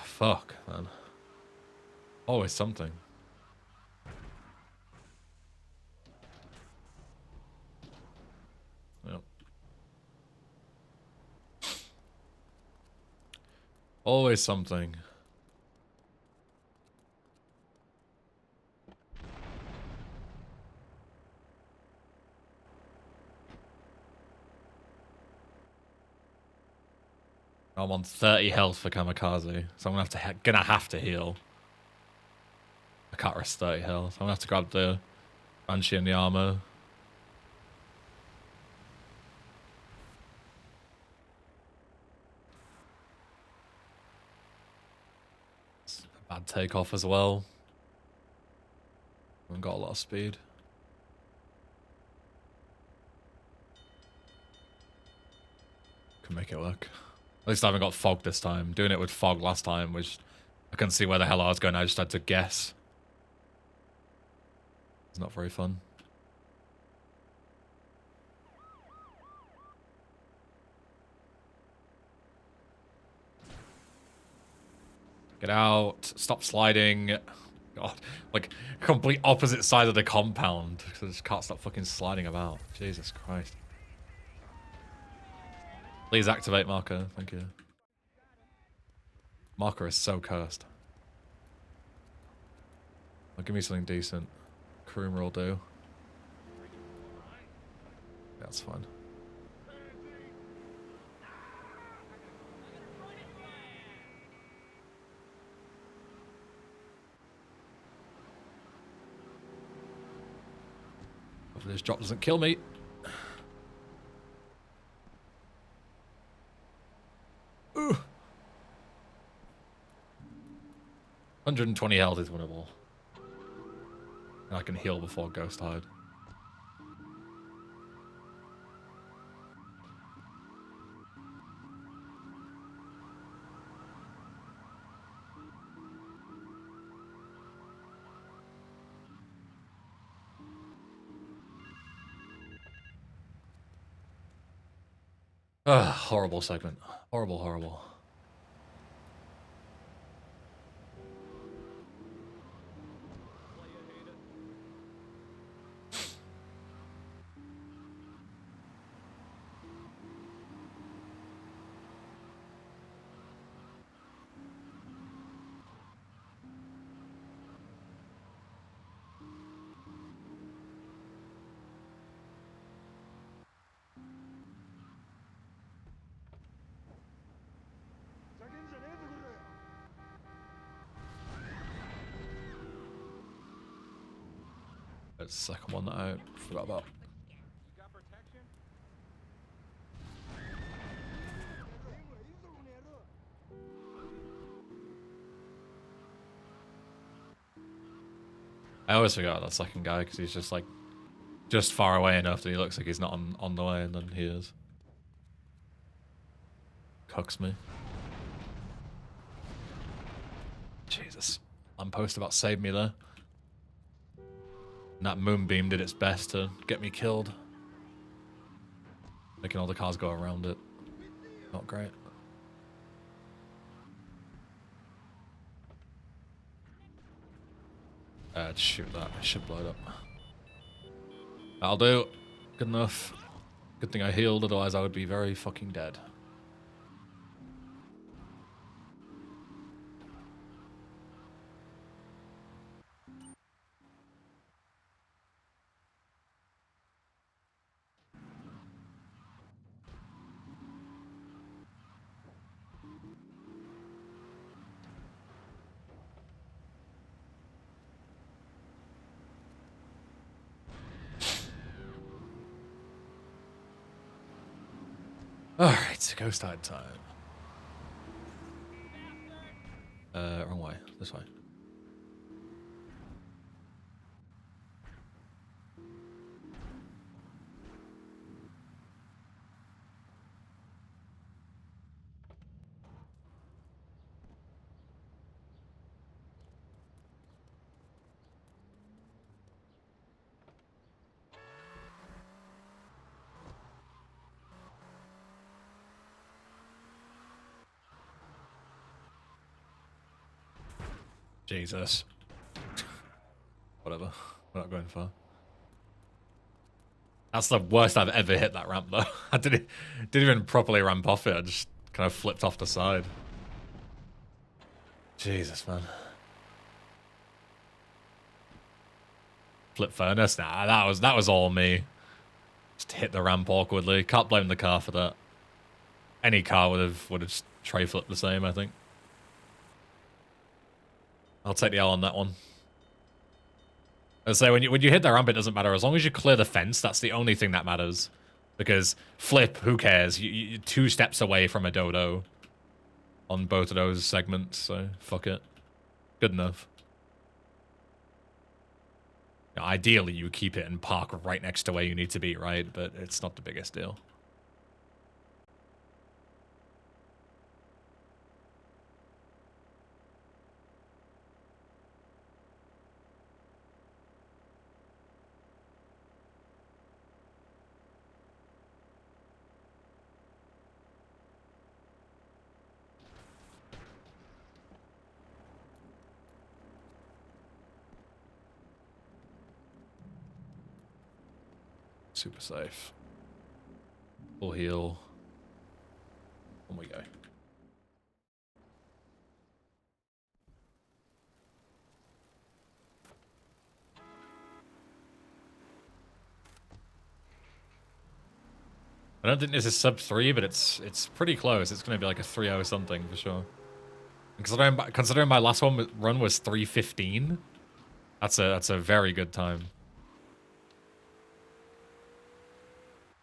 Fuck, man. Always something. Yep. Always something. I'm on 30 health for Kamikaze, so I'm gonna have to heal. I can't risk 30 health. I'm gonna have to grab the Banshee and the armor. It's a bad takeoff as well. Haven't got a lot of speed. Can make it work. At least I haven't got fog this time. Doing it with fog last time, which I couldn't see where the hell I was going. I just had to guess. It's not very fun. Get out. Stop sliding. God. Like, complete opposite side of the compound. I just can't stop fucking sliding about. Jesus Christ. Please activate marker. Thank you. Marker is so cursed. Oh, give me something decent. Croomer will do. That's fine. Hopefully this drop doesn't kill me. Ooh. 120 health is winnable. And I can heal before Ghost Hide. Ugh, horrible segment. Horrible, horrible. That's the second one that I forgot about. I always forget that second guy because he's just like just far away enough that he looks like he's not on the way, and then he is. Cooks me. Jesus. Lamppost about saved me there. And that moonbeam did its best to get me killed. Making all the cars go around it. Not great. Shoot that. I should blow it up. That'll do. Good enough. Good thing I healed, otherwise I would be very fucking dead. Alright, Ghost Hide time. Wrong way. This way. Jesus. Whatever. We're not going far. That's the worst I've ever hit that ramp, though. I didn't even properly ramp off it. I just kind of flipped off the side. Jesus, man. Flip furnace? Nah, that was all me. Just hit the ramp awkwardly. Can't blame the car for that. Any car would have tray flipped the same, I think. I'll take the L on that one. I say when you hit the ramp, it doesn't matter as long as you clear the fence. That's the only thing that matters. Because flip, who cares? You're 2 steps away from a dodo on both of those segments, so fuck it. Good enough. You know, ideally, you keep it and park right next to where you need to be, right? But it's not the biggest deal. Super safe. Full heal. On we go. I don't think this is sub 3, but it's pretty close. It's going to be like a 3-0 something for sure. Considering my last run was 3:15, that's a very good time.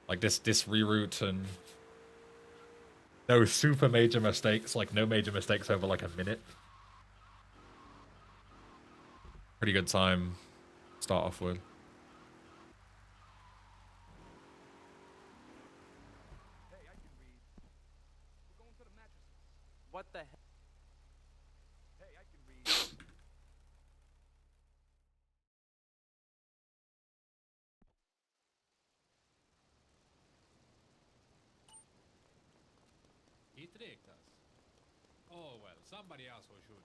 Like this reroute and no super major mistakes, like no major mistakes over like a minute. Pretty good time to start off with. What the hell? He tricked us. Oh well, somebody else will shoot him.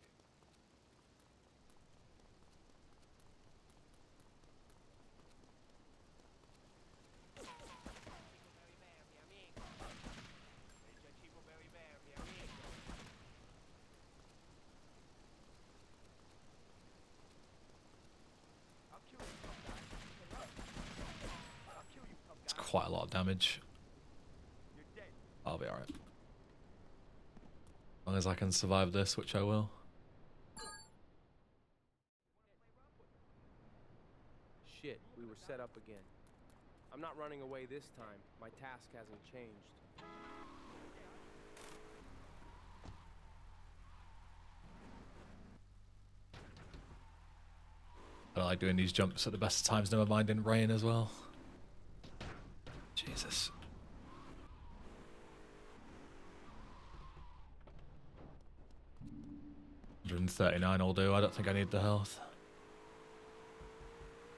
It's quite a lot of damage. I'll be alright. As long as I can survive this, which I will. Shit, we were set up again. I'm not running away this time. My task hasn't changed. I like doing these jumps at the best of times, never mind in rain as well. Jesus. $139 will do. I don't think I need the health.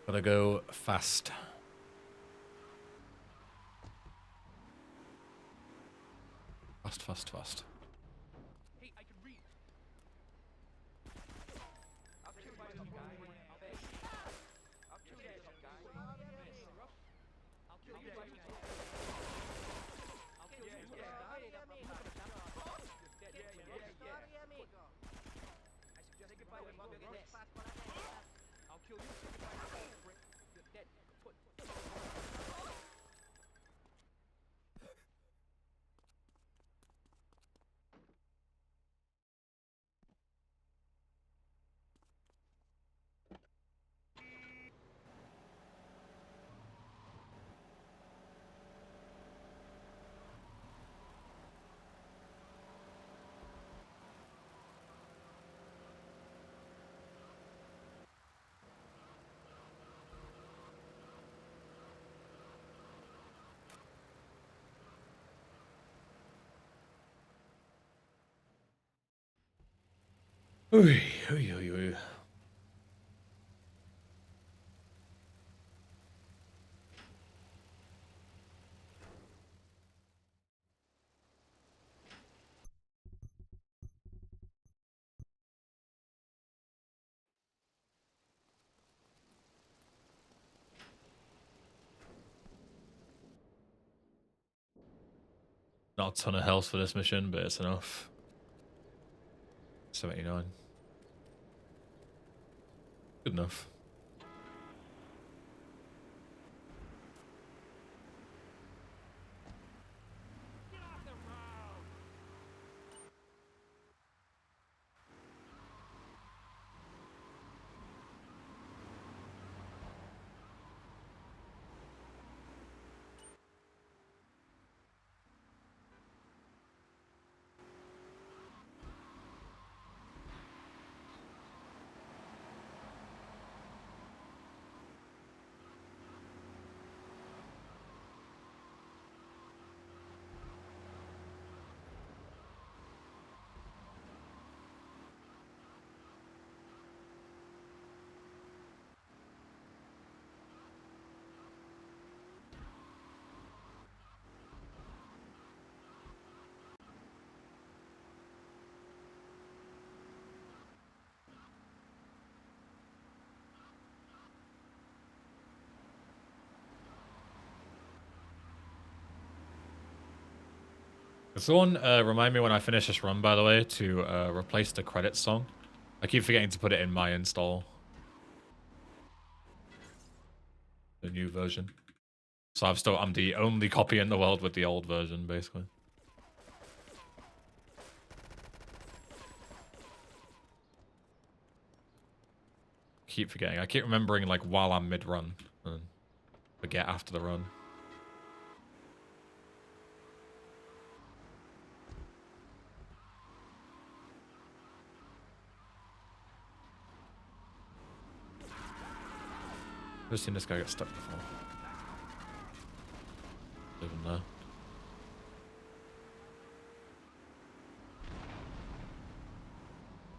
Gotta go fast. Fast, fast, fast. Hey, I can read. I'll kill you, guy. I'll kill you, guy. I'll kill you, guy. I'll kill you, guy. I'll kill you. You're dead. Oy, oy, oy, oy. Not a ton of health for this mission, but it's enough. 79. Good enough. Can someone remind me when I finish this run, by the way, to replace the credits song? I keep forgetting to put it in my install. The new version. So I'm the only copy in the world with the old version, basically. Keep forgetting. I keep remembering like while I'm mid-run and forget after the run. I've seen this guy get stuck before. Even there.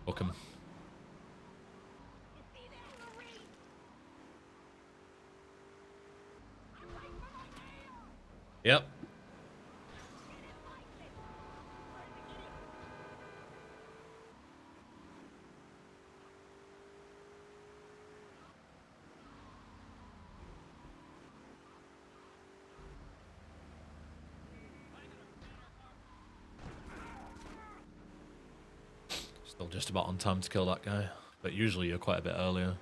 Welcome. Yep. Still just about on time to kill that guy, but usually you're quite a bit earlier.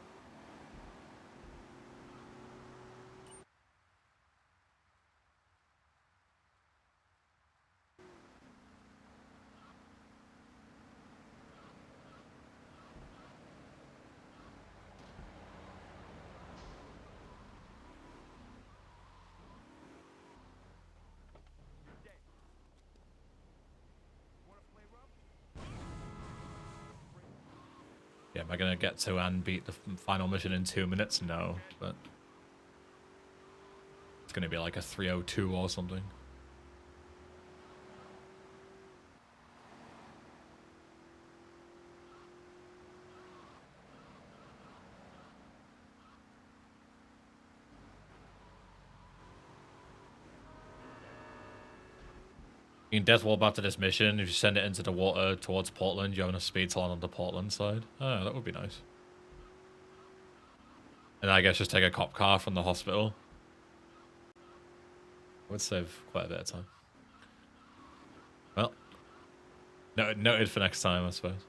Yeah, am I gonna get to and beat the final mission in 2 minutes? No, but it's gonna be like a 3:02 or something. You can death warp after this mission. If you send it into the water towards Portland, you have enough speed to land on the Portland side. Oh, that would be nice. And I guess just take a cop car from the hospital. Would save quite a bit of time. Well, noted for next time, I suppose.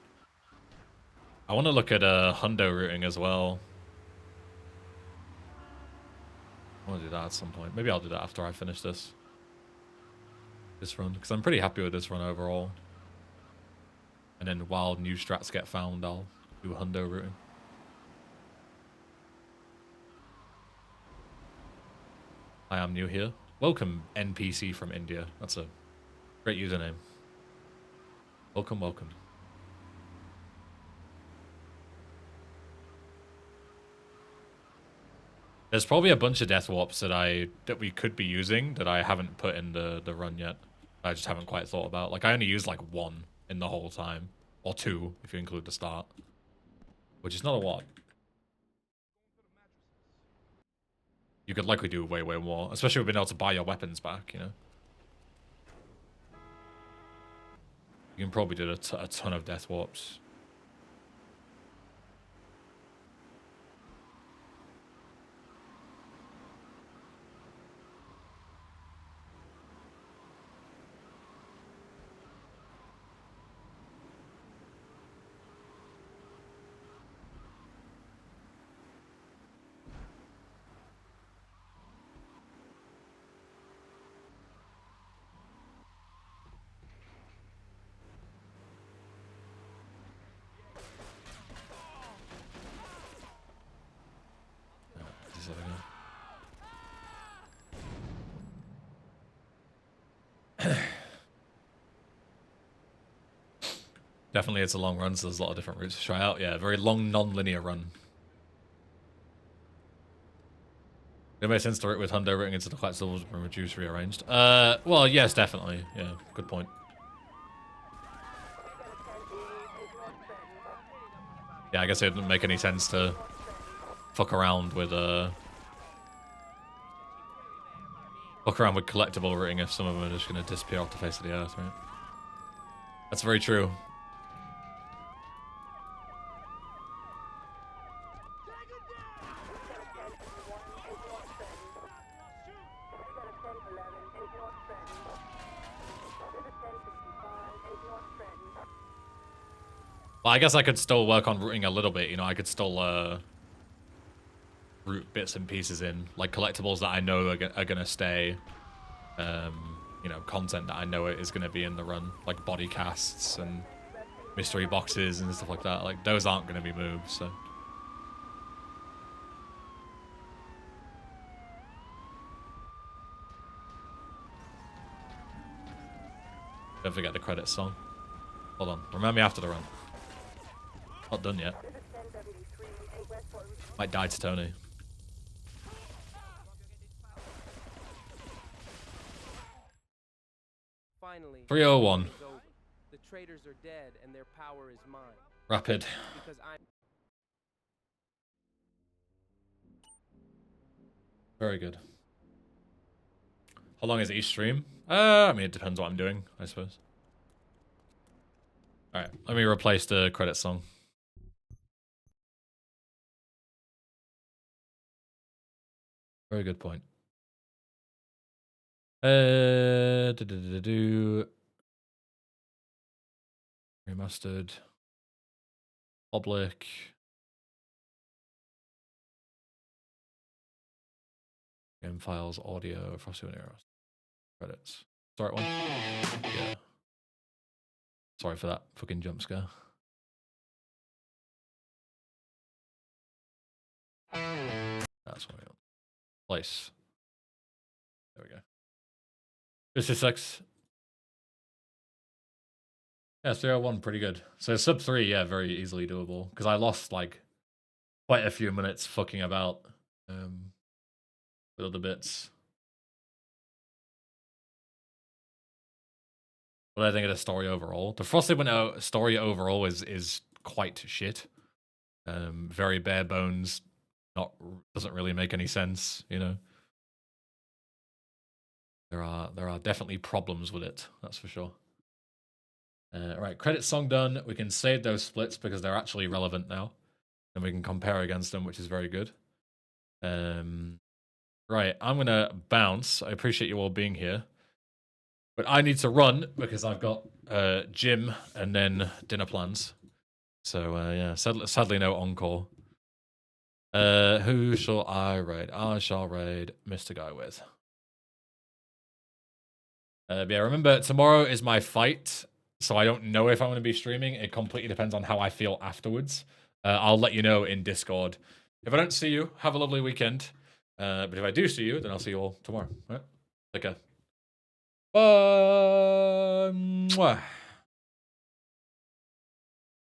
I want to look at hundo routing as well. I want to do that at some point. Maybe I'll do that after I finish this run, because I'm pretty happy with this run overall. And then while new strats get found, I'll do hundo routing. I am new here. Welcome, NPC from India. That's a great username. Welcome, welcome. There's probably a bunch of death warps that we could be using that I haven't put in the run yet. I just haven't quite thought about. Like, I only used like 1 in the whole time. Or 2, if you include the start. Which is not a lot. You could likely do way, way more. Especially with being able to buy your weapons back, you know? You can probably do a ton of death warps. Definitely, it's a long run, so there's a lot of different routes to try out. Yeah, very long, non-linear run. It makes sense to route with Hundo routing into the collectibles and reduce rearranged. Well, yes, definitely. Yeah, good point. Yeah, I guess it didn't make any sense to fuck around with collectible routing if some of them are just going to disappear off the face of the earth, right? That's very true. Well, I guess I could still work on routing a little bit, you know, I could still route bits and pieces in, like collectibles that I know are going to stay, you know, content that I know is going to be in the run, like body casts and mystery boxes and stuff like that. Like, those aren't going to be moved, so. Don't forget the credits song. Hold on, remind me after the run. Not done yet. Might die to Tony. Finally, 301. the traitors are dead and their power is mine. Rapid. Because I'm Very good. How long is each stream? I mean, it depends what I'm doing, I suppose. Alright, let me replace the credit song. Very good point. Remastered. Public. Game files, audio, Frosty and Arrows. Credits. Start one? Yeah. Sorry for that fucking jump scare. That's what we want. Place. There we go. This is 6. Yeah, 301, pretty good. So sub 3, yeah, very easily doable. Because I lost like quite a few minutes fucking about with other bits. What do I think of the story overall? The Frosted Winter story overall is quite shit. Very bare bones. Doesn't really make any sense, you know. There are definitely problems with it, that's for sure. Right, credit song done. We can save those splits because they're actually relevant now. And we can compare against them, which is very good. Right, I'm going to bounce. I appreciate you all being here. But I need to run because I've got gym and then dinner plans. So, yeah, sadly no encore. Who shall I raid? I shall raid Mr. Guy with. Yeah, remember, tomorrow is my fight. So I don't know if I'm going to be streaming. It completely depends on how I feel afterwards. I'll let you know in Discord. If I don't see you, have a lovely weekend. But if I do see you, then I'll see you all tomorrow. All right? Take care. Bye. Mwah.